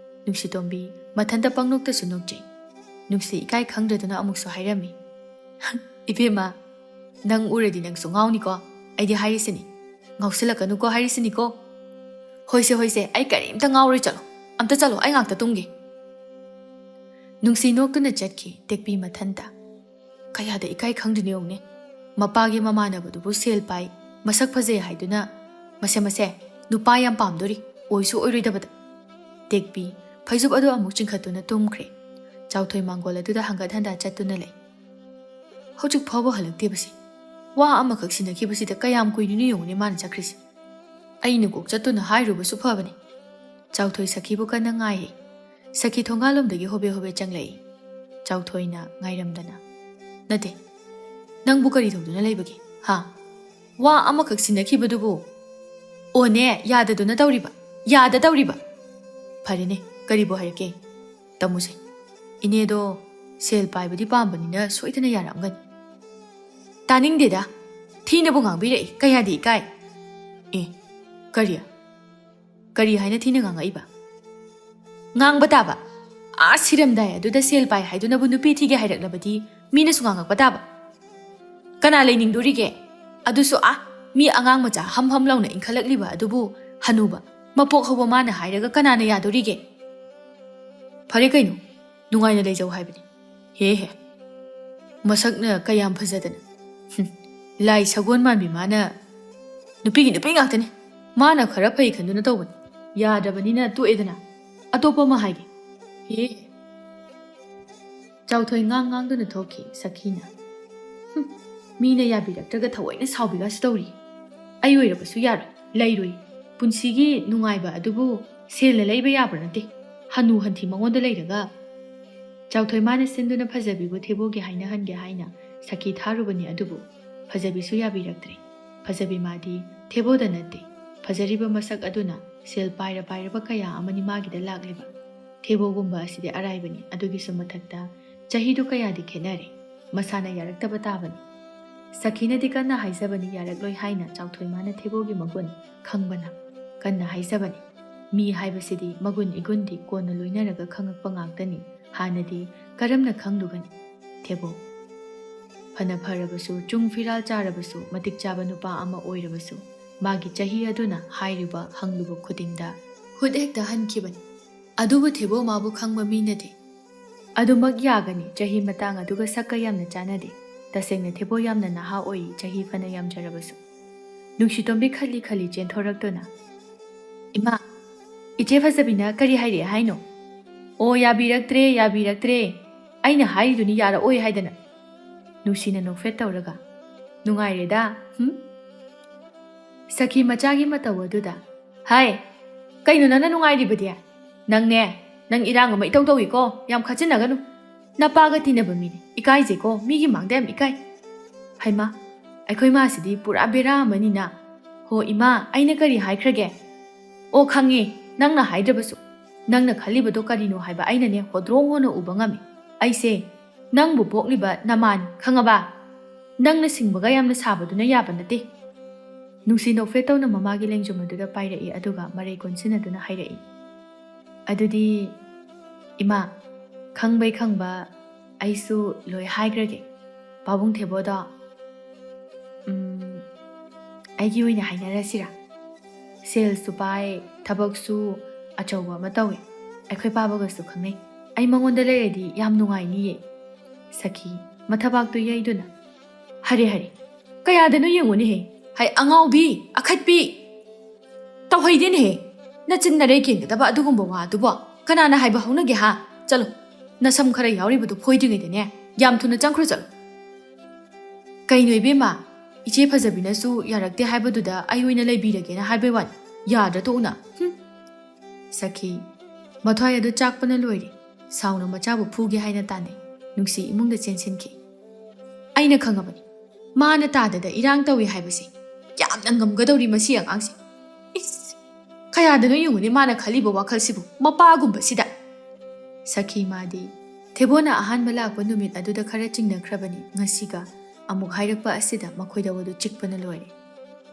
ꯅꯨꯡꯁꯤꯇꯣꯝꯕꯤ ꯃꯊꯟꯇ ꯄꯪꯅꯣꯛꯇꯁꯨ ꯅꯣꯛꯆꯩ ꯅꯨꯡꯁꯤ ꯏꯀꯥꯏ ꯈꯪꯗ꯭ꯔꯗꯨꯅ ꯑꯃꯨꯛꯁꯨ ꯍꯥꯏꯔꯝꯃꯤ ꯏꯕꯦꯝꯃ ꯅꯪ ꯎꯔꯗꯤ ꯅꯪꯁꯨ ꯉꯥꯎꯅꯤꯀꯣ ꯑꯩꯗꯤ ꯍꯥꯏꯔꯤꯁꯤꯅꯤ ꯉꯥꯎꯁꯤꯜꯂꯛꯀꯅꯨꯀꯣ ꯍꯥꯏꯔꯤꯁꯤꯅꯤꯀꯣ ꯍꯣꯏꯁꯦ ꯍꯣꯏꯁꯦ ꯑꯩ ꯀꯔꯤꯝꯇ ꯉꯥꯎꯔꯣꯏ ꯆꯠꯂꯣ ꯑꯝꯇ ꯆꯠꯂꯣ ꯑꯩ ꯉꯥꯛꯇ ꯇꯨꯝꯒꯦ ꯅꯨꯡꯁꯤ ꯅꯣꯛꯇꯨꯅ ꯆꯠꯈꯤ ꯇꯦꯛꯄꯤ ꯃꯊꯟꯇ ꯀꯌꯥꯗ ꯏꯀꯥꯏ ꯈꯪꯗꯨꯅ ꯌꯦꯡꯉꯨꯅꯦ ꯃꯄꯥꯒꯤ ꯃꯃꯥꯟꯅꯕꯗꯨꯕꯨ ꯁꯦꯜ ꯄꯥꯏ ꯃꯁꯛ ꯐꯖꯩ ꯍꯥꯏꯗꯨꯅ ꯃꯁꯦ ꯅꯨꯄꯥ ꯌꯥꯝ ꯄꯥꯝꯗꯣꯔꯤ ꯑꯣꯏꯁꯨ ꯑꯣꯏꯔꯣꯏꯗꯕꯗ ꯇꯦꯛꯄꯤ ꯐꯩꯖꯨꯞ ꯑꯗꯨ ꯑꯃꯨꯛ ꯆꯤꯡꯈꯠꯇꯨꯅ ꯇꯨꯝꯈ꯭ꯔꯦ ꯆꯥꯎꯊꯣꯏ ꯃꯥꯡꯒꯣꯜ ꯑꯗꯨꯗ ꯍꯪꯒꯠ ꯍꯟꯗꯥ ꯆꯠꯇꯨꯅ ꯂꯩ ꯍꯧꯖꯤꯛ ꯐꯥꯎꯕ ꯍꯜꯂꯛꯇꯦꯕꯁꯤ ꯋꯥ ꯑꯃꯈꯛ ꯁꯤꯟꯅꯈꯤꯕꯁꯤꯗ ꯀꯌꯥꯝ ꯀꯨꯏꯗꯨꯅ ꯌꯦꯡꯉꯨꯅꯦ ꯃꯥꯅ ꯆꯠꯈ꯭ꯔꯤꯁꯤ ꯑꯩꯅ ꯀꯣꯛ ꯆꯠꯇꯨꯅ ꯍꯥꯏꯔꯨꯕꯁꯨ ꯐꯕꯅꯤ ꯆꯥꯎꯊꯣꯏ ꯁꯈꯤꯕꯨ ꯀꯟꯅ ꯉꯥꯏꯔꯤ ꯁꯈꯤ ꯊꯣꯡꯒꯥꯜꯂꯣꯝꯗꯒꯤ ꯍꯣꯕꯦ ꯍꯣꯕꯦ ꯆꯪꯂꯛꯏ ꯆꯥꯎꯊꯣꯏꯅ ꯉꯥꯏꯔꯝꯗꯅ ꯅꯠꯇꯦ ꯅꯪꯕꯨ ꯀꯔꯤ ꯇꯧꯗꯨꯅ ꯂꯩꯕꯒꯦ ꯍꯥ ꯋꯥ ꯑꯃꯈꯛ ꯁꯤꯟꯅꯈꯤꯕꯗꯨꯕꯨ ꯑꯣꯅꯦ ꯌꯥꯗꯗꯨꯅ ꯇꯧꯔꯤꯕ ꯌꯥꯗ ꯇꯧꯔꯤꯕ ꯐꯔꯦꯅꯦ ꯀꯔꯤꯕꯨ ꯍꯥꯏꯔꯛꯀꯦ ꯇꯝꯃꯨꯁꯦ ꯏꯅꯦꯗꯣ ꯁꯦꯜ ꯄꯥꯏꯕꯗꯤ ꯄꯥꯝꯕꯅꯤꯅ ꯁꯣꯏꯗꯅ ꯌꯥꯔꯛꯑꯝꯒꯅꯤ ꯇꯥꯅꯤꯡꯗꯦꯗ ꯊꯤꯅꯕꯨ ꯉꯥꯡꯕꯤꯔꯛꯏ ꯀꯌꯥꯗꯤ ꯏꯀꯥꯏ ꯑꯦ ꯀꯔꯤ ꯍꯥꯏꯅ ꯊꯤꯅ ꯉꯥꯡꯉꯛꯏꯕ ꯉꯥꯡꯕ ꯇꯥꯕ ꯁꯤꯔꯝꯗꯥꯏ ꯑꯗꯨꯗ ꯁꯦꯜ ꯄꯥꯏ ꯍꯥꯏꯗꯨꯅꯕꯨ ꯅꯨꯄꯤ ꯊꯤꯒꯦ ꯍꯥꯏꯔꯛꯂꯕꯗꯤ ꯃꯤꯅꯁꯨ ꯉꯥꯡꯉꯛꯄ ꯇꯥꯕ ꯀꯅꯥ ꯂꯩꯅꯤꯡꯗꯣꯔꯤꯒꯦ ꯑꯗꯨꯁꯨ ꯃꯤ ꯑꯉꯥꯡ ꯃꯆꯥ ꯍꯝ ꯂꯥꯎꯅ ꯏꯟꯈꯠꯂꯛꯂꯤꯕ ꯑꯗꯨꯕꯨ ꯍꯅꯨꯕ ꯃꯄꯣꯛ ꯍꯧꯕ ꯃꯥꯅ ꯍꯥꯏꯔꯒ ꯀꯅꯥꯅ ꯌꯥꯗꯣꯔꯤꯒꯦ ꯐꯔꯦ ꯀꯩꯅꯣ ꯅꯨꯡꯉꯥꯏꯅ ꯂꯩꯖꯧ ꯍꯥꯏꯕꯅꯤ ꯍꯦ ꯃꯁꯛꯅ ꯀꯌꯥꯝ ꯐꯖꯗꯅ ꯂꯥꯏ ꯁꯒꯣꯜ ꯃꯥꯟꯕꯤ ꯃꯥꯅ ꯅꯨꯄꯤ ꯉꯥꯛꯇꯅꯤ ꯃꯥꯅ ꯈꯔ ꯐꯩ ꯈꯟꯗꯨꯅ ꯇꯧꯕꯅꯤ ꯌꯥꯗ꯭ꯔꯕꯅꯤꯅ ꯇꯣꯛꯑꯦꯗꯅ ꯑꯇꯣꯞꯄ ꯑꯃ ꯍꯥꯏꯒꯦ ꯍꯦ ꯆꯥꯎꯊꯣꯏ ꯉꯥꯡꯗꯨꯅ ꯊꯣꯛꯈꯤ ꯁꯈꯤꯅ ꯃꯤꯅ ꯌꯥꯕꯤꯔꯛꯇ꯭ꯔꯒ ꯊꯑꯣꯏꯅ ꯁꯥꯎꯕꯤꯒꯁꯨ ꯇꯧꯔꯤ ꯑꯩ ꯑꯣꯏꯔꯕꯁꯨ ꯌꯥꯔꯣꯏ ꯂꯩꯔꯣꯏ ꯄꯨꯟꯁꯤꯒꯤ ꯅꯨꯡꯉꯥꯏꯕ ꯑꯗꯨꯕꯨ ꯁꯦꯜꯅ ꯂꯩꯕ ꯌꯥꯕ ꯅꯠꯇꯦ ꯍꯅꯨ ꯍꯟꯊꯤ ꯃꯉꯣꯟꯗ ꯂꯩꯔꯒ ꯆꯥꯎꯊꯣꯏ ꯃꯥꯅ ꯁꯤꯟꯗꯨꯅ ꯐꯖꯕꯤꯕꯨ ꯊꯦꯕꯣꯒꯤ ꯍꯥꯏꯅꯍꯟꯒꯦ ꯍꯥꯏꯅ ꯁꯈꯤ ꯊꯥꯔꯨꯕꯅꯤ ꯑꯗꯨꯕꯨ ꯐꯖꯕꯤꯁꯨ ꯌꯥꯕꯤꯔꯛꯇ꯭ꯔꯦ ꯐꯖꯕꯤ ꯃꯥꯗꯤ ꯊꯦꯕꯣꯗ ꯅꯠꯇꯦ ꯐꯖꯔꯤꯕ ꯃꯁꯛ ꯑꯗꯨꯅ ꯁꯦꯜ ꯄꯥꯏꯔꯕ ꯀꯌꯥ ꯑꯃꯅꯤ ꯃꯥꯒꯤꯗ ꯂꯥꯛꯂꯤꯕ ꯊꯦꯕꯣꯒꯨꯝꯕ ꯑꯁꯤꯗꯤ ꯑꯔꯥꯏꯕꯅꯤ ꯑꯗꯨꯒꯤꯁꯨ ꯃꯊꯛꯇ ꯆꯍꯤꯗꯨ ꯀꯌꯥꯗꯤ ꯈꯦꯠꯅꯔꯦ ꯃꯁꯥꯅ ꯌꯥꯔꯛꯇꯕ ꯇꯥꯕꯅꯤ ꯁꯈꯤꯅꯗꯤ ꯀꯟꯅ ꯍꯥꯏꯖꯕꯅꯤ ꯌꯥꯔꯛꯂꯣꯏ ꯍꯥꯏꯅ ꯆꯥꯎꯊꯣꯏ ꯃꯥꯅ ꯊꯦꯕꯣꯒꯤ ꯃꯒꯨꯟ ꯈꯪꯕꯅ ꯀꯟꯅ ꯍꯥꯏꯖꯕꯅꯤ ꯃꯤ ꯍꯥꯏꯕꯁꯤꯗꯤ ꯃꯒꯨꯟ ꯏꯒꯨꯟꯗꯤ ꯀꯣꯟꯅ ꯂꯣꯏꯅꯔꯒ ꯈꯪꯉꯛꯄ ꯉꯥꯛꯇꯅꯤ ꯍꯥꯟꯅꯗꯤ ꯀꯔꯝꯅ ꯈꯪꯂꯨꯒꯅꯤ ꯊꯦꯕꯣ ꯐꯅ ꯐꯔꯕꯁꯨ ꯆꯨꯡ ꯐꯤꯔꯥꯜ ꯆꯥꯔꯕꯁꯨ ꯃꯇꯤꯛ ꯆꯥꯕ ꯅꯨꯄꯥ ꯑꯃ ꯑꯣꯏꯔꯕꯁꯨ ꯃꯥꯒꯤ ꯆꯍꯤ ꯑꯗꯨꯅ ꯍꯥꯏꯔꯤꯕ ꯍꯪꯂꯨꯕ ꯈꯨꯗꯤꯡꯗ ꯈꯨꯠ ꯍꯦꯛꯇ ꯍꯟꯈꯤꯕꯅꯤ ꯑꯗꯨꯕꯨ ꯊꯦꯕꯣ ꯃꯥꯕꯨ ꯈꯪꯕ ꯃꯤꯅꯗꯤ ꯑꯗꯨꯃꯛ ꯌꯥꯒꯅꯤ ꯆꯍꯤ ꯃꯇꯥꯡ ꯑꯗꯨꯒ ꯁꯛꯀ ꯌꯥꯝꯅ ꯆꯥꯟꯅꯗꯦ ꯇꯁꯦꯡꯅ ꯊꯦꯕꯣ ꯌꯥꯝꯅ ꯅꯍꯥ ꯑꯣꯏ ꯆꯍꯤ ꯐꯅ ꯌꯥꯝꯖꯔꯕꯁꯨ ꯅꯨꯡꯁꯤꯇꯣꯝꯕꯤ ꯈꯜꯂꯤ ꯆꯦꯟꯊꯣꯔꯛꯇꯨꯅ ꯏꯃꯥ ꯏꯆꯦ ꯐꯖꯕꯤꯅ ꯀꯔꯤ ꯍꯥꯏꯔꯛꯑꯦ ꯍꯥꯏꯅꯣ ꯑꯣ ꯌꯥꯕꯤꯔꯛꯇ꯭ꯔꯦ ꯑꯩꯅ ꯍꯥꯏꯔꯤꯗꯨꯅꯤ ꯌꯥꯔꯛꯑꯣꯏ ꯍꯥꯏꯗꯅ ꯅꯨꯡꯁꯤꯅ ꯅꯣꯛꯐꯦꯠ ꯇꯧꯔꯒ ꯅꯨꯡꯉꯥꯏꯔꯦꯗ ꯁꯈꯤ ꯃꯆꯥꯒꯤ ꯃꯇꯧ ꯑꯗꯨꯗ ꯍꯥꯏ ꯀꯩꯅꯣ ꯅꯪꯅ ꯅꯨꯡꯉꯥꯏꯔꯤꯕꯗꯤ ꯅꯪ ꯏꯔꯥꯡ ꯑꯃ ꯏꯇꯧ ꯇꯧꯏꯀꯣ ꯌꯥꯝ ꯈꯠꯆꯤꯟꯅꯒꯅꯨ ꯅꯄꯥꯒ ꯇꯤꯟꯅꯕ ꯃꯤꯅꯤ ꯏꯀꯥꯏꯖꯩꯀꯣ ꯃꯤꯒꯤ ꯃꯥꯡꯗ ꯌꯥꯝ ꯏꯀꯥꯏ ꯍꯩꯃꯥ ꯑꯩꯈꯣꯏ ꯃꯥꯁꯤꯗꯤ ꯄꯨꯔꯥ ꯕꯦꯔꯥ ꯑꯃꯅꯤꯅ ꯍꯣ ꯏꯃꯥ ꯑꯩꯅ ꯀꯔꯤ ꯍꯥꯏꯈ꯭ꯔꯒꯦ ꯑꯣ ꯈꯪꯉꯦ ꯅꯪꯅ ꯍꯥꯏꯗ꯭ꯔꯕꯁꯨ ꯅꯪꯅ ꯈꯜꯂꯤꯕꯗꯣ ꯀꯔꯤꯅꯣ ꯍꯥꯏꯕ ꯑꯩꯅꯅꯦ ꯍꯣꯗ꯭ꯔꯣꯡ ꯍꯣꯟꯅ ꯎꯕ ꯉꯝꯃꯤ ꯑꯩꯁꯦ ꯅꯪꯕꯨ ꯄꯣꯛꯂꯤꯕ ꯅꯃꯥꯅꯤ ꯈꯪꯉꯕ ꯅꯪꯅ ꯁꯤꯡꯕꯒ ꯌꯥꯝꯅ ꯁꯥꯕꯗꯨꯅ ꯌꯥꯕ ꯅꯠꯇꯦ ꯅꯨꯡꯁꯤ ꯅꯣꯛꯐꯦꯠ ꯇꯧꯅ ꯃꯃꯥꯒꯤ ꯂꯦꯡꯖꯨꯝ ꯑꯗꯨꯗ ꯄꯥꯏꯔꯛꯏ ꯑꯗꯨꯒ ꯃꯔꯩ ꯀꯣꯟꯁꯤꯟꯅꯗꯨꯅ ꯍꯥꯏꯔꯛꯏ ꯑꯗꯨꯗꯤ ꯏꯃꯥ ꯈꯪꯕꯩ ꯈꯪꯕ ꯑꯩꯁꯨ ꯂꯣꯏ ꯍꯥꯏꯈ꯭ꯔꯒꯦ ꯄꯥꯕꯨꯡ ꯊꯦꯕꯣꯗꯣ ꯑꯩꯒꯤ ꯑꯣꯏꯅ ꯍꯥꯏꯅꯔꯁꯤꯔꯥ ꯁꯦꯜꯁꯨ ꯄꯥꯏ ꯊꯕꯛꯁꯨ ꯑꯆꯧꯕ ꯑꯃ ꯇꯧꯋꯦ ꯑꯩꯈꯣꯏ ꯄꯥꯕꯒꯁꯨ ꯈꯪꯅꯩ ꯑꯩ ꯃꯉꯣꯟꯗ ꯂꯩꯔꯗꯤ ꯌꯥꯝ ꯅꯨꯡꯉꯥꯏꯅꯤꯌꯦ ꯁꯈꯤ ꯃꯊꯕꯥꯛꯇꯨ ꯌꯩꯗꯨꯅ ꯍꯔꯦ ꯀꯌꯥꯗꯅꯣ ꯌꯦꯡꯉꯨꯅꯦꯍꯦ ꯍꯩ ꯑꯉꯥꯎꯕꯤ ꯑꯈꯠꯄꯤ ꯇꯧꯍꯩꯗꯦꯅꯦꯍꯦ ꯅꯆꯤꯟ ꯅꯔꯩ ꯀꯦꯟꯒꯗꯕ ꯑꯗꯨꯒꯨꯝꯕ ꯋꯥ ꯑꯗꯨꯕꯣ ꯀꯅꯥꯅ ꯍꯥꯏꯕ ꯍꯧꯅꯒꯦ ꯆꯠꯂꯣ ꯅꯁꯝ ꯈꯔ ꯌꯥꯎꯔꯤꯕꯗꯨ ꯐꯣꯏꯗ꯭ꯔꯤꯉꯩꯗꯅꯦ ꯌꯥꯝ ꯊꯨꯅ ꯆꯪꯈ꯭ꯔꯣ ꯆꯠꯂꯣ ꯀꯩꯅꯣ ꯏꯕꯦꯝꯃ ꯏꯆꯦ ꯐꯖꯕꯤꯅꯁꯨ ꯌꯥꯔꯛꯇꯦ ꯍꯥꯏꯕꯗꯨꯗ ꯑꯩ ꯑꯣꯏꯅ ꯂꯩꯕꯤꯔꯒꯦꯅ ꯍꯥꯏꯕꯩ ꯋꯥꯅꯤ ꯌꯥꯗ꯭ꯔ ꯇꯣꯛꯎꯅ ꯁꯈꯤ ꯃꯊ꯭ꯋꯥꯏ ꯑꯗꯨ ꯆꯥꯛꯄꯅ ꯂꯣꯏꯔꯦ ꯁꯥꯎꯅ ꯃꯆꯥꯕꯨ ꯐꯨꯒꯦ ꯍꯥꯏꯅ ꯇꯥꯟꯅꯩ ꯅꯨꯡꯁꯤ ꯏꯃꯨꯡꯗ ꯆꯦꯟꯁꯤꯟꯈꯤ ꯑꯩꯅ ꯈꯪꯉꯕꯅꯤ ꯃꯥꯅ ꯇꯥꯗꯗ ꯏꯔꯥꯡ ꯇꯧꯏ ꯍꯥꯏꯕꯁꯤ ꯌꯥꯝꯅ ꯉꯝꯒꯗꯧꯔꯤ ꯃꯁꯤ ꯑꯉꯥꯡꯁꯤ ꯏꯁ ꯀꯌꯥꯗꯅꯣ ꯌꯦꯡꯉꯨꯅꯤ ꯃꯥꯅ ꯈꯜꯂꯤꯕ ꯋꯥꯈꯜꯁꯤꯕꯨ ꯃꯄꯥꯒꯨꯝꯕꯁꯤꯗ ꯁꯈꯤ ꯃꯥꯗꯤ ꯊꯦꯕꯣꯅ ꯑꯍꯥꯟꯕ ꯂꯥꯛꯄ ꯅꯨꯃꯤꯠ ꯑꯗꯨꯗ ꯈꯔ ꯆꯤꯡꯅꯈ꯭ꯔꯕꯅꯤ ꯉꯁꯤꯒ ꯑꯃꯨꯛ ꯍꯥꯏꯔꯛꯄ ꯑꯁꯤꯗ ꯃꯈꯣꯏꯗ ꯋꯥꯗꯨ ꯆꯤꯛꯄꯅ ꯂꯣꯏꯔꯦ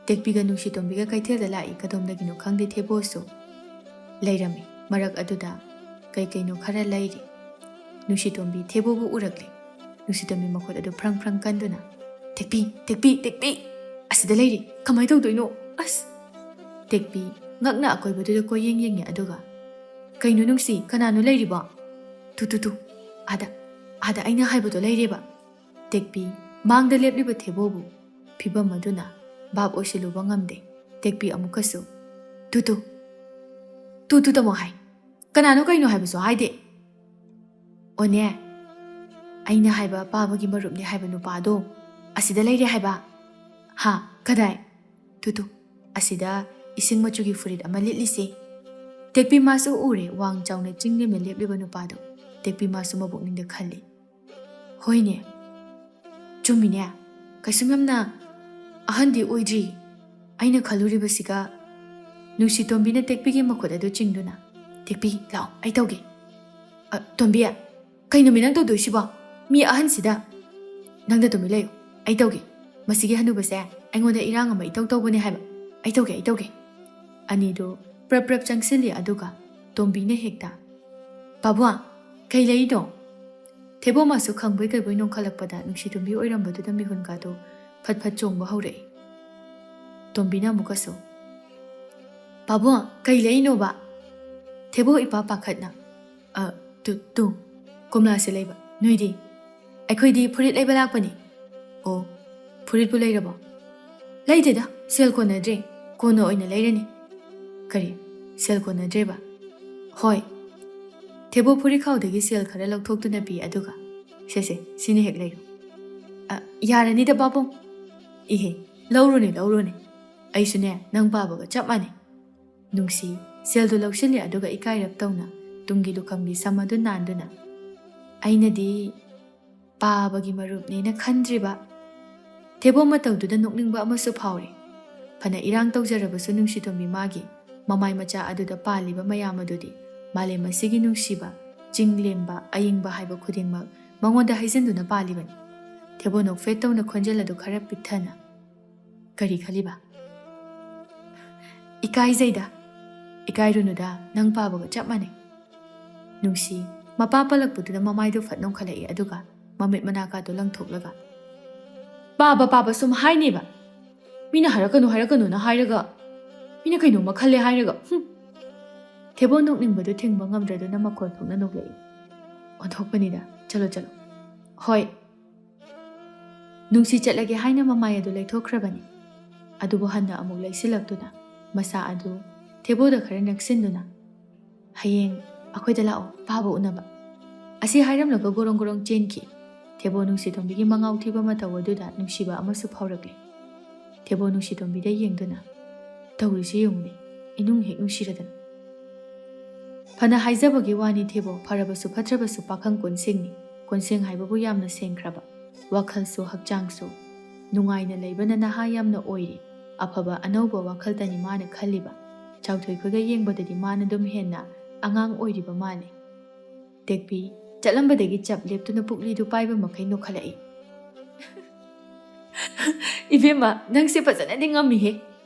ꯇꯦꯛꯄꯤꯒ ꯅꯨꯡꯁꯤꯇꯣꯝꯕꯤꯒ ꯀꯩꯊꯦꯜꯗ ꯂꯥꯛꯏ ꯀꯗꯣꯝꯗꯒꯤꯅꯣ ꯈꯪꯗꯦ ꯊꯦꯕꯣꯁꯨ ꯂꯩꯔꯝꯃꯤ ꯃꯔꯛ ꯑꯗꯨꯗ ꯀꯩꯀꯩꯅꯣ ꯈꯔ ꯂꯩꯔꯤ ꯅꯨꯡꯁꯤꯇꯣꯝꯕꯤ ꯊꯦꯕꯣꯕꯨ ꯎꯔꯛꯂꯤ ꯅꯨꯡꯁꯤꯇꯣꯝꯕꯤ ꯃꯈꯣꯠ ꯑꯗꯨ ꯐ꯭ꯔꯪ ꯐ꯭ꯔꯪ ꯀꯟꯗꯨꯅ ꯇꯦꯛꯄꯤ ꯇꯦꯛꯄꯤ ꯇꯦꯛꯄꯤ ꯑꯁꯤꯗ ꯂꯩꯔꯤ ꯀꯃꯥꯏ ꯇꯧꯗꯣꯏꯅꯣ ꯑꯁ ꯇꯦꯛꯄꯤ ꯉꯛꯅ ꯑꯀꯣꯏꯕꯗꯨꯗ ꯀꯣꯏꯌꯦꯡ ꯌꯦꯡꯉꯦ ꯑꯗꯨꯒ ꯀꯩꯅꯣ ꯅꯨꯡꯁꯤ ꯀꯅꯥꯅꯣ ꯂꯩꯔꯤꯕꯣ ꯇꯨ ꯑꯥꯗ ꯑꯩꯅ ꯍꯥꯏꯕꯗꯣ ꯂꯩꯔꯦꯕ ꯇꯦꯛꯄꯤ ꯃꯥꯡꯗ ꯂꯦꯞꯂꯤꯕ ꯊꯦꯕꯣꯕꯨ ꯐꯤꯕꯝ ꯑꯗꯨꯅ ꯚꯥꯞ ꯑꯣꯏꯁꯤꯜꯂꯨꯕ ꯉꯝꯗꯦ ꯇꯦꯛꯄꯤ ꯑꯃꯨꯛꯀꯁꯨ ꯇꯨ ꯇꯃꯣ ꯍꯥꯏ ꯀꯅꯥꯅꯣ ꯀꯩꯅꯣ ꯍꯥꯏꯕꯁꯨ ꯍꯥꯏꯗꯦ ꯑꯣꯅꯦ ꯑꯩꯅ ꯍꯥꯏꯕ ꯄꯥꯕꯒꯤ ꯃꯔꯨꯞꯅꯤ ꯍꯥꯏꯕ ꯅꯨꯄꯥꯗꯣ ꯑꯁꯤꯗ ꯂꯩꯔꯦ ꯍꯥꯏꯕ ꯍꯥ ꯀꯗꯥꯏ ꯇꯨ ꯑꯁꯤꯗ ꯏꯁꯤꯡ ꯃꯆꯨꯒꯤ ꯐꯨꯔꯤꯠ ꯑꯃ ꯂꯤꯠꯂꯤꯁꯦ ꯇꯦꯛꯄꯤ ꯃꯥꯁꯨ ꯎꯔꯦ ꯋꯥꯡ ꯆꯥꯎꯅ ꯆꯤꯡꯂꯦꯝꯅ ꯂꯦꯞꯂꯤꯕ ꯅꯨꯄꯥꯗꯣ ꯇꯦꯛꯄꯤ ꯃꯥꯁꯨ ꯃꯕꯨꯛꯅꯤꯡꯗ ꯈꯜꯂꯤ ꯍꯣꯏꯅꯦ ꯆꯨꯝꯃꯤꯅꯦ ꯀꯩꯁꯨꯝ ꯌꯥꯝꯅ ꯑꯍꯟꯗꯤ ꯑꯣꯏꯗ꯭ꯔꯤ ꯑꯩꯅ ꯈꯜꯂꯨꯔꯤꯕꯁꯤꯒ ꯅꯨꯡꯁꯤꯇꯣꯝꯕꯤꯅ ꯇꯦꯛꯄꯤꯒꯤ ꯃꯈꯨꯠ ꯑꯗꯨ ꯆꯤꯡꯗꯨꯅ ꯇꯦꯛꯄꯤ ꯂꯥꯎ ꯑꯩ ꯇꯧꯒꯦ ꯇꯣꯝꯕꯤ ꯀꯩꯅꯣꯃꯤ ꯅꯪ ꯇꯧꯗꯣꯏꯁꯤꯕꯣ ꯃꯤ ꯑꯍꯟꯁꯤꯗ ꯅꯪꯗ ꯇꯨꯃꯤꯟ ꯂꯩꯌꯨ ꯑꯩ ꯇꯧꯒꯦ ꯃꯁꯤꯒꯤ ꯍꯅꯨꯕꯁꯦ ꯑꯩꯉꯣꯟꯗ ꯏꯔꯥꯡ ꯑꯃ ꯏꯇꯧ ꯇꯧꯕꯅꯦ ꯍꯥꯏꯕ ꯑꯩ ꯇꯧꯒꯦ ꯑꯅꯤꯗꯨ ꯄ꯭ꯔꯞ ꯆꯪꯁꯤꯜꯂꯤ ꯑꯗꯨꯒ ꯇꯣꯝꯕꯤꯅ ꯍꯦꯛꯇ ꯄꯥꯕꯨꯡ ꯀꯩ ꯂꯩꯔꯤꯅꯣ ꯊꯦꯕꯣ ꯃꯥꯁꯨ ꯈꯪꯕꯣꯏ ꯀꯩꯕꯣꯏ ꯅꯣꯡꯈꯠꯂꯛꯄꯗ ꯅꯨꯡꯁꯤꯇꯣꯝꯕꯤ ꯑꯣꯏꯔꯝꯕꯗꯨꯗ ꯃꯤꯍꯨꯟꯒꯥꯗꯣ ꯐꯠ ꯆꯣꯡꯕ ꯍꯧꯔꯛꯏ ꯇꯣꯝꯕꯤꯅ ꯑꯃꯨꯛꯀꯁꯨ ꯄꯥꯕꯨꯡ ꯀꯩ ꯂꯩꯔꯤꯅꯣꯕ ꯊꯦꯕꯣ ꯏꯄꯥ ꯄꯥꯈꯠꯅ ꯇꯨ ꯀꯣꯝꯂꯥꯁꯦ ꯂꯩꯕ ꯅꯣꯏꯗꯤ ꯑꯩꯈꯣꯏꯗꯤ ꯐꯨꯔꯤꯠ ꯂꯩꯕ ꯂꯥꯛꯄꯅꯤ ꯑꯣ ꯐꯨꯔꯤꯠꯄꯨ ꯂꯩꯔꯕꯣ ꯂꯩꯇꯦꯗ ꯁꯦꯜ ꯀꯣꯟꯅꯗ꯭ꯔꯦ ꯀꯣꯟꯅ ꯑꯣꯏꯅ ꯂꯩꯔꯅꯤ ꯀꯔꯤ ꯁꯦꯜ ꯀꯣꯟꯅꯗ꯭ꯔꯦꯕ ꯍꯣꯏ ꯊꯦꯕꯣ ꯐꯨꯔꯤꯠꯈꯥꯎꯗꯒꯤ ꯁꯦꯜ ꯈꯔ ꯂꯧꯊꯣꯛꯇꯨꯅ ꯄꯤ ꯑꯗꯨꯒ ꯁꯦ ꯁꯤꯅ ꯍꯦꯛ ꯂꯩꯔꯣ ꯌꯥꯔꯅꯤꯗ ꯄꯥꯕꯨꯡ ꯏꯍꯦ ꯂꯧꯔꯣꯅꯦ ꯑꯩꯁꯨꯅꯦ ꯅꯪ ꯄꯥꯕꯒ ꯆꯞ ꯃꯥꯟꯅꯩ ꯅꯨꯡꯁꯤ ꯁꯦꯜꯗꯨ ꯂꯧꯁꯤꯜꯂꯤ ꯑꯗꯨꯒ ꯏꯀꯥꯏꯔꯞ ꯇꯧꯅ ꯇꯨꯡꯒꯤ ꯂꯨꯈꯝꯒꯤ ꯁꯝ ꯑꯗꯨ ꯅꯥꯟꯗꯨꯅ ꯑꯩꯅꯗꯤ ꯄꯥꯕꯒꯤ ꯃꯔꯨꯞꯅꯦꯅ ꯈꯟꯗ꯭ꯔꯤꯕ ꯊꯦꯕꯣ ꯃꯇꯧꯗꯨꯗ ꯅꯣꯛꯅꯤꯡꯕ ꯑꯃꯁꯨ ꯐꯥꯎꯔꯤ ꯐꯅ ꯏꯔꯥꯡ ꯇꯧꯖꯔꯕꯁꯨ ꯅꯨꯡꯁꯤꯇꯣꯝꯕꯤ ꯃꯥꯒꯤ ꯃꯃꯥꯏ ꯃꯆꯥ ꯑꯗꯨꯗ ꯄꯥꯜꯂꯤꯕ ꯃꯌꯥꯝ ꯑꯗꯨꯗꯤ ꯃꯥꯂꯦꯝ ꯑꯁꯤꯒꯤ ꯅꯨꯡꯁꯤꯕ ꯆꯤꯡꯂꯦꯝꯕ ꯑꯏꯪꯕ ꯍꯥꯏꯕ ꯈꯨꯗꯤꯡꯃꯛ ꯃꯉꯣꯟꯗ ꯍꯩꯖꯤꯟꯗꯨꯅ ꯄꯥꯜꯂꯤꯕꯅꯤ ꯊꯦꯕꯣ ꯅꯣꯛꯐꯦꯠ ꯇꯧꯅ ꯈꯣꯟꯖꯦꯜ ꯑꯗꯨ ꯈꯔ ꯄꯤꯛꯊꯅ ꯀꯔꯤ ꯈꯜꯂꯤꯕ ꯏꯀꯥꯏꯖꯩꯗ ꯏꯀꯥꯏꯔꯨꯅꯨꯗ ꯅꯪ ꯄꯥꯕꯒ ꯆꯞ ꯃꯥꯟꯅꯩ ꯅꯨꯡꯁꯤ ꯃꯄꯥ ꯄꯜꯂꯛꯄꯗꯨꯗ ꯃꯃꯥꯏꯗꯨ ꯐꯠ ꯅꯣꯡꯈꯠꯂꯛꯏ ꯑꯗꯨꯒ ꯃꯃꯤꯠ ꯃꯅꯥꯀꯥꯗꯨ ꯂꯪꯊꯣꯛꯂꯒ ꯄꯥꯕ ꯁꯨꯝ ꯍꯥꯏꯅꯦꯕ ꯃꯤꯅ ꯍꯥꯏꯔꯛꯀꯅꯨꯅ ꯍꯥꯏꯔꯒ ꯃꯤꯅ ꯀꯩꯅꯣꯝꯃ ꯈꯜꯂꯦ ꯍꯥꯏꯔꯒ ꯊꯦꯕꯣ ꯅꯣꯛꯅꯤꯡꯕꯗꯨ ꯊꯤꯡꯕ ꯉꯝꯗ꯭ꯔꯗꯨꯅ ꯃꯈꯣꯜ ꯊꯣꯛꯅ ꯅꯣꯛꯂꯛꯏ ꯑꯣꯟꯊꯣꯛꯄꯅꯤꯗ ꯆꯠꯂꯣ ꯍꯣꯏ ꯅꯨꯡꯁꯤ ꯆꯠꯂꯒꯦ ꯍꯥꯏꯅ ꯃꯃꯥꯏ ꯑꯗꯨ ꯂꯩꯊꯣꯛꯈ꯭ꯔꯕꯅꯤ ꯑꯗꯨꯕꯨ ꯍꯟꯅ ꯑꯃꯨꯛ ꯂꯩꯁꯤꯜꯂꯛꯇꯨꯅ ꯃꯁꯥ ꯑꯗꯨ ꯊꯦꯕꯣꯗ ꯈꯔ ꯅꯛꯁꯤꯟꯗꯨꯅ ꯍꯌꯦꯡ ꯑꯩꯈꯣꯏꯗ ꯂꯥꯛꯑꯣ ꯄꯥꯕ ꯎꯅꯕ ꯑꯁꯤ ꯍꯥꯏꯔꯝꯂꯒ ꯒꯣꯔꯣꯡ ꯆꯦꯟꯈꯤ ꯊꯦꯕꯣ ꯅꯨꯡꯁꯤꯇꯣꯝꯕꯤꯒꯤ ꯃꯉꯥꯎ ꯊꯤꯕ ꯃꯇꯧ ꯑꯗꯨꯗ ꯅꯨꯡꯁꯤꯕ ꯑꯃꯁꯨ ꯐꯥꯎꯔꯛꯂꯤ ꯊꯦꯕꯣ ꯅꯨꯡꯁꯤꯇꯣꯝꯕꯤꯗ ꯌꯦꯡꯗꯨꯅ ꯇꯧꯔꯤꯁꯤ ꯌꯦꯡꯉꯨꯅꯦ ꯏꯅꯨꯡ ꯍꯦꯛ ꯅꯨꯡꯁꯤꯔꯗꯅ ꯐꯅ ꯍꯥꯏꯖꯕꯒꯤ ꯋꯥꯅꯤ ꯊꯦꯕꯣ ꯐꯔꯕꯁꯨ ꯐꯠꯇ꯭ꯔꯕꯁꯨ ꯄꯥꯈꯪ ꯀꯣꯟꯁꯤꯡꯅꯤ ꯀꯣꯟꯁꯤꯡ ꯍꯥꯏꯕꯕꯨ ꯌꯥꯝꯅ ꯁꯦꯡꯈ꯭ꯔꯕ ꯋꯥꯈꯜꯁꯨ ꯍꯛꯆꯥꯡꯁꯨ ꯅꯨꯡꯉꯥꯏꯅ ꯂꯩꯕꯅ ꯅꯍꯥ ꯌꯥꯝꯅ ꯑꯣꯏꯔꯤ ꯑꯐꯕ ꯑꯅꯧꯕ ꯋꯥꯈꯜꯇꯅꯤ ꯃꯥꯅ ꯈꯜꯂꯤꯕ ꯆꯥꯎꯊꯣꯏꯈꯣꯏꯒ ꯌꯦꯡꯕꯗꯗꯤ ꯃꯥꯅ ꯑꯗꯨꯝ ꯍꯦꯟꯅ ꯑꯉꯥꯡ ꯑꯣꯏꯔꯤꯕ ꯃꯥꯜꯂꯤ ꯇꯦꯛꯄꯤ ꯆꯠꯂꯝꯕꯗꯒꯤ ꯆꯞ ꯂꯦꯞꯇꯨꯅ ꯄꯨꯛꯂꯤꯗꯨ ꯄꯥꯏꯕ ꯃꯈꯩ ꯅꯣꯛꯈꯠꯂꯛꯏ ꯏꯕꯦꯝꯃ ꯅꯪꯁꯦ ꯐꯖꯅꯗꯤ ꯉꯝꯃꯤꯍꯦ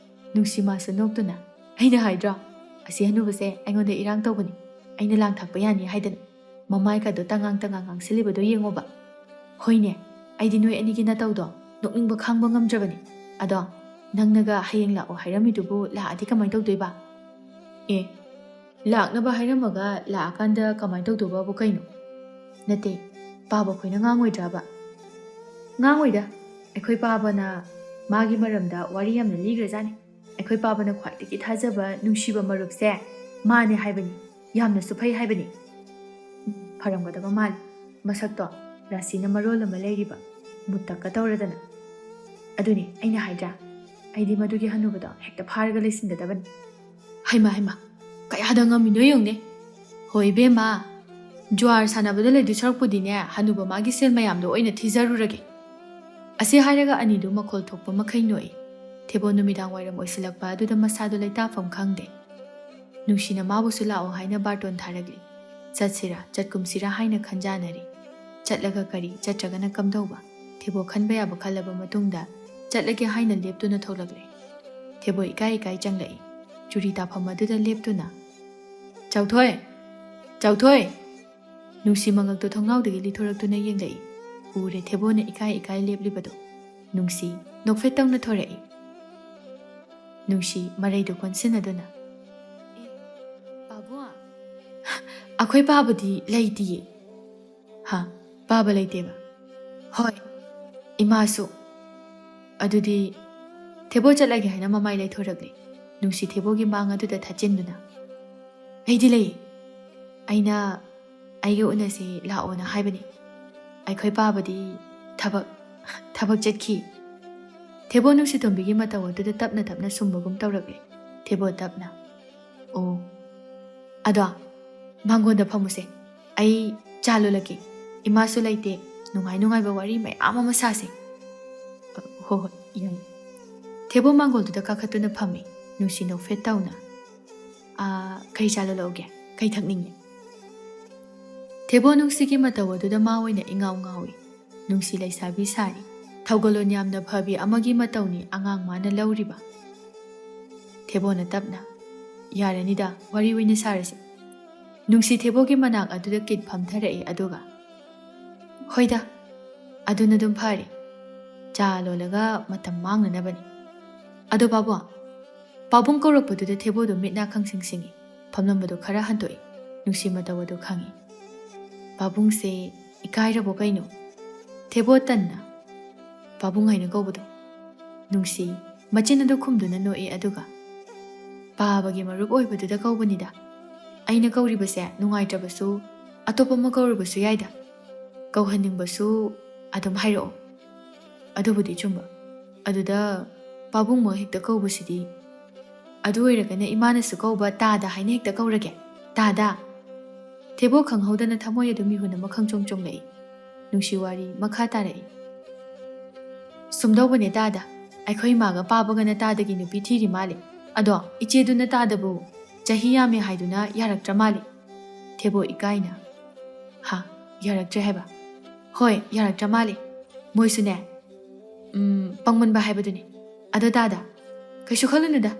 ꯅꯨꯡꯁꯤ ꯃꯥꯁꯨ ꯅꯣꯛꯇꯨꯅ ꯑꯩꯅ ꯍꯥꯏꯗ꯭ꯔꯣ ꯑꯁꯤ ꯍꯅꯨꯕꯁꯦ ꯑꯩꯉꯣꯟꯗ ꯏꯔꯥꯡ ꯇꯧꯕꯅꯤ ꯑꯩꯅ ꯂꯥꯡ ꯊꯥꯛꯄ ꯌꯥꯅꯤ ꯍꯥꯏꯗꯅ ꯃꯃꯥꯏꯀꯗꯣ ꯇꯉꯥꯡ ꯉꯥꯡꯁꯤꯜꯂꯤꯕꯗꯣ ꯌꯦꯡꯉꯣꯕ ꯍꯣꯏꯅꯦ ꯑꯩꯗꯤ ꯅꯣꯏ ꯑꯅꯤꯒꯤ ꯅꯇꯧꯗꯣ ꯅꯣꯛꯅꯤꯡꯕ ꯈꯥꯡꯕ ꯉꯝꯗ꯭ꯔꯕꯅꯤ ꯑꯗꯣ ꯅꯪꯅꯒ ꯍꯌꯦꯡ ꯂꯥꯛꯑꯣ ꯍꯥꯏꯔꯝꯃꯤꯗꯨꯕꯨ ꯂꯥꯛꯑꯗꯤꯀꯃꯥꯏꯅ ꯇꯧꯗꯣꯏꯕ ꯂꯥꯛꯅꯕ ꯍꯥꯏꯔꯝꯃꯒ ꯂꯥꯛꯑꯀꯥꯟꯗ ꯀꯃꯥꯏꯅ ꯇꯧꯗꯧꯕꯕꯨ ꯀꯩꯅꯣ ꯅꯠꯇꯦ ꯄꯥꯕ ꯈꯣꯏꯅ ꯉꯥꯡꯉꯣꯏꯗ꯭ꯔꯕ ꯉꯥꯡꯉꯣꯏꯗ ꯑꯩꯈꯣꯏ ꯄꯥꯕꯅ ꯃꯥꯒꯤ ꯃꯔꯝꯗ ꯋꯥꯔꯤ ꯌꯥꯝꯅ ꯂꯤꯈ꯭ꯔꯖꯥꯠꯅꯤ ꯑꯩꯈꯣꯏ ꯄꯥꯕꯅ ꯈ꯭ꯋꯥꯏꯗꯒꯤ ꯊꯥꯖꯕ ꯅꯨꯡꯁꯤꯕ ꯃꯔꯨꯞꯁꯦ ꯃꯥꯅꯦ ꯍꯥꯏꯕꯅꯤ ꯌꯥꯝꯅꯁꯨ ꯐꯩ ꯍꯥꯏꯕꯅꯤ ꯐꯔꯝꯒꯗꯕ ꯃꯥꯜꯂꯤ ꯃꯁꯛꯇꯣ ꯔꯥꯁꯤꯅ ꯃꯔꯣꯜ ꯑꯃ ꯂꯩꯔꯤꯕ ꯃꯨꯠꯇꯛꯀ ꯇꯧꯔꯗꯅ ꯑꯗꯨꯅꯤ ꯑꯩꯅ ꯍꯥꯏꯗ꯭ꯔꯥ ꯑꯩꯗꯤ ꯃꯗꯨꯒꯤ ꯍꯟꯅꯨꯕꯗꯣ ꯍꯦꯛꯇ ꯐꯥꯔꯒ ꯂꯩꯁꯤꯟꯒꯗꯕꯅꯤ ꯍꯩꯃ ꯀꯌꯥꯗ ꯉꯝꯃꯤꯅꯣ ꯌꯦꯡꯉꯨꯅꯦ ꯍꯣꯏ ꯏꯕꯦꯝꯃ ꯖ꯭ꯋꯥꯔ ꯁꯥꯟꯅꯕꯗ ꯂꯩꯗꯨ ꯁꯔꯨꯛꯄꯨꯗꯤꯅꯦ ꯍꯅꯨꯕ ꯃꯥꯒꯤ ꯁꯦꯜ ꯃꯌꯥꯝꯗꯣ ꯑꯣꯏꯅ ꯊꯤꯖꯔꯨꯔꯒꯦ꯫ ꯑꯁꯤ ꯍꯥꯏꯔꯒ ꯑꯅꯤꯗꯨ ꯃꯈꯣꯜ ꯊꯣꯛꯄ ꯃꯈꯩ ꯅꯣꯛꯏ꯫ ꯊꯦꯕꯣ ꯅꯨꯃꯤꯗꯥꯡ ꯋꯥꯏꯔꯝ ꯑꯣꯏꯁꯤꯜꯂꯛꯄ ꯑꯗꯨꯗ ꯃꯁꯥꯗꯣ ꯂꯩꯇꯥꯐꯝ ꯈꯪꯗꯦ꯫ ꯅꯨꯡꯁꯤꯅ ꯃꯥꯕꯨꯁꯨ ꯂꯥꯛꯑꯣ ꯍꯥꯏꯅ ꯕꯥꯔꯇꯣꯟ ꯊꯥꯔꯛꯂꯤ꯫ ꯆꯠꯁꯤꯔꯥ ꯆꯠꯀꯨꯝꯁꯤꯔꯥ ꯍꯥꯏꯅ ꯈꯟꯖꯥꯟꯅꯔꯤ꯫ ꯆꯠꯂꯒ ꯀꯔꯤ ꯆꯠꯇ꯭ꯔꯒꯅ ꯀꯝꯗꯧꯕ? ꯊꯦꯕꯣ ꯈꯟꯕ ꯌꯥꯕ ꯈꯜꯂꯕ ꯃꯇꯨꯡꯗ ꯆꯠꯂꯒꯦ ꯍꯥꯏꯅ ꯂꯦꯞꯇꯨꯅ ꯊꯣꯛꯂꯛꯂꯦ꯫ ꯊꯦꯕꯣ ꯏꯀꯥꯏ ꯏꯀꯥꯏ ꯆꯪꯂꯛꯏ꯫ ꯆꯨꯔꯤ ꯇꯥꯐꯝ ꯑꯗꯨꯗ ꯂꯦꯞꯇꯨꯅ ꯆꯥꯎꯊꯣꯏ ꯆꯥꯎꯊꯣꯏ ꯅꯨꯡꯁꯤ ꯃꯉꯛꯇꯣ ꯊꯣꯡꯅꯥꯎꯗꯒꯤ ꯂꯤꯊꯣꯔꯛꯇꯨꯅ ꯌꯦꯡꯂꯛꯏ꯫ ꯎꯔꯦ ꯊꯦꯕꯣꯅ ꯏꯀꯥꯏ ꯏꯀꯥꯏ ꯂꯦꯞꯂꯤꯕꯗꯣ꯫ ꯅꯨꯡꯁꯤ ꯅꯣꯛꯐꯦꯠ ꯇꯧꯅ ꯊꯣꯔꯛꯏ꯫ ꯅꯨꯡꯁꯤ ꯃꯔꯩꯗꯨ ꯀꯣꯟꯁꯤꯟꯅꯗꯨꯅ ꯄꯥꯕꯨꯡ ꯑꯩꯈꯣꯏ ꯄꯥꯕꯗꯤ ꯂꯩꯇꯤꯌꯦ꯫ ꯍꯥ ꯄꯥꯕ ꯂꯩꯇꯦꯕ? ꯍꯣꯏ ꯏꯃꯥꯁꯨ꯫ ꯑꯗꯨꯗꯤ ꯊꯦꯕꯣ ꯆꯠꯂꯒꯦ ꯍꯥꯏꯅ ꯃꯃꯥꯏ ꯂꯩꯊꯣꯔꯛꯂꯤ꯫ ꯅꯨꯡꯁꯤ ꯊꯦꯕꯣꯒꯤ ꯃꯥꯡ ꯑꯗꯨꯗ ꯊꯥꯆꯤꯟꯗꯨꯅ ꯑꯩꯗꯤ ꯂꯩꯌꯦ꯫ ꯑꯩꯅ ꯑꯩꯒ ꯎꯅꯁꯤ ꯂꯥꯛꯑꯣꯅ ꯍꯥꯏꯕꯅꯤ꯫ ꯑꯩꯈꯣꯏ ꯄꯥꯕꯗꯤ ꯊꯕꯛ ꯆꯠꯈꯤ꯫ ꯊꯦꯕꯣ ꯅꯨꯡꯁꯤꯇꯣꯝꯕꯤꯒꯤ ꯃꯇꯧ ꯑꯗꯨꯗ ꯇꯞꯅ ꯇꯞꯅ ꯁꯨꯝꯕꯒꯨꯝ ꯇꯧꯔꯛꯂꯦ꯫ ꯊꯦꯕꯣ ꯇꯞꯅ ꯑꯣ ꯑꯗꯣ ꯃꯥꯡꯒꯣꯟꯗ ꯐꯝꯃꯨꯁꯦ꯫ ꯑꯩ ꯆꯥ ꯂꯣꯜꯂꯛꯀꯦ꯫ ꯏꯃꯥꯁꯨ ꯂꯩꯇꯦ꯫ ꯅꯨꯡꯉꯥꯏ ꯅꯨꯡꯉꯥꯏꯕ ꯋꯥꯔꯤ ꯃꯌꯥꯝ ꯑꯃ ꯁꯥꯁꯦ꯫ ꯍꯣꯏ ꯍꯣꯏ ꯌꯥꯏ꯫ ꯊꯦꯕꯣ ꯃꯥꯡꯒꯣꯜꯗꯨꯗ ꯀꯥꯈꯠꯇꯨꯅ ꯐꯝꯃꯤ꯫ ꯅꯨꯡꯁꯤ ꯅꯣꯛꯐꯦꯠ ꯇꯧꯅ ꯀꯩ ꯆꯥ ꯂꯣꯜꯂꯛꯎꯒꯦ? ꯀꯩ ꯊꯛꯅꯤꯡꯉꯦ? ꯊꯦꯕꯣ ꯅꯨꯡꯁꯤꯒꯤ ꯃꯇꯧ ꯑꯗꯨꯗ ꯃꯥ ꯑꯣꯏꯅ ꯏꯉꯥꯎ ꯉꯥꯎꯏ꯫ ꯅꯨꯡꯁꯤ ꯂꯩꯁꯥꯕꯤ ꯁꯥꯔꯤ꯫ ꯊꯧꯒꯜꯂꯣꯟ ꯌꯥꯝꯅ ꯐꯕꯤ ꯑꯃꯒꯤ ꯃꯇꯧꯅꯤ ꯑꯉꯥꯡ ꯃꯥꯅ ꯂꯧꯔꯤꯕ꯫ ꯊꯦꯕꯣꯅ ꯇꯞꯅ ꯌꯥꯔꯅꯤꯗ ꯋꯥꯔꯤ ꯑꯣꯏꯅ ꯁꯥꯔꯁꯤ꯫ ꯅꯨꯡꯁꯤ ꯊꯦꯕꯣꯒꯤ ꯃꯅꯥꯛ ꯑꯗꯨꯗ ꯀꯤꯠ ꯐꯝꯊꯔꯛꯏ ꯑꯗꯨꯒ ꯍꯣꯏꯗ ꯑꯗꯨꯅ ꯑꯗꯨꯝ ꯐꯔꯦ꯫ ꯆꯥ ꯂꯣꯜꯂꯒ ꯃꯇꯝ ꯃꯥꯡꯅꯅꯕꯅꯤ꯫ ꯑꯗꯣ ꯄꯥꯕꯨꯡ ꯀꯧꯔꯛꯄꯗꯨꯗ ꯊꯦꯕꯣꯗꯣ ꯃꯤꯠꯅꯥ ꯈꯪꯁꯤꯡ ꯁꯤꯡꯏ꯫ ꯐꯝꯂꯝꯕꯗꯣ ꯈꯔ ꯍꯟꯇꯣꯛꯏ꯫ ꯅꯨꯡꯁꯤ ꯃꯇꯧ ꯑꯗꯨ ꯈꯪꯏ꯫ ꯄꯥꯕꯨꯡꯁꯦ ꯏꯀꯥꯏꯔꯕꯣ ꯀꯩꯅꯣ? ꯊꯦꯕꯣ ꯇꯟꯅ ꯄꯥꯕꯨꯡ ꯍꯥꯏꯅ ꯀꯧꯕꯗꯣ꯫ ꯅꯨꯡꯁꯤ ꯃꯆꯤꯟ ꯑꯗꯨ ꯈꯨꯝꯗꯨꯅ ꯅꯣꯛꯏ ꯑꯗꯨꯒ ꯄꯥꯕꯒꯤ ꯃꯔꯨꯞ ꯑꯣꯏꯕꯗꯨꯗ ꯀꯧꯕꯅꯤꯗ꯫ ꯑꯩꯅ ꯀꯧꯔꯤꯕꯁꯦ ꯅꯨꯡꯉꯥꯏꯇ꯭ꯔꯕꯁꯨ ꯑꯇꯣꯞꯄ ꯑꯃ ꯀꯧꯔꯕꯁꯨ ꯌꯥꯏꯗ꯫ ꯀꯧꯍꯟꯅꯤꯡꯕꯁꯨ ꯑꯗꯨꯝ ꯍꯥꯏꯔꯛꯑꯣ꯫ ꯑꯗꯨꯕꯨꯗꯤ ꯆꯨꯝꯕ꯫ ꯑꯗꯨꯗ ꯄꯥꯕꯨꯡꯃꯛ ꯍꯦꯛꯇ ꯀꯧꯕꯁꯤꯗꯤ ꯑꯗꯨ ꯑꯣꯏꯔꯒꯅ ꯏꯃꯥꯅꯁꯨ ꯀꯧꯕ ꯇꯥꯗ ꯍꯥꯏꯅ ꯍꯦꯛꯇ ꯀꯧꯔꯒꯦ꯫ ꯇꯥꯗ꯫ ꯊꯦꯕꯣ ꯈꯪꯍꯧꯗꯅ ꯊꯃꯣꯏ ꯑꯗꯨ ꯃꯤꯍꯨꯟ ꯑꯃ ꯈꯪꯆꯣꯡ ꯆꯣꯡꯂꯛꯏ꯫ ꯅꯨꯡꯁꯤ ꯋꯥꯔꯤ ꯃꯈꯥ ꯇꯥꯔꯛꯏ꯫ ꯁꯨꯝꯗꯧꯕꯅꯦ ꯇꯥꯗ꯫ ꯑꯩꯈꯣꯏ ꯏꯃꯥꯒ ꯄꯥꯕꯒꯅ ꯇꯥꯗꯒꯤ ꯅꯨꯄꯤ ꯊꯤꯔꯤ ꯃꯥꯜꯂꯤ꯫ ꯑꯗꯣ ꯏꯆꯦꯗꯨꯅ ꯇꯥꯗꯕꯨ ꯆꯍꯤ ꯌꯥꯝꯃꯦ ꯍꯥꯏꯗꯨꯅ ꯌꯥꯔꯛꯇ꯭ꯔ ꯃꯥꯜꯂꯤ꯫ ꯊꯦꯕꯣ ꯏꯀꯥꯏꯅ ꯍꯥ ꯌꯥꯔꯛꯇ꯭ꯔꯦ ꯍꯥꯏꯕ? ꯍꯣꯏ ꯌꯥꯔꯛꯇ꯭ꯔ ꯃꯥꯜꯂꯤ꯫ ꯃꯣꯏꯁꯨꯅꯦ ꯄꯪꯃꯟꯕ ꯍꯥꯏꯕꯗꯨꯅꯤ꯫ ꯑꯗꯣ ꯇꯥꯗ ꯀꯩꯁꯨ ꯈꯜꯂꯨꯅꯨꯗ꯫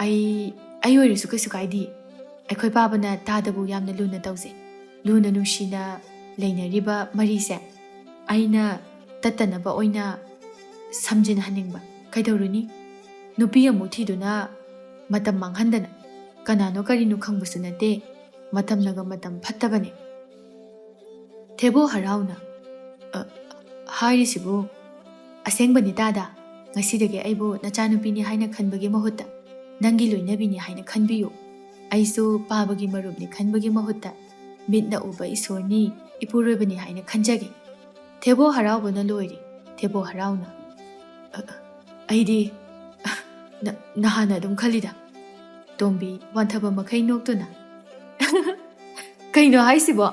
ꯑꯩ ꯑꯣꯏꯔꯁꯨ ꯀꯩꯁꯨ ꯀꯥꯏꯗꯦ꯫ ꯑꯩꯈꯣꯏ ꯄꯥꯕꯅ ꯇꯥꯗꯕꯨ ꯌꯥꯝꯅ ꯂꯨꯅ ꯇꯧꯖꯩ꯫ ꯂꯨꯅ ꯅꯨꯡꯁꯤꯅ ꯂꯩꯅꯔꯤꯕ ꯃꯔꯤꯁꯦ ꯑꯩꯅ ꯇꯠꯇꯅꯕ ꯑꯣꯏꯅ ꯁꯝꯖꯤꯟꯍꯟꯅꯤꯡꯕ꯫ ꯀꯩꯗꯧꯔꯨꯅꯤ? ꯅꯨꯄꯤ ꯑꯃꯨꯛ ꯊꯤꯗꯨꯅ ꯃꯇꯝ ꯃꯥꯡꯍꯟꯗꯅ ꯀꯅꯥꯅꯣ ꯀꯔꯤꯅꯣ ꯈꯪꯕꯁꯨ ꯅꯠꯇꯦ꯫ ꯃꯇꯝꯅꯒ ꯃꯇꯝ ꯐꯠꯇꯕꯅꯦ꯫ ꯊꯦꯕꯣ ꯍꯔꯥꯎꯅ ꯍꯥꯏꯔꯤꯁꯤꯕꯨ ꯑꯁꯦꯡꯕꯅꯤ ꯇꯥꯗ꯫ ꯉꯁꯤꯗꯒꯤ ꯑꯩꯕꯨ ꯅꯆꯥꯅꯨꯄꯤꯅꯤ ꯍꯥꯏꯅ ꯈꯟꯕꯒꯤ ꯃꯍꯨꯠꯇ ꯅꯪꯒꯤ ꯂꯣꯏꯅꯕꯤꯅꯤ ꯍꯥꯏꯅ ꯈꯟꯕꯤꯌꯨ꯫ ꯑꯩꯁꯨ ꯄꯥꯕꯒꯤ ꯃꯔꯨꯞꯅꯤ ꯈꯟꯕꯒꯤ ꯃꯍꯨꯠꯇ ꯃꯤꯠꯅ ꯎꯕ ꯏꯁꯣꯔꯅꯤ ꯏꯄꯨꯔꯣꯏꯕꯅꯤ ꯍꯥꯏꯅ ꯈꯟꯖꯒꯦ꯫ ꯊꯦꯕꯣ ꯍꯔꯥꯎꯕꯅ ꯂꯣꯏꯔꯤ꯫ ꯊꯦꯕꯣ ꯍꯔꯥꯎꯅ ꯑꯩꯗꯤ ꯅꯍꯥꯟꯅ ꯑꯗꯨꯝ ꯈꯜꯂꯤꯗ꯫ ꯇꯣꯝꯕꯤ ꯋꯥꯟꯊꯕ ꯃꯈꯩ ꯅꯣꯛꯇꯨꯅ ꯀꯩꯅꯣ ꯍꯥꯏꯁꯤꯕꯣ?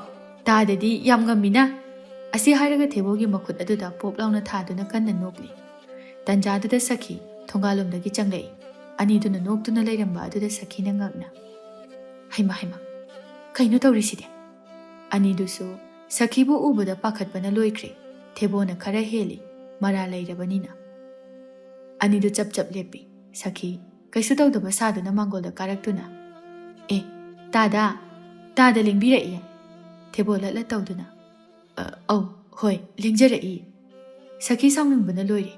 ꯇꯥꯗꯗꯤ ꯌꯥꯝ ꯉꯝꯃꯤꯅ꯫ ꯑꯁꯤ ꯍꯥꯏꯔꯒ ꯊꯦꯕꯣꯒꯤ ꯃꯈꯨꯠ ꯑꯗꯨꯗ ꯄꯣꯞ ꯂꯥꯎꯅ ꯊꯥꯗꯨꯅ ꯀꯟꯅ ꯅꯣꯛꯂꯤ꯫ ꯇꯟꯖꯥꯗꯨꯗ ꯁꯈꯤ ꯊꯣꯡꯒꯥꯜꯂꯣꯝꯗꯒꯤ ꯆꯪꯂꯛꯏ꯫ ꯑꯅꯤꯗꯨꯅ ꯅꯣꯛꯇꯨꯅ ꯂꯩꯔꯝꯕ ꯑꯗꯨꯗ ꯁꯈꯤꯅ ꯉꯛꯅ ꯍꯩꯃ ꯀꯩꯅꯣ ꯇꯧꯔꯤꯁꯤꯗꯤ? ꯑꯅꯤꯗꯨꯁꯨ ꯁꯈꯤꯕꯨ ꯎꯕꯗ ꯄꯥꯈꯠꯄꯅ ꯂꯣꯏꯈ꯭ꯔꯦ꯫ ꯊꯦꯕꯣꯅ ꯈꯔ ꯍꯦꯜꯂꯤ ꯃꯔꯥ ꯂꯩꯔꯕꯅꯤꯅ꯫ ꯑꯅꯤꯗꯨ ꯆꯞ ꯆꯞ ꯂꯦꯞꯄꯤ꯫ ꯁꯈꯤ ꯀꯩꯁꯨ ꯇꯧꯗꯕ ꯁꯥꯗꯨꯅ ꯃꯥꯡꯒꯣꯜꯗ ꯀꯥꯔꯛꯇꯨꯅ ꯇꯥꯗ ꯂꯦꯡꯕꯤꯔꯛꯏ꯫ ꯊꯦꯕꯣ ꯂꯠꯂ ꯇꯧꯗꯨꯅ ꯑꯧ ꯍꯣꯏ ꯂꯦꯡꯖꯔꯛꯏ꯫ ꯁꯈꯤ ꯁꯥꯎꯅꯤꯡꯕꯅ ꯂꯣꯏꯔꯦ꯫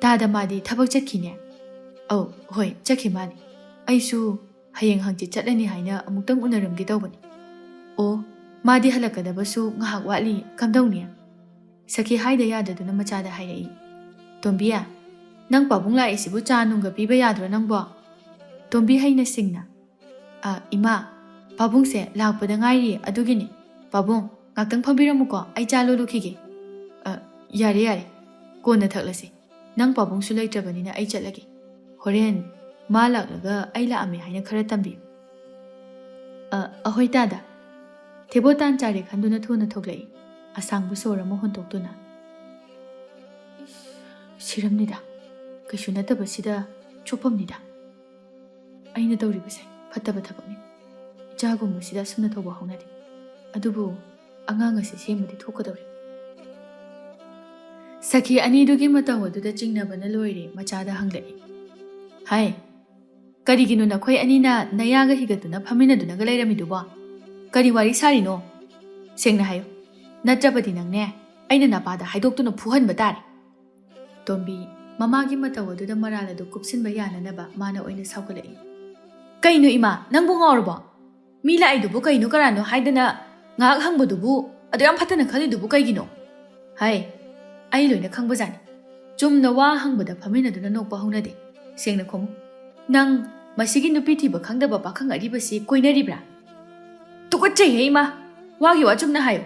ꯇꯥꯗ ꯃꯥꯗꯤ ꯊꯕꯛ ꯆꯠꯈꯤꯅꯦ? ꯑꯧ ꯍꯣꯏ ꯆꯠꯈꯤ ꯃꯥꯜꯂꯤ꯫ ꯑꯩꯁꯨ ꯍꯌꯦꯡ ꯍꯪꯆꯤꯠ ꯆꯠꯂꯅꯤ ꯍꯥꯏꯅ ꯑꯃꯨꯛꯇꯪ ꯎꯅꯔꯝꯒꯦ ꯇꯧꯕꯅꯤ꯫ ꯑꯣ ꯃꯥꯗꯤ ꯍꯜꯂꯛꯀꯗꯕꯁꯨ ꯉꯥꯏꯍꯥꯛ ꯋꯥꯠꯂꯤ ꯀꯝꯗꯧꯅꯤ? ꯁꯈꯤ ꯍꯥꯏꯗ ꯌꯥꯗꯗꯨꯅ ꯃꯆꯥꯗ ꯍꯥꯏꯔꯛꯏ꯫ ꯇꯣꯝꯕꯤ ꯅꯪ ꯄꯥꯕꯨꯡ ꯂꯥꯛꯏꯁꯤꯕꯨ ꯆꯥ ꯅꯨꯡꯒ ꯄꯤꯕ ꯌꯥꯗ꯭ꯔꯣ ꯅꯪꯕꯣ? ꯇꯣꯝꯕꯤ ꯍꯩꯅ ꯁꯤꯡꯅ ꯏꯃꯥ ꯄꯥꯕꯨꯡꯁꯦ ꯂꯥꯛꯄꯗ ꯉꯥꯏꯔꯤ ꯑꯗꯨꯒꯤꯅꯤ꯫ ꯄꯥꯕꯨꯡ ꯉꯥꯛꯇꯪ ꯐꯝꯕꯤꯔꯝꯃꯨꯀꯣ ꯑꯩ ꯆꯥ ꯂꯣꯜꯂꯨꯈꯤꯒꯦ꯫ ꯌꯥꯔꯦ ꯀꯣꯟꯅ ꯊꯛꯂꯁꯤ꯫ ꯅꯪ ꯄꯥꯕꯨꯡꯁꯨ ꯂꯩꯇ꯭ꯔꯕꯅꯤꯅ ꯑꯩ ꯆꯠꯂꯒꯦ꯫ ꯍꯣꯔꯦꯟ ꯃꯥ ꯂꯥꯛꯂꯒ ꯑꯩ ꯂꯥꯛꯑꯝꯃꯦ ꯍꯥꯏꯅ ꯈꯔ ꯇꯝꯕꯤꯌꯨ꯫ ꯑꯍꯣꯏ ꯇꯥꯗ ꯊꯦꯕꯣ ꯇꯥꯟ ꯆꯥꯔꯦ ꯈꯟꯗꯨꯅ ꯊꯨꯅ ꯊꯣꯛꯂꯛꯏ ꯑꯁꯥꯡꯕ ꯁꯣꯔ ꯑꯃ ꯍꯣꯟꯇꯣꯛꯇꯨꯅ ꯁꯤꯔꯝꯅꯤꯗ ꯀꯩꯁꯨ ꯅꯠꯇꯕꯁꯤꯗ ꯆꯣꯞꯐꯝꯅꯤꯗ ꯑꯩꯅ ꯇꯧꯔꯤꯕꯁꯦ ꯐꯠꯇꯕ ꯊꯕꯛꯅꯤ ꯏꯆꯥꯒꯨꯝꯕꯁꯤꯗ ꯑꯁꯨꯝꯅ ꯇꯧꯕ ꯍꯧꯅꯗꯦ ꯑꯗꯨꯕꯨ ꯑꯉꯥꯡ ꯑꯁꯤ ꯁꯦꯝꯕꯗꯤ ꯊꯣꯛꯀꯗꯧꯔꯤ ꯁꯈꯤ ꯑꯅꯤꯗꯨꯒꯤ ꯃꯇꯧ ꯑꯗꯨꯗ ꯆꯤꯡꯅꯕꯅ ꯂꯣꯏꯔꯦ ꯃꯆꯥꯗ ꯍꯪꯂꯛꯏ ꯍꯥꯏ ꯀꯔꯤꯒꯤꯅꯣ ꯅꯈꯣꯏ ꯑꯅꯤꯅ ꯅꯌꯥꯒ ꯍꯤꯒꯠꯇꯨꯅ ꯐꯝꯃꯤꯟꯅꯗꯨꯅꯒ ꯂꯩꯔꯝꯃꯤꯗꯨꯕꯣ ꯀꯔꯤ ꯋꯥꯔꯤ ꯁꯥꯔꯤꯅꯣ ꯁꯦꯡꯅ ꯍꯥꯏꯌꯨ ꯅꯠꯇ꯭ꯔꯕꯗꯤ ꯅꯪꯅꯦ ꯑꯩꯅ ꯅꯄꯥꯗ ꯍꯥꯏꯗꯣꯛꯇꯨꯅ ꯐꯨꯍꯟꯕ ꯇꯥꯔꯦ ꯇꯣꯝꯕꯤ ꯃꯃꯥꯒꯤ ꯃꯇꯧ ꯑꯗꯨꯗ ꯃꯔꯥꯜ ꯑꯗꯨ ꯀꯨꯞꯁꯤꯟꯕ ꯌꯥꯅꯅꯕ ꯃꯥꯅ ꯑꯣꯏꯅ ꯁꯥꯎꯒꯠꯂꯛꯏ ꯀꯩꯅꯣ ꯏꯃꯥ ꯅꯪꯕꯨ ꯉꯥꯎꯔꯕꯣ ꯃꯤ ꯂꯥꯛꯏꯗꯨꯕꯨ ꯀꯩꯅꯣ ꯀꯔꯥꯅꯣ ꯍꯥꯏꯗꯅ ꯉꯥꯏꯍꯥꯛ ꯍꯪꯕꯗꯨꯕꯨ ꯑꯗꯨ ꯌꯥꯝ ꯐꯠꯇꯅ ꯈꯜꯂꯤꯗꯨꯕꯨ ꯀꯩꯒꯤꯅꯣ ꯍꯥꯏ ꯑꯩ ꯂꯣꯏꯅ ꯈꯪꯕꯖꯥꯠꯅꯤ ꯆꯨꯝꯅ ꯋꯥ ꯍꯪꯕꯗ ꯐꯝꯃꯤꯟꯅꯗꯨꯅ ꯅꯣꯛꯄ ꯍꯧꯅꯗꯦ ꯁꯦꯡꯅ ꯈꯨꯝꯃꯨ ꯅꯪ ꯃꯁꯤꯒꯤ ꯅꯨꯄꯤ ꯊꯤꯕ ꯈꯪꯗꯕ ꯄꯥꯈꯪ ꯑꯔꯤꯕꯁꯤ ꯀꯣꯏꯅꯔꯤꯕ꯭ꯔꯥ ꯇꯨꯀꯠꯆꯩꯍꯦ ꯏꯃꯥ ꯋꯥꯒꯤ ꯋꯥ ꯆꯨꯝꯅ ꯍꯥꯏꯌꯨ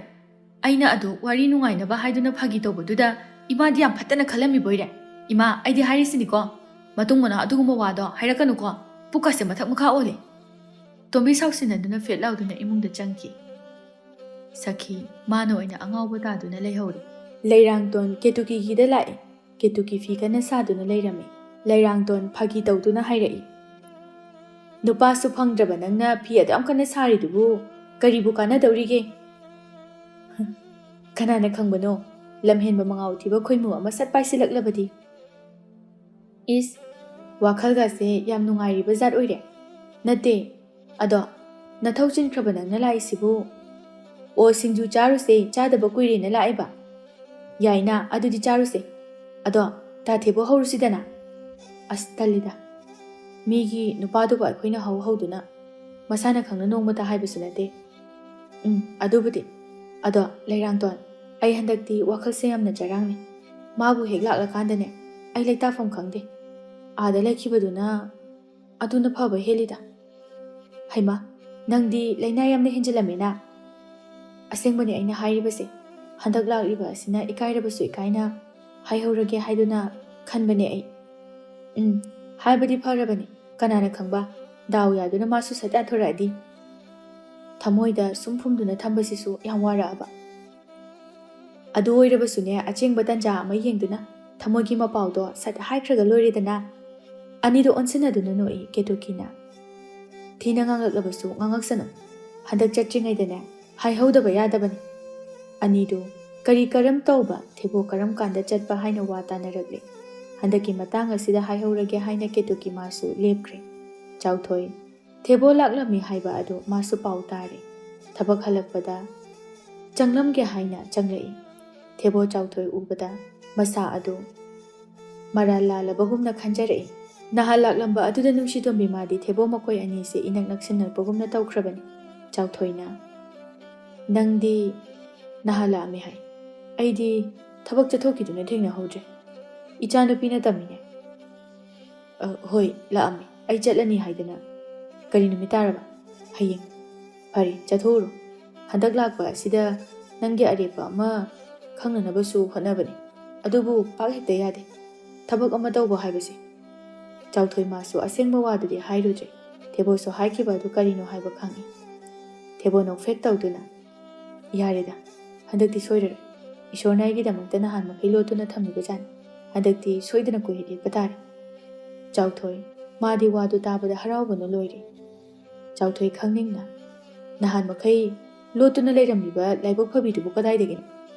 ꯑꯩꯅ ꯑꯗꯨ ꯋꯥꯔꯤ ꯅꯨꯡꯉꯥꯏꯅꯕ ꯍꯥꯏꯗꯨꯅ ꯐꯥꯒꯤ ꯇꯧꯕꯗꯨꯗ ꯏꯃꯥꯗꯤ ꯌꯥꯝ ꯐꯠꯇꯅ ꯈꯜꯂꯝꯃꯤꯕꯣꯏꯔꯦ ꯏꯃꯥ ꯑꯩꯗꯤ ꯍꯥꯏꯔꯤꯁꯤꯅꯤꯀꯣ ꯃꯇꯨꯡ ꯃꯅꯥꯎ ꯑꯗꯨꯒꯨꯝꯕ ꯋꯥꯗꯣ ꯍꯥꯏꯔꯛꯀꯅꯨꯀꯣ ꯄꯨꯛꯀꯁꯦ ꯃꯊꯛ ꯃꯈꯥ ꯑꯣꯜꯂꯦ ꯇꯣꯝꯕꯤ ꯁꯥꯎꯁꯤꯟꯅꯗꯨꯅ ꯐꯦꯠ ꯂꯥꯎꯗꯨꯅ ꯏꯃꯨꯡꯗ ꯆꯪꯈꯤ ꯁꯈꯤ ꯃꯥꯅ ꯑꯣꯏꯅ ꯑꯉꯥꯎꯕ ꯇꯥꯗꯨꯅ ꯂꯩꯍꯧꯔꯤ ꯂꯩꯔꯥꯡꯇꯣꯟ ꯀꯦꯇꯨꯀꯤꯒꯤꯗ ꯂꯥꯛꯏ ꯀꯦꯇꯨꯀꯤ ꯐꯤ ꯀꯟꯅ ꯁꯥꯗꯨꯅ ꯂꯩꯔꯝꯃꯤ ꯂꯩꯔꯥꯡꯇꯣꯟ ꯐꯥꯒꯤ ꯇꯧꯗꯨꯅ ꯍꯥꯏꯔꯛꯏ ꯅꯨꯄꯥꯁꯨ ꯐꯪꯗ꯭ꯔꯕ ꯅꯪꯅ ꯐꯤ ꯑꯗꯨꯌꯥꯝ ꯀꯟꯅ ꯁꯥꯔꯤꯗꯨꯕꯨ ꯀꯔꯤꯕꯨ ꯀꯥꯟꯅꯗꯧꯔꯤꯒꯦ ꯀꯅꯥꯅ ꯈꯪꯕꯅꯣ ꯂꯝꯍꯦꯟꯕ ꯃꯉꯥꯎ ꯊꯤꯕ ꯈꯣꯏꯃꯨ ꯑꯃ ꯁꯠ ꯄꯥꯏꯁꯤꯜꯂꯛꯂꯕꯗꯤ ꯏꯁ ꯋꯥꯈꯜꯒꯁꯦ ꯌꯥꯝ ꯅꯨꯡꯉꯥꯏꯔꯤꯕ ꯖꯥꯠ ꯑꯣꯏꯔꯦ ꯅꯠꯇꯦ ꯑꯗꯣ ꯅꯊꯧ ꯆꯤꯟꯈ꯭ꯔꯕ ꯅꯪꯅ ꯂꯥꯛꯏꯁꯤꯕꯨ ꯑꯣ ꯁꯤꯡꯖꯨ ꯆꯥꯔꯨꯁꯦ ꯆꯥꯗꯕ ꯀꯨꯏꯔꯦꯅ ꯂꯥꯛꯏꯕ ꯌꯥꯏꯅ ꯑꯗꯨꯗꯤ ꯆꯥꯔꯨꯁꯦ ꯑꯗꯣ ꯇꯥꯊꯦꯕꯣ ꯍꯧꯔꯨꯁꯤꯗꯅ ꯑꯁ ꯇꯜꯂꯤꯗ ꯃꯤꯒꯤ ꯅꯨꯄꯥꯗꯨꯕꯨ ꯑꯩꯈꯣꯏꯅ ꯍꯧꯗꯨꯅ ꯃꯁꯥꯅ ꯈꯪꯅ ꯅꯣꯡꯃꯇ ꯍꯥꯏꯕꯁꯨ ꯅꯠꯇꯦ ꯑꯗꯨꯕꯨꯗꯤ ꯑꯗꯣ ꯂꯩꯔꯥꯡꯇꯣꯟ ꯑꯩ ꯍꯟꯗꯛꯇꯤ ꯋꯥꯈꯜꯁꯦ ꯌꯥꯝꯅ ꯆꯔꯥꯡꯅꯤ ꯃꯥꯕꯨ ꯍꯦꯛ ꯂꯥꯛꯂꯀꯥꯟꯗꯅꯦ ꯑꯩ ꯂꯩꯇꯥꯐꯝ ꯈꯪꯗꯦ ꯑꯥꯗ ꯂꯩꯈꯤꯕꯗꯨꯅ ꯑꯗꯨꯅ ꯐꯕ ꯍꯦꯜꯂꯤꯗ ꯍꯩꯃꯥ ꯅꯪꯗꯤ ꯂꯩꯅꯥ ꯌꯥꯝꯅ ꯍꯦꯟꯖꯤꯜꯂꯝꯃꯦꯅ ꯑꯁꯦꯡꯕꯅꯤ ꯑꯩꯅ ꯍꯥꯏꯔꯤꯕꯁꯦ ꯍꯟꯗꯛ ꯂꯥꯛꯂꯤꯕ ꯑꯁꯤꯅ ꯏꯀꯥꯏꯔꯕꯁꯨ ꯏꯀꯥꯏꯅ ꯍꯥꯏꯍꯧꯔꯒꯦ ꯍꯥꯏꯗꯨꯅ ꯈꯟꯕꯅꯦ ꯑꯩ ꯍꯥꯏꯕꯗꯤ ꯐꯔꯕꯅꯤ ꯀꯅꯥꯅ ꯈꯪꯕ ꯗꯥꯎ ꯌꯥꯗꯨꯅ ꯃꯥꯁꯨ ꯁꯠ ꯌꯥꯊꯣꯔꯛꯑꯗꯤ ꯊꯃꯣꯏꯗ ꯁꯨꯝ ꯐꯨꯝꯗꯨꯅ ꯊꯝꯕꯁꯤꯁꯨ ꯌꯥꯝ ꯋꯥꯔꯛꯑꯕ ꯑꯗꯨ ꯑꯣꯏꯔꯕꯁꯨꯅꯦ ꯑꯆꯦꯡꯕ ꯇꯟꯖꯥ ꯑꯃ ꯌꯦꯡꯗꯨꯅ ꯊꯃꯣꯏꯒꯤ ꯃꯄꯥꯎꯗꯣ ꯁꯠ ꯍꯥꯏꯈ꯭ꯔꯒ ꯂꯣꯏꯔꯦꯗꯅ ꯑꯅꯤꯗꯣ ꯑꯣꯟꯁꯤꯟꯅꯗꯨꯅ ꯅꯣꯛꯏ ꯀꯦꯇꯨꯀꯤꯅ ꯊꯤꯅ ꯉꯥꯡꯂꯛꯂꯕꯁꯨ ꯉꯥꯡꯉꯛꯁꯅꯨ ꯍꯟꯗꯛ ꯆꯠꯇ꯭ꯔꯤꯉꯩꯗꯅꯦ ꯍꯥꯏꯍꯧꯗꯕ ꯌꯥꯗꯕꯅꯤ ꯑꯅꯤꯗꯨ ꯀꯔꯤ ꯀꯔꯝ ꯇꯧꯕ ꯊꯦꯕꯣ ꯀꯔꯝ ꯀꯥꯟꯗ ꯆꯠꯄ ꯍꯥꯏꯅ ꯋꯥ ꯇꯥꯅꯔꯛꯂꯦ ꯍꯟꯗꯛꯀꯤ ꯃꯇꯥꯡ ꯑꯁꯤꯗ ꯍꯥꯏꯍꯧꯔꯒꯦ ꯍꯥꯏꯅ ꯀꯦꯇꯨꯀꯤ ꯃꯥꯁꯨ ꯂꯦꯞꯈ꯭ꯔꯦ ꯆꯥꯎꯊꯣꯏ ꯊꯦꯕꯣ ꯂꯥꯛꯂꯝꯃꯤ ꯍꯥꯏꯕ ꯑꯗꯨ ꯃꯥꯁꯨ ꯄꯥꯎ ꯇꯥꯔꯦ ꯊꯕꯛ ꯍꯜꯂꯛꯄꯗ ꯆꯪꯂꯝꯒꯦ ꯍꯥꯏꯅ ꯆꯪꯂꯛꯏ ꯊꯦꯕꯣ ꯆꯥꯎꯊꯣꯏ ꯎꯕꯗ ꯃꯁꯥ ꯑꯗꯨ ꯃꯔꯥꯜ ꯂꯥꯜꯂꯕꯒꯨꯝꯅ ꯈꯟꯖꯔꯛꯏ ꯅꯍꯥꯟ ꯂꯥꯛꯂꯝꯕ ꯑꯗꯨꯗ ꯅꯨꯡꯁꯤꯇꯣꯝꯕꯤ ꯃꯥꯗꯤ ꯊꯦꯕꯣ ꯃꯈꯣꯏ ꯑꯅꯤꯁꯦ ꯏꯅꯛ ꯅꯛꯁꯤꯟꯅꯕꯒꯨꯝꯅ ꯇꯧꯈ꯭ꯔꯕꯅꯤ ꯆꯥꯎꯊꯣꯏꯅ ꯅꯪꯗꯤ ꯅꯍꯥꯟ ꯂꯥꯛꯑꯝꯃꯤ ꯍꯥꯏ ꯑꯩꯗꯤ ꯊꯕꯛ ꯆꯠꯊꯣꯛꯈꯤꯗꯨꯅ ꯊꯦꯡꯅꯍꯧꯗ꯭ꯔꯦ ꯏꯆꯥꯅꯨꯄꯤꯅ ꯇꯝꯃꯤꯅꯦ ꯍꯣꯏ ꯂꯥꯛꯑꯝꯃꯤ ꯑꯩ ꯆꯠꯂꯅꯤ ꯍꯥꯏꯗꯅ ꯀꯔꯤ ꯅꯨꯃꯤꯠ ꯇꯥꯔꯕ ꯍꯌꯦꯡ ꯐꯔꯦ ꯆꯠꯊꯣꯛꯎꯔꯣ ꯍꯟꯗꯛ ꯂꯥꯛꯄ ꯑꯁꯤꯗ ꯅꯪꯒꯤ ꯑꯔꯦꯞꯄ ꯑꯃ ꯈꯪꯅꯅꯕꯁꯨ ꯍꯣꯠꯅꯕꯅꯤ ꯑꯗꯨꯕꯨ ꯄꯥꯛ ꯍꯦꯛꯇ ꯌꯥꯗꯦ ꯊꯕꯛ ꯑꯃ ꯇꯧꯕ ꯍꯥꯏꯕꯁꯦ ꯆꯥꯎꯊꯣꯏ ꯃꯥꯁꯨ ꯑꯁꯦꯡꯕ ꯋꯥꯗꯨꯗꯤ ꯍꯥꯏꯔꯨꯗ꯭ꯔꯦ ꯊꯦꯕꯣꯁꯨ ꯍꯥꯏꯈꯤꯕ ꯑꯗꯨ ꯀꯔꯤꯅꯣ ꯍꯥꯏꯕ ꯈꯪꯏ ꯊꯦꯕꯣ ꯅꯣꯛꯐꯦꯠ ꯇꯧꯗꯨꯅ ꯌꯥꯔꯦꯗ ꯍꯟꯗꯛꯇꯤ ꯁꯣꯏꯔꯔꯣꯏ ꯏꯁꯣꯔꯅ ꯑꯩꯒꯤꯗꯃꯛꯇ ꯅꯍꯥꯟ ꯃꯈꯩ ꯂꯣꯠꯇꯨꯅ ꯊꯝꯂꯤꯕꯖꯥꯠꯅꯤ ꯍꯟꯗꯛꯇꯤ ꯁꯣꯏꯗꯅ ꯀꯨꯏꯍꯦꯠ ꯌꯦꯠꯄ ꯇꯥꯔꯦ ꯆꯥꯎꯊꯣꯏ ꯃꯥꯗꯤ ꯋꯥꯗꯨ ꯇꯥꯕꯗ ꯍꯔꯥꯎꯕꯅ ꯂꯣꯏꯔꯦ ꯆꯥꯎꯊꯣꯏ ꯈꯪꯅꯤꯡꯅ ꯅꯍꯥꯟ ꯃꯈꯩ ꯂꯣꯠꯇꯨꯅ ꯂꯩꯔꯝꯂꯤꯕ ꯂꯥꯏꯕꯛ ꯐꯕꯤꯗꯨꯕꯨ ꯀꯗꯥꯏꯗꯒꯤꯅꯣ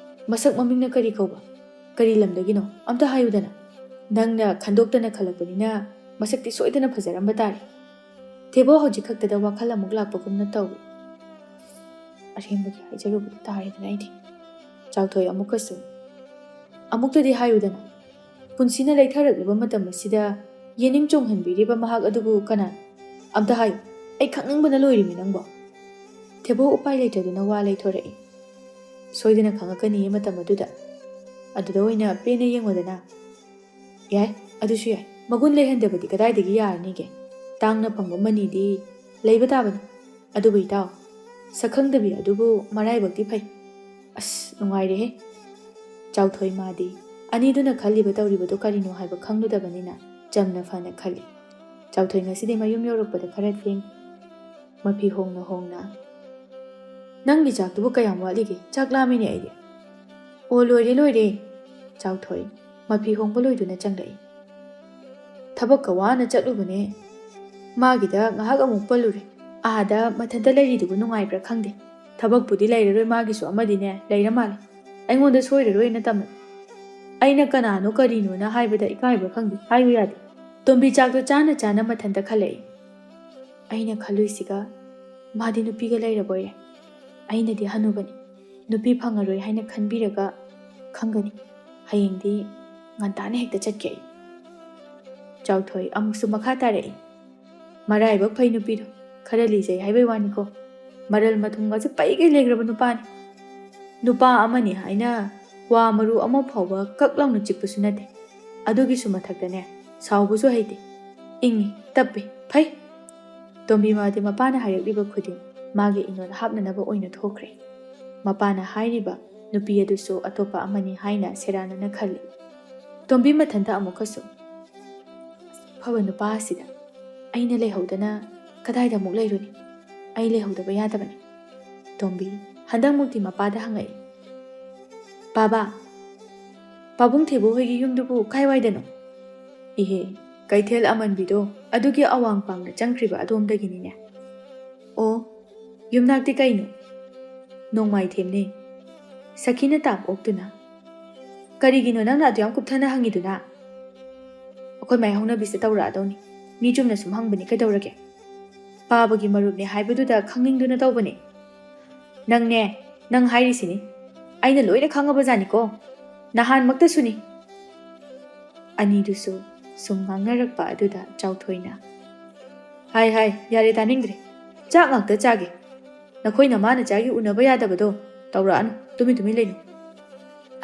ꯃꯁꯛ ꯃꯃꯤꯡꯅ ꯀꯔꯤ ꯀꯧꯕ ꯀꯔꯤ ꯂꯝꯗꯒꯤꯅꯣ ꯑꯝꯇ ꯍꯥꯏꯌꯨꯗꯅ ꯅꯪꯅ ꯈꯟꯗꯣꯛꯇꯅ ꯈꯜꯂꯛꯄꯅꯤꯅ ꯃꯁꯛꯇꯤ ꯁꯣꯏꯗꯅ ꯐꯖꯔꯝꯕ ꯇꯥꯔꯦ ꯊꯦꯕꯣ ꯍꯧꯖꯤꯛ ꯈꯛꯇꯗ ꯋꯥꯈꯜ ꯑꯃꯨꯛ ꯂꯥꯛꯄꯒꯨꯝꯅ ꯇꯧꯏ ꯑꯁꯦꯡꯕꯒꯤ ꯍꯥꯏꯖꯔꯨꯕꯗ ꯇꯥꯔꯦꯗꯅ ꯑꯩꯗꯤ ꯆꯥꯎꯊꯣꯏ ꯑꯃꯨꯛꯇꯗꯤ ꯍꯥꯏꯌꯨꯗꯅ ꯄꯨꯟꯁꯤꯅ ꯂꯩꯊꯔꯛꯂꯤꯕ ꯃꯇꯝ ꯑꯁꯤꯗ ꯌꯦꯅꯤꯡ ꯆꯣꯡꯍꯟꯕꯤꯔꯤꯕ ꯃꯍꯥꯛ ꯑꯗꯨꯕꯨ ꯀꯅꯥꯅ ꯑꯝꯇ ꯍꯥꯏꯌꯨ ꯑꯩ ꯈꯪꯅꯤꯡꯕꯅ ꯂꯣꯏꯔꯤꯃꯤ ꯅꯪꯕꯣ ꯊꯦꯕꯣ ꯎꯄꯥꯏ ꯂꯩꯇꯗꯨꯅ ꯋꯥ ꯂꯩꯊꯣꯔꯛꯏ ꯁꯣꯏꯗꯅ ꯈꯪꯉꯛꯀꯅꯤꯌꯦ ꯃꯇꯝ ꯑꯗꯨꯗ ꯑꯣꯏꯅ ꯄꯦꯟꯅ ꯌꯦꯡꯉꯣꯗꯅ ꯌꯥꯏ ꯑꯗꯨꯁꯨ ꯌꯥꯏ ꯃꯒꯨꯟ ꯂꯩꯍꯟꯗꯕꯗꯤ ꯀꯗꯥꯏꯗꯒꯤ ꯌꯥꯔꯅꯤꯒꯦ ꯇꯥꯡꯅ ꯐꯪꯕ ꯃꯅꯤꯗꯤ ꯂꯩꯕ ꯇꯥꯕꯅꯤ ꯑꯗꯨꯕꯨ ꯏꯇꯥꯎ ꯁꯛꯈꯪꯗꯕꯤ ꯑꯗꯨꯕꯨ ꯃꯔꯥꯏꯕꯛꯇꯤ ꯐꯩ ꯑꯁ ꯅꯨꯡꯉꯥꯏꯔꯦꯍꯦ ꯆꯥꯎꯊꯣꯏ ꯃꯥꯗꯤ ꯑꯅꯤꯗꯨꯅ ꯈꯜꯂꯤꯕ ꯇꯧꯔꯤꯕꯗꯣ ꯀꯔꯤꯅꯣ ꯍꯥꯏꯕ ꯈꯪꯂꯨꯗꯕꯅꯤꯅ ꯆꯝꯅ ꯐꯅ ꯈꯜꯂꯤ ꯆꯥꯎꯊꯣꯏ ꯉꯁꯤꯗꯤ ꯃꯌꯨꯝ ꯌꯧꯔꯛꯄꯗ ꯈꯔ ꯊꯦꯡ ꯃꯐꯤ ꯍꯣꯡꯅ ꯍꯣꯡꯅ ꯅꯪꯒꯤ ꯆꯥꯛꯇꯨꯕꯨ ꯀꯌꯥꯝ ꯋꯥꯠꯂꯤꯒꯦ? ꯆꯥꯛ ꯂꯥꯝꯃꯤꯅꯦ ꯑꯩꯗꯤ꯫ ꯑꯣ ꯂꯣꯏꯔꯦ ꯂꯣꯏꯔꯦ꯫ ꯆꯥꯎꯊꯣꯏ ꯃꯐꯤ ꯍꯣꯡꯕ ꯂꯣꯏꯗꯨꯅ ꯆꯪꯂꯛꯏ꯫ ꯊꯕꯛꯀ ꯋꯥꯅ ꯆꯠꯂꯨꯕꯅꯦ꯫ ꯃꯥꯒꯤꯗ ꯉꯥꯏꯍꯥꯛ ꯑꯃꯨꯛ ꯄꯜꯂꯨꯔꯦ꯫ ꯑꯥꯗ ꯃꯊꯟꯇ ꯂꯩꯔꯤꯗꯨꯕꯨ ꯅꯨꯡꯉꯥꯏꯕ꯭ꯔꯥ ꯈꯪꯗꯦ꯫ ꯊꯕꯛꯄꯨꯗꯤ ꯂꯩꯔꯔꯣꯏ ꯃꯥꯒꯤꯁꯨ ꯑꯃꯗꯤꯅꯦ ꯂꯩꯔ ꯃꯥꯜꯂꯦ꯫ ꯑꯩꯉꯣꯟꯗ ꯁꯣꯏꯔꯔꯣꯏꯅ ꯇꯝꯃꯦ꯫ ꯑꯩꯅ ꯀꯅꯥꯅꯣ ꯀꯔꯤꯅꯣꯅ ꯍꯥꯏꯕꯗ ꯏꯀꯥꯏꯕ꯭ꯔꯥ ꯈꯪꯗꯦ ꯍꯥꯏꯕ ꯌꯥꯗꯦ꯫ ꯇꯣꯝꯕꯤ ꯆꯥꯛꯇꯣ ꯆꯥꯅ ꯆꯥꯅ ꯃꯊꯟꯇ ꯈꯜꯂꯛꯏ꯫ ꯑꯩꯅ ꯈꯜꯂꯨꯏꯁꯤꯒ ꯃꯥꯗꯤ ꯅꯨꯄꯤꯒ ꯂꯩꯔꯕꯣꯏꯔꯦ꯫ ꯑꯩꯅꯗꯤ ꯍꯅꯨꯕꯅꯤ ꯅꯨꯄꯤ ꯐꯪꯉꯔꯣꯏ ꯍꯥꯏꯅ ꯈꯟꯕꯤꯔꯒ ꯈꯪꯒꯅꯤ ꯍꯌꯦꯡꯗꯤ ꯉꯟꯇꯥꯅ ꯍꯦꯛꯇ ꯆꯠꯀꯦ ꯑꯩ꯫ ꯆꯥꯎꯊꯣꯏ ꯑꯃꯨꯛꯁꯨ ꯃꯈꯥ ꯇꯥꯔꯛꯏ꯫ ꯃꯔꯥꯏꯕꯛ ꯐꯩ ꯅꯨꯄꯤꯗꯣ ꯈꯔ ꯂꯤꯖꯩ ꯍꯥꯏꯕꯩ ꯋꯥꯅꯤꯀꯣ ꯃꯔꯜ ꯃꯊꯨꯝꯒꯁꯨ ꯄꯩꯒꯩ ꯂꯩꯈ꯭ꯔꯕ ꯅꯨꯄꯥꯅꯤ꯫ ꯅꯨꯄꯥ ꯑꯃꯅꯤ ꯍꯥꯏꯅ ꯋꯥ ꯃꯔꯨ ꯑꯃ ꯐꯥꯎꯕ ꯀꯛ ꯂꯥꯎꯅ ꯆꯤꯛꯄꯁꯨ ꯅꯠꯇꯦ꯫ ꯑꯗꯨꯒꯤꯁꯨ ꯃꯊꯛꯇꯅꯦ ꯁꯥꯎꯕꯁꯨ ꯍꯩꯇꯦ ꯏꯪꯉꯤ ꯇꯞꯄꯤ ꯐꯩ꯫ ꯇꯣꯝꯕꯤ ꯃꯥꯗꯤ ꯃꯄꯥꯅ ꯍꯥꯏꯔꯛꯂꯤꯕ ꯈꯨꯗꯤꯡ ꯃꯥꯒꯤ ꯏꯅꯣꯠ ꯍꯥꯞꯅꯅꯕ ꯑꯣꯏꯅ ꯊꯣꯛꯈ꯭ꯔꯦ꯫ ꯃꯄꯥꯅ ꯍꯥꯏꯔꯤꯕ ꯅꯨꯄꯤ ꯑꯗꯨꯁꯨ ꯑꯇꯣꯞꯄ ꯑꯃꯅꯤ ꯍꯥꯏꯅ ꯁꯦꯔꯥꯟꯅꯅ ꯈꯜꯂꯤ꯫ ꯇꯣꯝꯕꯤ ꯃꯊꯟꯇ ꯑꯃꯨꯛꯀꯁꯨ ꯐꯕ ꯅꯨꯄꯥ ꯑꯁꯤꯗ ꯑꯩꯅ ꯂꯩꯍꯧꯗꯅ ꯀꯗꯥꯏꯗ ꯑꯃꯨꯛ ꯂꯩꯔꯨꯅꯤ? ꯑꯩ ꯂꯩꯍꯧꯗꯕ ꯌꯥꯗꯕꯅꯤ꯫ ꯇꯣꯝꯕꯤ ꯍꯟꯗꯛꯃꯨꯛꯇꯤ ꯃꯄꯥꯗ ꯍꯪꯉꯛꯏ꯫ ꯕꯥꯕꯥ, ꯄꯥꯕꯨꯡ ꯊꯦꯕꯣ ꯍꯣꯏꯒꯤ ꯌꯨꯝꯗꯨꯕꯨ ꯀꯥꯏꯋꯥꯏꯗꯅꯣ? ꯏꯍꯦ, ꯀꯩꯊꯦꯜ ꯑꯃꯟꯕꯤꯗꯣ ꯑꯗꯨꯒꯤ ꯑꯋꯥꯡ ꯄꯥꯡꯅ ꯆꯪꯈ꯭ꯔꯤꯕ ꯑꯗꯣꯝꯗꯒꯤꯅꯤꯅꯦ꯫ ꯑꯣ, ꯌꯨꯝꯅꯥꯛꯇꯤ ꯀꯩꯅꯣ? ꯅꯣꯡꯃꯥꯏꯊꯦꯝꯅꯦ꯫ ꯁꯈꯤꯅ ꯇꯥꯞ ꯑꯣꯛꯇꯨꯅ ꯀꯔꯤꯒꯤꯅꯣ ꯅꯪꯅ ꯑꯗꯨ ꯌꯥꯝ ꯀꯨꯞꯊꯅ ꯍꯪꯉꯤꯗꯨꯅ? ꯑꯩꯈꯣꯏ ꯃꯥꯏꯍꯧꯅꯕꯤꯁꯦ ꯇꯧꯔꯛꯑꯗꯧꯅꯤ꯫ ꯃꯤ ꯆꯨꯝꯅ ꯁꯨꯝ ꯍꯪꯕꯅꯤ ꯀꯩꯗꯧꯔꯒꯦ? ꯄꯥꯕꯒꯤ ꯃꯔꯨꯞꯅꯦ ꯍꯥꯏꯕꯗꯨꯗ ꯈꯪꯅꯤꯡꯗꯨꯅ ꯇꯧꯕꯅꯦ꯫ ꯅꯪꯅꯦ, ꯅꯪ ꯍꯥꯏꯔꯤꯁꯤꯅꯤ ꯑꯩꯅ ꯂꯣꯏꯅ ꯈꯪꯉꯕꯖꯥꯠꯅꯤꯀꯣ ꯅꯍꯥꯟꯃꯛꯇꯁꯨꯅꯤ꯫ ꯑꯅꯤꯗꯨꯁꯨ ꯁꯨꯝ ꯉꯥꯡꯅꯔꯛꯄ ꯑꯗꯨꯗ ꯆꯥꯎꯊꯣꯏꯅ ꯍꯥꯏ ꯌꯥꯔꯦ ꯇꯥꯅꯤꯡꯗ꯭ꯔꯦ꯫ ꯆꯥꯛ ꯉꯥꯛꯇ ꯆꯥꯒꯦ꯫ ꯅꯈꯣꯏꯅ ꯃꯥꯅ ꯆꯥꯒꯤ ꯎꯅꯕ ꯌꯥꯗꯕꯗꯣ ꯇꯧꯔꯛꯑꯅꯨ ꯇꯨꯃꯤꯟ ꯂꯩꯅꯨ꯫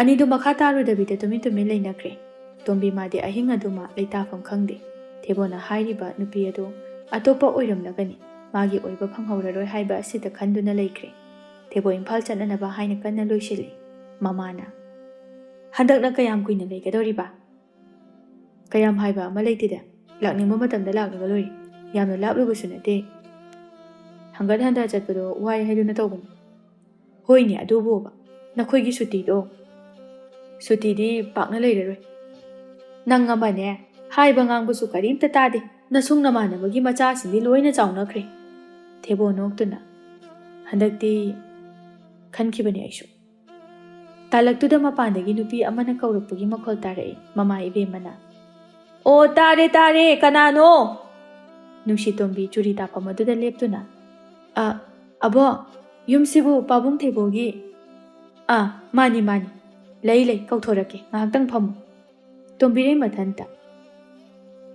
ꯑꯅꯤꯗꯨ ꯃꯈꯥ ꯇꯥꯔꯨꯗꯕꯤꯗ ꯇꯨꯃꯤꯟ ꯂꯩꯅꯈ꯭ꯔꯦ꯫ ꯇꯣꯝꯕꯤ ꯃꯥꯗꯤ ꯑꯍꯤꯡ ꯑꯗꯨꯃ ꯂꯩꯇꯥꯐꯝ ꯈꯪꯗꯦ꯫ ꯊꯦꯕꯣꯅ ꯍꯥꯏꯔꯤꯕ ꯅꯨꯄꯤ ꯑꯗꯨ ꯑꯇꯣꯞꯄ ꯑꯣꯏꯔꯝꯂꯒꯅꯤ ꯃꯥꯒꯤ ꯑꯣꯏꯕ ꯐꯪꯍꯧꯔꯔꯣই ꯍꯥꯏꯕ ꯑꯁꯤꯗ ꯈꯟꯗꯨꯅ ꯂꯩꯈ꯭ꯔꯦ꯫ ꯊꯦꯕꯣ ꯏꯝꯐꯥꯜ ꯆꯠꯅꯅꯕ ꯍꯥꯏꯅ ꯀꯟꯅ ꯂꯣꯏꯁꯤꯜꯂꯤ꯫ ꯃꯃꯥꯅ ꯍꯟꯗꯛꯅ ꯀꯌꯥꯝ ꯀꯨꯏꯅ ꯂꯩꯒꯗꯧꯔꯤꯕ? ꯀꯌꯥꯝ ꯍꯥꯏꯕ ꯑꯃ ꯂꯩꯇꯦꯗ ꯂꯥꯛꯅꯤꯡꯕ ꯃꯇꯝꯗ ꯂꯥꯛꯂꯒ ꯂꯣꯏꯔꯦ꯫ ꯌꯥꯝꯅ ꯂꯥꯞꯂꯨꯕꯁꯨ ꯅꯠꯇꯦ꯫ ꯍꯪꯒꯠ ꯍꯟꯗꯥ ꯆꯠꯄꯗꯣ ꯋꯥꯏ ꯍꯥꯏꯗꯨꯅ ꯇꯧꯕꯅꯤ꯫ ꯍꯣꯏꯅꯦ ꯑꯗꯨꯕꯨꯕ ꯅꯈꯣꯏꯒꯤ ꯁꯨꯇꯤꯗꯣ? ꯁꯨꯇꯤꯗꯤ ꯄꯥꯛꯅ ꯂꯩꯔꯔꯣꯏ꯫ ꯅꯪ ꯑꯃꯅꯦ ꯍꯥꯏꯕ ꯉꯥꯡꯕꯁꯨ ꯀꯔꯤꯝꯇ ꯇꯥꯗꯦ꯫ ꯅꯁꯨꯡ ꯅꯃꯥꯟꯅꯕꯒꯤ ꯃꯆꯥꯁꯤꯡꯗꯤ ꯂꯣꯏꯅ ꯆꯥꯎꯅꯈ꯭ꯔꯦ꯫ ꯊꯦꯕꯣ ꯅꯣꯛꯇꯨꯅ ꯍꯟꯗꯛꯇꯤ ꯈꯟꯈꯤꯕꯅꯤ ꯑꯩꯁꯨ꯫ ꯇꯥꯂꯛꯇꯨꯗ ꯃꯄꯥꯟꯗꯒꯤ ꯅꯨꯄꯤ ꯑꯃꯅ ꯀꯧꯔꯛꯄꯒꯤ ꯃꯈꯣꯜ ꯇꯥꯔꯛꯏ꯫ ꯃꯃꯥ ꯏꯕꯦꯝꯃꯅ ꯑꯣ ꯇꯥꯔꯦ ꯀꯅꯥꯅꯣ? ꯅꯨꯡꯁꯤꯇꯣꯝꯕꯤ ꯆꯨꯔꯤ ꯇꯥꯐꯝ ꯑꯗꯨꯗ ꯂꯦꯞꯇꯨꯅ ꯑꯕꯣ, ꯌꯨꯝꯁꯤꯕꯨ ꯄꯥꯕꯨꯡ ꯊꯦꯕꯣꯒꯤ? ꯃꯥꯅꯤ ꯂꯩ ꯀꯧꯊꯣꯔꯛꯀꯦ ꯉꯥꯏꯍꯥꯛꯇꯪ ꯐꯝꯃꯨ꯫ ꯇꯣꯝꯕꯤꯔꯩ ꯃꯊꯟꯇ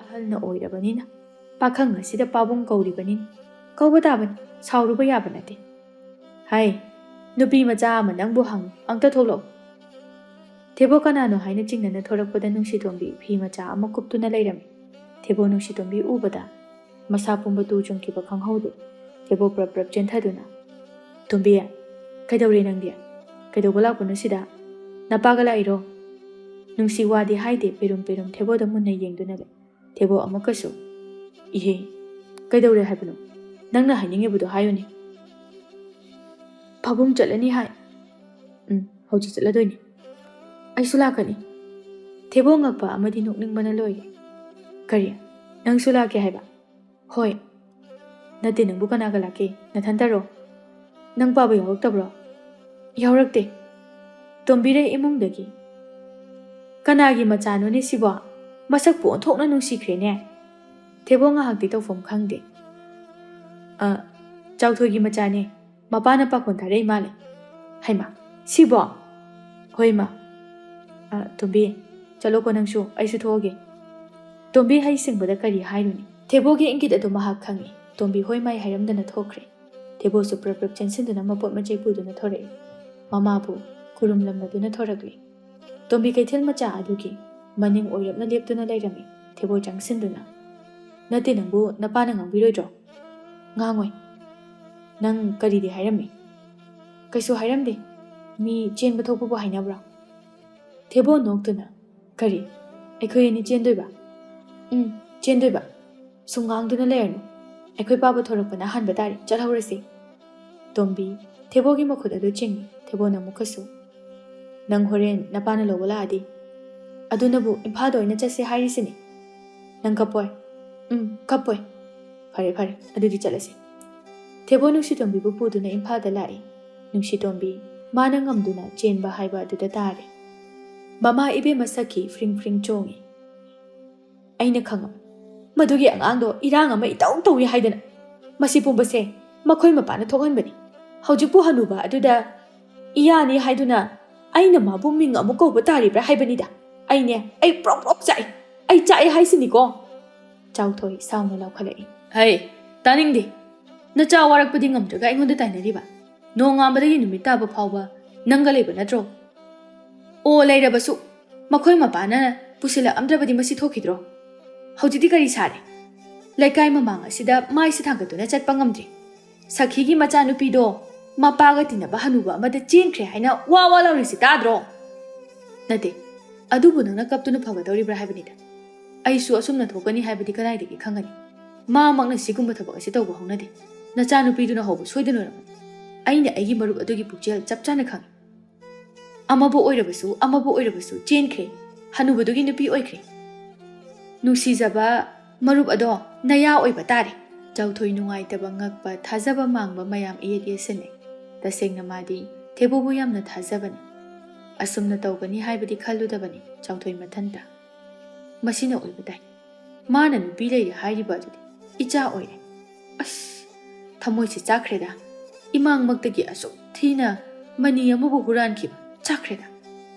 ꯑꯍꯜꯅ ꯑꯣꯏꯔꯕꯅꯤꯅ ꯄꯥꯈꯪ ꯑꯁꯤꯗ ꯄꯥꯕꯨꯡ ꯀꯧꯔꯤꯕꯅꯤꯅ ꯀꯧꯕ ꯇꯥꯕꯅꯤ ꯁꯥꯎꯔꯨꯕ ꯌꯥꯕ ꯅꯠꯇꯦ꯫ ꯍꯥꯏ, ꯅꯨꯄꯤ ꯃꯆꯥ ꯑꯃ ꯅꯪꯕꯨ ꯍꯪꯉꯤ ꯑꯝꯇ ꯊꯣꯛꯂꯛꯑꯣ꯫ ꯊꯦꯕꯣ ꯀꯅꯥꯅꯣ ꯍꯥꯏꯅ ꯆꯤꯡꯅꯅ ꯊꯣꯔꯛꯄꯗ ꯅꯨꯡꯁꯤꯇꯣꯝꯕꯤ ꯐꯤ ꯃꯆꯥ ꯑꯃ ꯀꯨꯞꯇꯨꯅ ꯂꯩꯔꯝꯃꯤ꯫ ꯊꯦꯕꯣ ꯅꯨꯡꯁꯤꯇꯣꯝꯕꯤ ꯎꯕꯗ ꯃꯁꯥ ꯄꯨꯝꯕ ꯇꯨ ꯆꯨꯡꯈꯤꯕ ꯈꯪꯍꯧꯗꯦ꯫ ꯊꯦꯕꯣ ꯄ꯭ꯔꯞ ꯆꯦꯟꯊꯗꯨꯅ ꯇꯣꯝꯕꯤ, ꯀꯩꯗꯧꯔꯦ ꯅꯪꯗꯤ? ꯀꯩꯗꯧꯕ ꯂꯥꯛꯄꯅꯣ ꯁꯤꯗ? ꯅꯄꯥꯒ ꯂꯥꯛꯏꯔꯣ? ꯅꯨꯡꯁꯤ ꯋꯥꯗꯤ ꯍꯥꯏꯗꯦ ꯄꯦꯔꯨꯝ ꯊꯦꯕꯣꯗ ꯃꯨꯟꯅ ꯌꯦꯡꯗꯨꯅ ꯂꯩ꯫ ꯊꯦꯕꯣ ꯑꯃꯨꯛꯀꯁꯨ ꯏꯍꯦ, ꯀꯩꯗꯧꯔꯦ ꯍꯥꯏꯕꯅꯣ? ꯅꯪꯅ ꯍꯥꯏꯅꯤꯡꯉꯤꯕꯗꯣ ꯍꯥꯏꯌꯨꯅꯦ꯫ ꯄꯥꯕꯨꯡ ꯆꯠꯂꯅꯤ ꯍꯥꯏ꯫ ꯍꯧꯖꯤꯛ ꯆꯠꯂꯗꯣꯏꯅꯤ꯫ ꯑꯩꯁꯨ ꯂꯥꯛꯀꯅꯤ꯫ ꯊꯦꯕꯣ ꯉꯛꯄ ꯑꯃꯗꯤ ꯅꯣꯛꯅꯤꯡꯕꯅ ꯂꯣꯏꯔꯦ꯫ ꯀꯔꯤ, ꯅꯪꯁꯨ ꯂꯥꯛꯀꯦ ꯍꯥꯏꯕ? ꯍꯣꯏ꯫ ꯅꯠꯇꯦ, ꯅꯪꯕꯨ ꯀꯅꯥꯒ ꯂꯥꯛꯀꯦ? ꯅꯊꯟꯇꯔꯣ? ꯅꯪ ꯄꯥꯕ ꯌꯥꯎꯔꯛꯇꯕ꯭ꯔꯣ? ꯌꯥꯎꯔꯛꯇꯦ꯫ ꯇꯣꯝꯕꯤꯔꯩ ꯏꯃꯨꯡꯗꯒꯤ ꯀꯅꯥꯒꯤ ꯃꯆꯥꯅꯣꯅꯦ ꯁꯤꯕꯣ? ꯃꯁꯛꯄꯨ ꯑꯣꯟꯊꯣꯛꯅ ꯅꯨꯡꯁꯤꯈ꯭ꯔꯦꯅꯦ꯫ ꯊꯦꯕꯣ ꯉꯥꯏꯍꯥꯛꯇꯤ ꯇꯧꯐꯝ ꯈꯪꯗꯦ꯫ ꯆꯥꯎꯊꯣꯏꯒꯤ ꯃꯆꯥꯅꯦ꯫ ꯃꯄꯥꯅ ꯄꯥꯈꯣꯟ ꯊꯥꯔꯛꯏ ꯃꯥꯜꯂꯦ꯫ ꯍꯩꯃꯥ, ꯁꯤꯕꯣ? ꯍꯣꯏ ꯃꯥ꯫ ꯇꯣꯝꯕꯤ, ꯆꯠꯂꯣꯀꯣ ꯅꯪꯁꯨ ꯑꯩꯁꯨ ꯊꯣꯛꯑꯒꯦ꯫ ꯇꯣꯝꯕꯤ ꯍꯩꯁꯤꯡꯕꯗ ꯀꯔꯤ ꯍꯥꯏꯔꯨꯅꯤ? ꯊꯦꯕꯣꯒꯤ ꯏꯪꯒꯤꯠ ꯑꯗꯨ ꯃꯍꯥꯛ ꯈꯪꯏ꯫ ꯇꯣꯝꯕꯤ ꯍꯣꯏ ꯃꯥꯏ ꯍꯥꯏꯔꯝꯗꯅ ꯊꯣꯛꯈ꯭ꯔꯦ꯫ ꯊꯦꯕꯣꯁꯨ ꯄ꯭ꯔꯞ ꯆꯦꯟꯁꯤꯟꯗꯨꯅ ꯃꯄꯣꯠ ꯃꯆꯩ ꯄꯨꯗꯨꯅ ꯊꯣꯔꯛꯏ꯫ ꯃꯃꯥꯕꯨ ꯈꯨꯔꯨꯝꯂꯝꯂꯗꯨꯅ ꯊꯣꯔꯛꯂꯤ꯫ ꯇꯣꯝꯕꯤ ꯀꯩꯊꯦꯜ ꯃꯆꯥ ꯑꯗꯨꯒꯤ ꯃꯅꯤꯡ ꯑꯣꯏꯔꯞꯅ ꯂꯦꯞꯇꯨꯅ ꯂꯩꯔꯝꯃꯤ꯫ ꯊꯦꯕꯣ ꯆꯪꯁꯤꯟꯗꯨꯅ ꯅꯠꯇꯦ, ꯅꯪꯕꯨ ꯅꯄꯥꯅ ꯉꯥꯡꯕꯤꯔꯣꯏꯗ꯭ꯔꯣ? ꯉꯥꯡꯉꯣꯏ꯫ ꯅꯪ ꯀꯔꯤꯗꯤ ꯍꯥꯏꯔꯝꯃꯤ? ꯀꯩꯁꯨ ꯍꯥꯏꯔꯝꯗꯦ꯫ ꯃꯤ ꯆꯦꯟꯕ ꯊꯣꯛꯄꯕꯨ ꯍꯥꯏꯅꯕ꯭ꯔꯣ? ꯊꯦꯕꯣ ꯅꯣꯛꯇꯨꯅ ꯀꯔꯤ, ꯑꯩꯈꯣꯏ ꯑꯅꯤ ꯆꯦꯟꯗꯣꯏꯕ? ꯆꯦꯟꯗꯣꯏꯕ꯫ ꯁꯨꯝ ꯉꯥꯡꯗꯨꯅ ꯂꯩꯔꯅꯨ꯫ ꯑꯩꯈꯣꯏ ꯄꯥꯕ ꯊꯣꯔꯛꯄꯅ ꯍꯥꯟꯕ ꯇꯥꯔꯦ, ꯆꯠꯍꯧꯔꯁꯤ꯫ ꯇꯣꯝꯕꯤ ꯊꯦꯕꯣꯒꯤ ꯃꯈꯨꯠ ꯑꯗꯨ ꯆꯤꯡꯏ꯫ ꯊꯦꯕꯣꯅ ꯑꯃꯨꯛꯀꯁꯨ, ꯅꯪ ꯍꯣꯔꯦꯟ ꯅꯄꯥꯅ ꯂꯧꯕ ꯂꯥꯛꯑꯗꯤ ꯑꯗꯨꯅꯕꯨ ꯏꯝꯐꯥꯜꯗ ꯑꯣꯏꯅ ꯆꯠꯁꯦ ꯍꯥꯏꯔꯤꯁꯤꯅꯤ꯫ ꯅꯪ ꯀꯞꯄꯣꯏ? ꯀꯞꯄꯣꯏ꯫ ꯐꯔꯦ ꯐꯔꯦ, ꯑꯗꯨꯗꯤ ꯆꯠꯂꯁꯤ꯫ ꯊꯦꯕꯣ ꯅꯨꯡꯁꯤꯇꯣꯝꯕꯤꯕꯨ ꯄꯨꯗꯨꯅ ꯏꯝꯐꯥꯜꯗ ꯂꯥꯛꯏ꯫ ꯅꯨꯡꯁꯤꯇꯣꯝꯕꯤ ꯃꯥꯅ ꯉꯝꯗꯨꯅ ꯆꯦꯟꯕ ꯍꯥꯏꯕ ꯑꯗꯨꯗ ꯇꯥꯔꯦ꯫ ꯃꯃꯥ ꯏꯕꯦꯝꯃ ꯁꯛꯈꯤ ꯐ꯭ꯔꯤꯡ ꯐ꯭ꯔꯤꯡ ꯆꯣꯡꯉꯤ꯫ ꯑꯩꯅ ꯈꯪꯉꯝ, ꯃꯗꯨꯒꯤ ꯑꯉꯥꯡꯗꯣ ꯏꯔꯥꯡ ꯑꯃ ꯏꯇꯧ ꯇꯧꯏ ꯍꯥꯏꯗꯅ ꯃꯁꯤ ꯄꯨꯝꯕꯁꯦ ꯃꯈꯣꯏ ꯃꯄꯥꯅ ꯊꯣꯛꯍꯟꯕꯅꯤ꯫ ꯍꯧꯖꯤꯛꯄꯨ ꯍꯅꯨꯕ ꯑꯗꯨꯗ ꯏꯌꯥꯅꯤ ꯍꯥꯏꯗꯨꯅ ꯑꯩꯅ ꯃꯥꯕꯨ ꯃꯤꯡ ꯑꯃꯨꯛ ꯀꯧꯕ ꯇꯥꯔꯤꯕ꯭ꯔꯥ ꯍꯥꯏꯕꯅꯤꯗ꯫ ꯑꯩ ꯄ꯭ꯔꯣꯛ ꯄ꯭ꯔꯣꯛ ꯆꯥꯛꯏ, ꯑꯩ ꯆꯥꯛꯑꯦ ꯍꯥꯏꯁꯤꯅꯤꯀꯣ꯫ ꯆꯥꯎꯊꯣꯏ ꯁꯥꯎꯅ ꯂꯥꯎꯈꯠꯂꯛꯏ꯫ ꯍꯩ, ꯇꯥꯅꯤꯡꯗꯦ꯫ ꯅꯆꯥ ꯋꯥꯔꯛꯄꯗꯤ ꯉꯝꯗ꯭ꯔꯒ ꯑꯩꯉꯣꯟꯗ ꯇꯥꯏꯅꯔꯤꯕ? ꯅꯣꯡꯉꯥꯟꯕꯗꯒꯤ ꯅꯨꯃꯤꯠ ꯇꯥꯕ ꯐꯥꯎꯕ ꯅꯪꯒ ꯂꯩꯕ ꯅꯠꯇ꯭ꯔꯣ? ꯑꯣ ꯂꯩꯔꯕꯁꯨ ꯃꯈꯣꯏ ꯃꯄꯥꯅ ꯄꯨꯁꯤꯜꯂꯛꯑꯝꯗ꯭ꯔꯕꯗꯤ ꯃꯁꯤ ꯊꯣꯛꯈꯤꯗ꯭ꯔꯣ? ꯍꯧꯖꯤꯛꯇꯤ ꯀꯔꯤ ꯁꯥꯔꯦ? ꯂꯩꯀꯥꯏ ꯃꯃꯥꯡ ꯑꯁꯤꯗ ꯃꯥꯏꯁꯦ ꯊꯥꯡꯒꯠꯇꯨꯅ ꯆꯠꯄ ꯉꯝꯗ꯭ꯔꯤ꯫ ꯁꯈꯤꯒꯤ ꯃꯆꯥꯅꯨꯄꯤꯗꯣ ꯃꯄꯥꯒ ꯇꯤꯟꯅꯕ ꯍꯅꯨꯕ ꯑꯃꯗ ꯆꯦꯟꯈ꯭ꯔꯦ ꯍꯥꯏꯅ ꯋꯥ ꯋꯥ ꯂꯥꯎꯔꯤꯁꯤ ꯇꯥꯗ꯭ꯔꯣ? ꯅꯠꯇꯦ, ꯑꯗꯨꯕꯨ ꯅꯪꯅ ꯀꯞꯇꯨꯅ ꯐꯒꯗꯧꯔꯤꯕ꯭ꯔꯥ ꯍꯥꯏꯕꯅꯤꯗ꯫ ꯑꯩꯁꯨ ꯑꯁꯨꯝꯅ ꯊꯣꯛꯀꯅꯤ ꯍꯥꯏꯕꯗꯤ ꯀꯗꯥꯏꯗꯒꯤ ꯈꯪꯒꯅꯤ? ꯃꯥꯃꯛꯅ ꯁꯤꯒꯨꯝꯕ ꯊꯕꯛ ꯑꯁꯤ ꯇꯧꯕ ꯍꯧꯅꯗꯦ꯫ ꯅꯆꯥꯅꯨꯄꯤꯗꯨꯅ ꯍꯧꯕ ꯁꯣꯏꯗꯅ ꯑꯣꯏꯔꯝꯃꯅꯤ꯫ ꯑꯩꯅ ꯑꯩꯒꯤ ꯃꯔꯨꯞ ꯑꯗꯨꯒꯤ ꯄꯨꯛꯆꯦꯜ ꯆꯞ ꯆꯥꯅ ꯈꯪꯏ꯫ ꯑꯃꯕꯨ ꯑꯣꯏꯔꯕꯁꯨ ꯆꯦꯟꯈ꯭ꯔꯦ, ꯍꯅꯨꯕꯗꯨꯒꯤ ꯅꯨꯄꯤ ꯑꯣꯏꯈ꯭ꯔꯦ꯫ ꯅꯨꯡꯁꯤꯖꯕ ꯃꯔꯨꯞ ꯑꯗꯣ ꯅꯌꯥ ꯑꯣꯏꯕ ꯇꯥꯔꯦ꯫ ꯆꯥꯎꯊꯣꯏ ꯅꯨꯡꯉꯥꯏꯇꯕ ꯉꯛꯄ ꯊꯥꯖꯕ ꯃꯥꯡꯕ ꯃꯌꯥꯝ ꯏꯌꯦꯠ ꯌꯦꯠꯁꯤꯟꯅꯩ꯫ ꯇꯁꯦꯡꯅ ꯃꯥꯗꯤ ꯊꯦꯕꯣꯕꯨ ꯌꯥꯝꯅ ꯊꯥꯖꯕꯅꯤ꯫ ꯑꯁꯨꯝꯅ ꯇꯧꯒꯅꯤ ꯍꯥꯏꯕꯗꯤ ꯈꯜꯂꯨꯗꯕꯅꯤ ꯆꯥꯎꯊꯣꯏ ꯃꯊꯟꯇ꯫ ꯃꯁꯤꯅ ꯑꯣꯏꯕ ꯇꯥꯏ꯫ ꯃꯥꯅ ꯅꯨꯄꯤ ꯂꯩꯔꯦ ꯍꯥꯏꯔꯤꯕ ꯑꯗꯨꯗꯤ ꯏꯆꯥ ꯑꯣꯏꯔꯦ꯫ ꯑꯁ, ꯊꯃꯣꯏꯁꯦ ꯆꯥꯛꯈ꯭ꯔꯦꯗ꯫ ꯏꯃꯥꯡꯃꯛꯇꯒꯤ ꯑꯁꯨꯛ ꯊꯤꯅ ꯃꯅꯤ ꯑꯃꯕꯨ ꯍꯨꯔꯥꯟꯈꯤꯕ ꯆꯥꯛꯈ꯭ꯔꯦꯗ꯫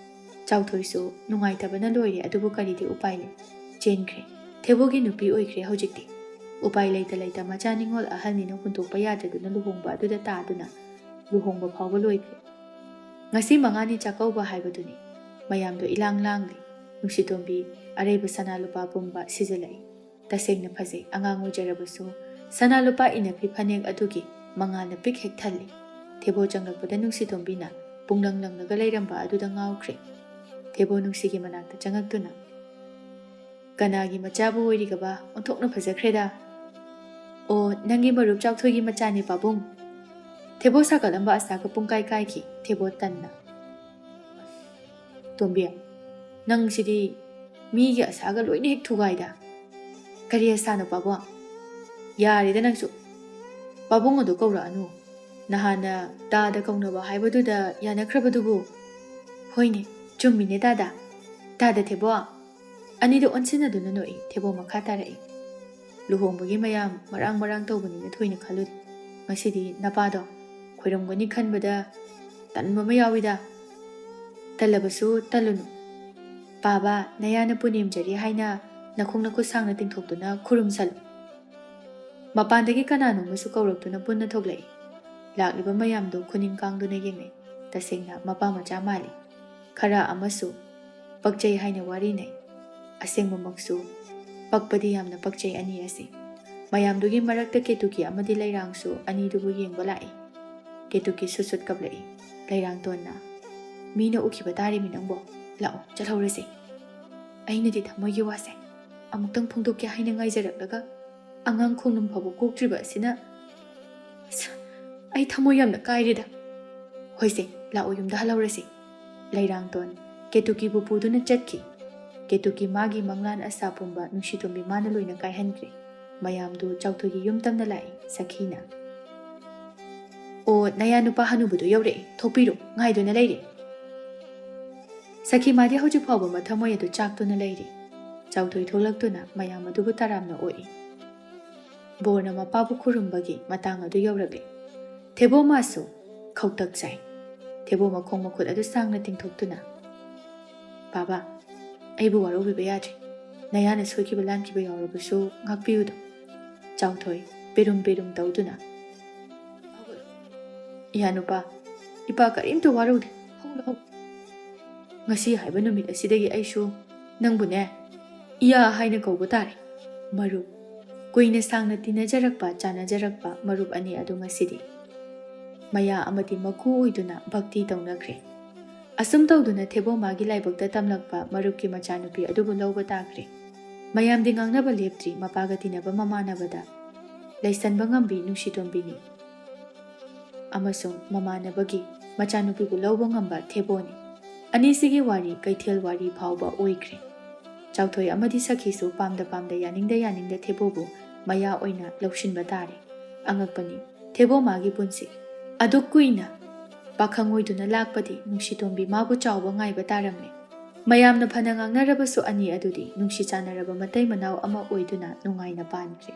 ꯆꯥꯎꯊꯣꯏꯁꯨ ꯅꯨꯡꯉꯥꯏꯇꯕꯅ ꯂꯣꯏꯔꯦ, ꯑꯗꯨꯕꯨ ꯀꯔꯤꯗꯤ ꯎꯄꯥꯏ ꯂꯩ꯫ ꯆꯦꯟꯈ꯭ꯔꯦ, ꯊꯦꯕꯣꯒꯤ ꯅꯨꯄꯤ ꯑꯣꯏꯈ꯭ꯔꯦ ꯍꯧꯖꯤꯛꯇꯤ꯫ ꯎꯄꯥꯏ ꯂꯩꯇ ꯃꯆꯥ ꯅꯤꯡꯉꯣꯜ ꯑꯍꯜꯅꯤꯅ ꯍꯨꯟꯇꯣꯛꯄ ꯌꯥꯗ꯭ꯔꯗꯨꯅ ꯂꯨꯍꯣꯡꯕ ꯑꯗꯨꯗ ꯇꯥꯗꯨꯅ ꯂꯨꯍꯣꯡꯕ ꯐꯥꯎꯕ ꯂꯣꯏꯈ꯭ꯔꯦ꯫ ꯉꯁꯤ ꯃꯉꯥꯅꯤ ꯆꯥꯛꯀꯧꯕ ꯍꯥꯏꯕꯗꯨꯅꯤ꯫ ꯃꯌꯥꯝꯗꯣ ꯏꯂꯥꯡ ꯂꯥꯡꯂꯤ꯫ ꯅꯨꯡꯁꯤꯇꯣꯝꯕꯤ ꯑꯔꯩꯕ ꯁꯅꯥ ꯂꯨꯄꯥ ꯄꯨꯝꯕ ꯁꯤꯖꯤꯜꯂꯛꯏ꯫ ꯇꯁꯦꯡꯅ ꯐꯖꯩ, ꯑꯉꯥꯡ ꯑꯣꯏꯖꯔꯕꯁꯨ ꯁꯅꯥ ꯂꯨꯄꯥ ꯏꯟꯅꯐꯤ ꯐꯅꯦꯛ ꯑꯗꯨꯒꯤ ꯃꯉꯥꯜꯅ ꯄꯤꯛ ꯍꯦꯛ ꯊꯜꯂꯤ꯫ ꯊꯦꯕꯣ ꯆꯪꯂꯛꯄꯗ ꯅꯨꯡꯁꯤꯇꯣꯝꯕꯤꯅ ꯄꯨꯡꯂꯪ ꯂꯪꯂꯒ ꯂꯩꯔꯝꯕ ꯑꯗꯨꯗ ꯉꯥꯎꯈ꯭ꯔꯦ꯫ ꯊꯦꯕꯣ ꯅꯨꯡꯁꯤꯒꯤ ꯃꯅꯥꯛꯇ ꯆꯪꯉꯛꯇꯨꯅ, ꯀꯅꯥꯒꯤ ꯃꯆꯥꯕꯨ ꯑꯣꯏꯔꯤꯒꯕ? ꯑꯣꯟꯊꯣꯛꯅ ꯐꯖꯈ꯭ꯔꯦꯗ꯫ ꯑꯣ, ꯅꯪꯒꯤ ꯃꯔꯨꯞ ꯆꯥꯎꯊꯣꯏꯒꯤ ꯃꯆꯥꯅꯤ ꯄꯥꯕꯨꯡ꯫ ꯊꯦꯕꯣ ꯁꯥꯒꯠꯂꯝꯕ ꯑꯁꯥꯒ ꯄꯨꯡꯀꯥꯏ ꯀꯥꯏꯈꯤ꯫ ꯊꯦꯕꯣ ꯇꯟꯅ, ꯇꯣꯝꯕꯤ, ꯅꯪꯁꯤꯗꯤ ꯃꯤꯒꯤ ꯑꯁꯥꯒ ꯂꯣꯏꯅ ꯍꯦꯛ ꯊꯨꯒꯥꯏꯗ꯫ ꯀꯔꯤ ꯑꯁꯥꯅꯣ ꯄꯥꯕꯨꯡ? ꯌꯥꯔꯦꯗ ꯅꯪꯁꯨ꯫ ꯄꯥꯕꯨꯡ ꯑꯗꯨ ꯀꯧꯔꯛꯑꯅꯨ꯫ ꯅꯍꯥꯟꯅ ꯇꯥꯗ ꯀꯧꯅꯕ ꯍꯥꯏꯕꯗꯨꯗ ꯌꯥꯅꯈ꯭ꯔꯕꯗꯨꯕꯨ꯫ ꯍꯣꯏꯅꯦ, ꯆꯨꯝꯃꯤꯅꯦ ꯇꯥꯗ꯫ ꯇꯥꯗ ꯊꯦꯕꯣ꯫ ꯑꯅꯤꯗꯣ ꯑꯣꯟꯁꯤꯟꯅꯗꯨꯅ ꯅꯣꯛꯏ꯫ ꯊꯦꯕꯣ ꯃꯈꯥ ꯇꯥꯔꯛꯏ꯫ ꯂꯨꯍꯣꯡꯕꯒꯤ ꯃꯌꯥꯝ ꯃꯔꯥꯡ ꯇꯧꯕꯅꯤꯅ ꯊꯣꯏꯅ ꯈꯜꯂꯨꯗꯦ꯫ ꯉꯁꯤꯗꯤ ꯅꯄꯥꯗꯣ ꯈꯣꯏꯔꯝꯒꯅꯤ ꯈꯟꯕꯗ ꯇꯟꯕ ꯑꯃ ꯌꯥꯎꯏꯗ꯫ ꯇꯜꯂꯕꯁꯨ ꯇꯜꯂꯨꯅꯨ ꯄꯥꯕ, ꯅꯌꯥꯅ ꯄꯨꯅꯦꯝꯖꯔꯤ ꯍꯥꯏꯅ ꯅꯈꯣꯡ ꯅꯈꯨꯠ ꯁꯥꯡꯅ ꯇꯤꯡꯊꯣꯛꯇꯨꯅ ꯈꯨꯔꯨꯝꯁꯜꯂꯨ꯫ ꯃꯄꯥꯟꯗꯒꯤ ꯀꯅꯥꯅꯣꯃꯁꯨ ꯀꯧꯔꯛꯇꯨꯅ ꯄꯨꯟꯅ ꯊꯣꯛꯂꯛꯏ꯫ ꯂꯥꯛꯂꯤꯕ ꯃꯌꯥꯝꯗꯣ ꯈꯨꯅꯤꯡ ꯀꯥꯡꯗꯨꯅ ꯌꯦꯡꯅꯩ꯫ ꯇꯁꯦꯡꯅ ꯃꯄꯥ ꯃꯆꯥ ꯃꯥꯜꯂꯤ꯫ ꯈꯔ ꯑꯃꯁꯨ ꯄꯛꯆꯩ ꯍꯥꯏꯅ ꯋꯥꯔꯤꯅꯩ꯫ ꯑꯁꯦꯡꯕꯃꯛꯁꯨ ꯄꯛꯄꯗꯤ ꯌꯥꯝꯅ ꯄꯛꯆꯩ ꯑꯅꯤ ꯑꯁꯤ꯫ ꯃꯌꯥꯝꯗꯨꯒꯤ ꯃꯔꯛꯇ ꯀꯦꯇꯨꯀꯤ ꯑꯃꯗꯤ ꯂꯩꯔꯥꯡꯁꯨ ꯑꯅꯤꯗꯨꯕꯨ ꯌꯦꯡꯕ ꯂꯥꯛꯏ꯫ ꯀꯦꯇꯨꯀꯤ ꯁꯨꯠ ꯀꯞꯂꯛꯏ꯫ ꯂꯩꯔꯥꯡꯇꯣꯟꯅ, ꯃꯤꯅ ꯎꯈꯤꯕ ꯇꯥꯔꯤꯃꯤ ꯅꯪꯕꯣ, ꯂꯥꯛꯑꯣ ꯆꯠꯍꯧꯔꯁꯤ꯫ ꯑꯩꯅꯗꯤ ꯊꯃꯣꯏꯒꯤ ꯋꯥꯁꯦ ꯑꯃꯨꯛꯇꯪ ꯐꯣꯡꯗꯣꯛꯀꯦ ꯍꯥꯏꯅ ꯉꯥꯏꯖꯔꯛꯂꯒ ꯑꯉꯥꯡ ꯈꯣꯡꯅꯝ ꯐꯥꯎꯕ ꯀꯣꯛꯇ꯭ꯔꯤꯕ ꯑꯁꯤꯅ ꯑꯩ ꯊꯃꯣꯏ ꯌꯥꯝꯅ ꯀꯥꯏꯔꯦꯗ꯫ ꯍꯣꯏꯁꯦ, ꯂꯥꯛꯑꯣ ꯌꯨꯝꯗ ꯍꯜꯍꯧꯔꯁꯤ꯫ ꯂꯩꯔꯥꯡꯇꯣꯟ ꯀꯦꯇꯨꯀꯤꯕꯨ ꯄꯨꯗꯨꯅ ꯆꯠꯈꯤ꯫ ꯀꯦꯇꯨꯀꯤ ꯃꯥꯒꯤ ꯃꯪꯂꯥꯟ ꯑꯁꯥ ꯄꯨꯝꯕ ꯅꯨꯡꯁꯤꯇꯣꯝꯕꯤ ꯃꯥꯅ ꯂꯣꯏꯅ ꯀꯥꯏꯍꯟꯈ꯭ꯔꯦ꯫ ꯃꯌꯥꯝꯗꯨ ꯆꯥꯎꯊꯣꯏꯒꯤ ꯌꯨꯝ ꯇꯝꯅ ꯂꯥꯛꯏ꯫ ꯁꯈꯤꯅ, ꯑꯣ, ꯅꯌꯥ ꯅꯨꯄꯥ ꯍꯅꯨꯕꯗꯨ ꯌꯧꯔꯛꯏ, ꯊꯣꯛꯄꯤꯔꯣ, ꯉꯥꯏꯗꯨꯅ ꯂꯩꯔꯦ꯫ ꯁꯈꯤ ꯃꯥꯗꯤ ꯍꯧꯖꯤꯛ ꯐꯥꯎꯕ ꯃꯊꯃꯣꯏ ꯑꯗꯨ ꯆꯥꯛꯇꯨꯅ ꯂꯩꯔꯤ꯫ ꯆꯥꯎꯊꯣꯏ ꯊꯣꯛꯂꯛꯇꯨꯅ ꯃꯌꯥꯝ ꯑꯗꯨꯕꯨ ꯇꯔꯥꯝꯅ ꯑꯣꯛꯏ꯫ ꯕꯣꯔꯅ ꯃꯄꯥꯕꯨ ꯈꯨꯔꯨꯝꯕꯒꯤ ꯃꯇꯥꯡ ꯑꯗꯨ ꯌꯧꯔꯛꯂꯤ꯫ ꯊꯦꯕꯣ ꯃꯥꯁꯨ ꯈꯧꯇꯛ ꯆꯥꯏ꯫ ꯊꯦꯕꯣ ꯃꯈꯣꯡ ꯃꯈꯨꯠ ꯑꯗꯨ ꯁꯥꯡꯅ ꯇꯤꯡꯊꯣꯛꯇꯨꯅ, ꯕꯥꯕꯥ, ꯑꯩꯕꯨ ꯋꯥꯔꯧꯕꯤꯕ ꯌꯥꯗ꯭ꯔꯦ꯫ ꯅꯌꯥꯅ ꯁꯣꯏꯈꯤꯕ ꯂꯥꯟꯈꯤꯕ ꯌꯥꯎꯔꯕꯁꯨ ꯉꯥꯛꯄꯤꯌꯨꯗ꯫ ꯆꯥꯎꯊꯣꯏ ꯄꯦꯔꯨꯝ ꯇꯧꯗꯨꯅ, ꯏꯌꯥꯅꯨꯄꯥ, ꯏꯄꯥ ꯀꯔꯤꯝꯇ ꯋꯥꯔꯧꯗꯦ, ꯍꯧꯒꯠꯂꯣ꯫ ꯉꯁꯤ ꯍꯥꯏꯕ ꯅꯨꯃꯤꯠ ꯑꯁꯤꯗꯒꯤ ꯑꯩꯁꯨ ꯅꯪꯕꯨꯅꯦ ꯏꯌꯥ ꯍꯥꯏꯅ ꯀꯧꯕ ꯇꯥꯔꯦ꯫ ꯃꯔꯨꯞ, ꯀꯨꯏꯅ ꯁꯥꯡꯅ ꯇꯤꯟꯅꯖꯔꯛꯄ ꯆꯥꯟꯅꯖꯔꯛꯄ ꯃꯔꯨꯞ ꯑꯅꯤ ꯑꯗꯨ ꯉꯁꯤꯗꯤ ꯃꯌꯥ ꯑꯃꯗꯤ ꯃꯀꯨ ꯑꯣꯏꯗꯨꯅ ꯚꯛꯇꯤ ꯇꯧꯅꯈ꯭ꯔꯦ꯫ ꯑꯁꯨꯝ ꯇꯧꯗꯨꯅ ꯊꯦꯕꯣ ꯃꯥꯒꯤ ꯂꯥꯏꯕꯛꯇ ꯇꯝꯂꯛꯄ ꯃꯔꯨꯞꯀꯤ ꯃꯆꯥꯅꯨꯄꯤ ꯑꯗꯨꯕꯨ ꯂꯧꯕ ꯇꯥꯈ꯭ꯔꯦ꯫ ꯃꯌꯥꯝꯗꯤ ꯉꯥꯡꯅꯕ ꯂꯦꯞꯇ꯭ꯔꯤ꯫ ꯃꯄꯥꯒ ꯇꯤꯟꯅꯕ ꯃꯃꯥꯟꯅꯕꯗ ꯂꯩꯁꯟꯕ ꯉꯝꯕꯤ ꯅꯨꯡꯁꯤꯇꯣꯟꯕꯤꯅꯤ ꯑꯃꯁꯨꯡ ꯃꯃꯥꯟꯅꯕꯒꯤ ꯃꯆꯥꯅꯨꯄꯤꯕꯨ ꯂꯧꯕ ꯉꯝꯕ ꯊꯦꯕꯣꯅꯤ꯫ ꯑꯅꯤꯁꯤꯒꯤ ꯋꯥꯔꯤ ꯀꯩꯊꯦꯜ ꯋꯥꯔꯤ ꯐꯥꯎꯕ ꯑꯣꯏꯈ꯭ꯔꯦ꯫ ꯆꯥꯎꯊꯣꯏ ꯑꯃꯗꯤ ꯁꯈꯤꯁꯨ ꯄꯥꯝꯗ ꯌꯥꯅꯤꯡꯗ ꯊꯦꯕꯣꯕꯨ ꯃꯌꯥ ꯑꯣꯏꯅ ꯂꯧꯁꯤꯟꯕ ꯇꯥꯔꯦ꯫ ꯑꯉꯛꯄꯅꯤ ꯊꯦꯕꯣ ꯃꯥꯒꯤ ꯄꯨꯟꯁꯤ ꯑꯗꯨꯛ ꯀꯨꯏꯅ ꯄꯥꯈꯪ ꯑꯣꯏꯗꯨꯅ ꯂꯥꯛꯄꯗꯤ ꯅꯨꯡꯁꯤꯇꯣꯟꯕꯤ ꯃꯥꯕꯨ ꯆꯥꯎꯕ ꯉꯥꯏꯕ ꯇꯥꯔꯝꯃꯦ꯫ ꯃꯌꯥꯝꯅ ꯐꯅ ꯉꯥꯡꯅꯔꯕꯁꯨ ꯑꯅꯤ ꯑꯗꯨꯗꯤ ꯅꯨꯡꯁꯤ ꯆꯥꯟꯅꯔꯕ ꯃꯇꯩ ꯃꯅꯥꯎ ꯑꯃ ꯑꯣꯏꯗꯨꯅ ꯅꯨꯡꯉꯥꯏꯅ ꯄꯥꯟꯈ꯭ꯔꯦ꯫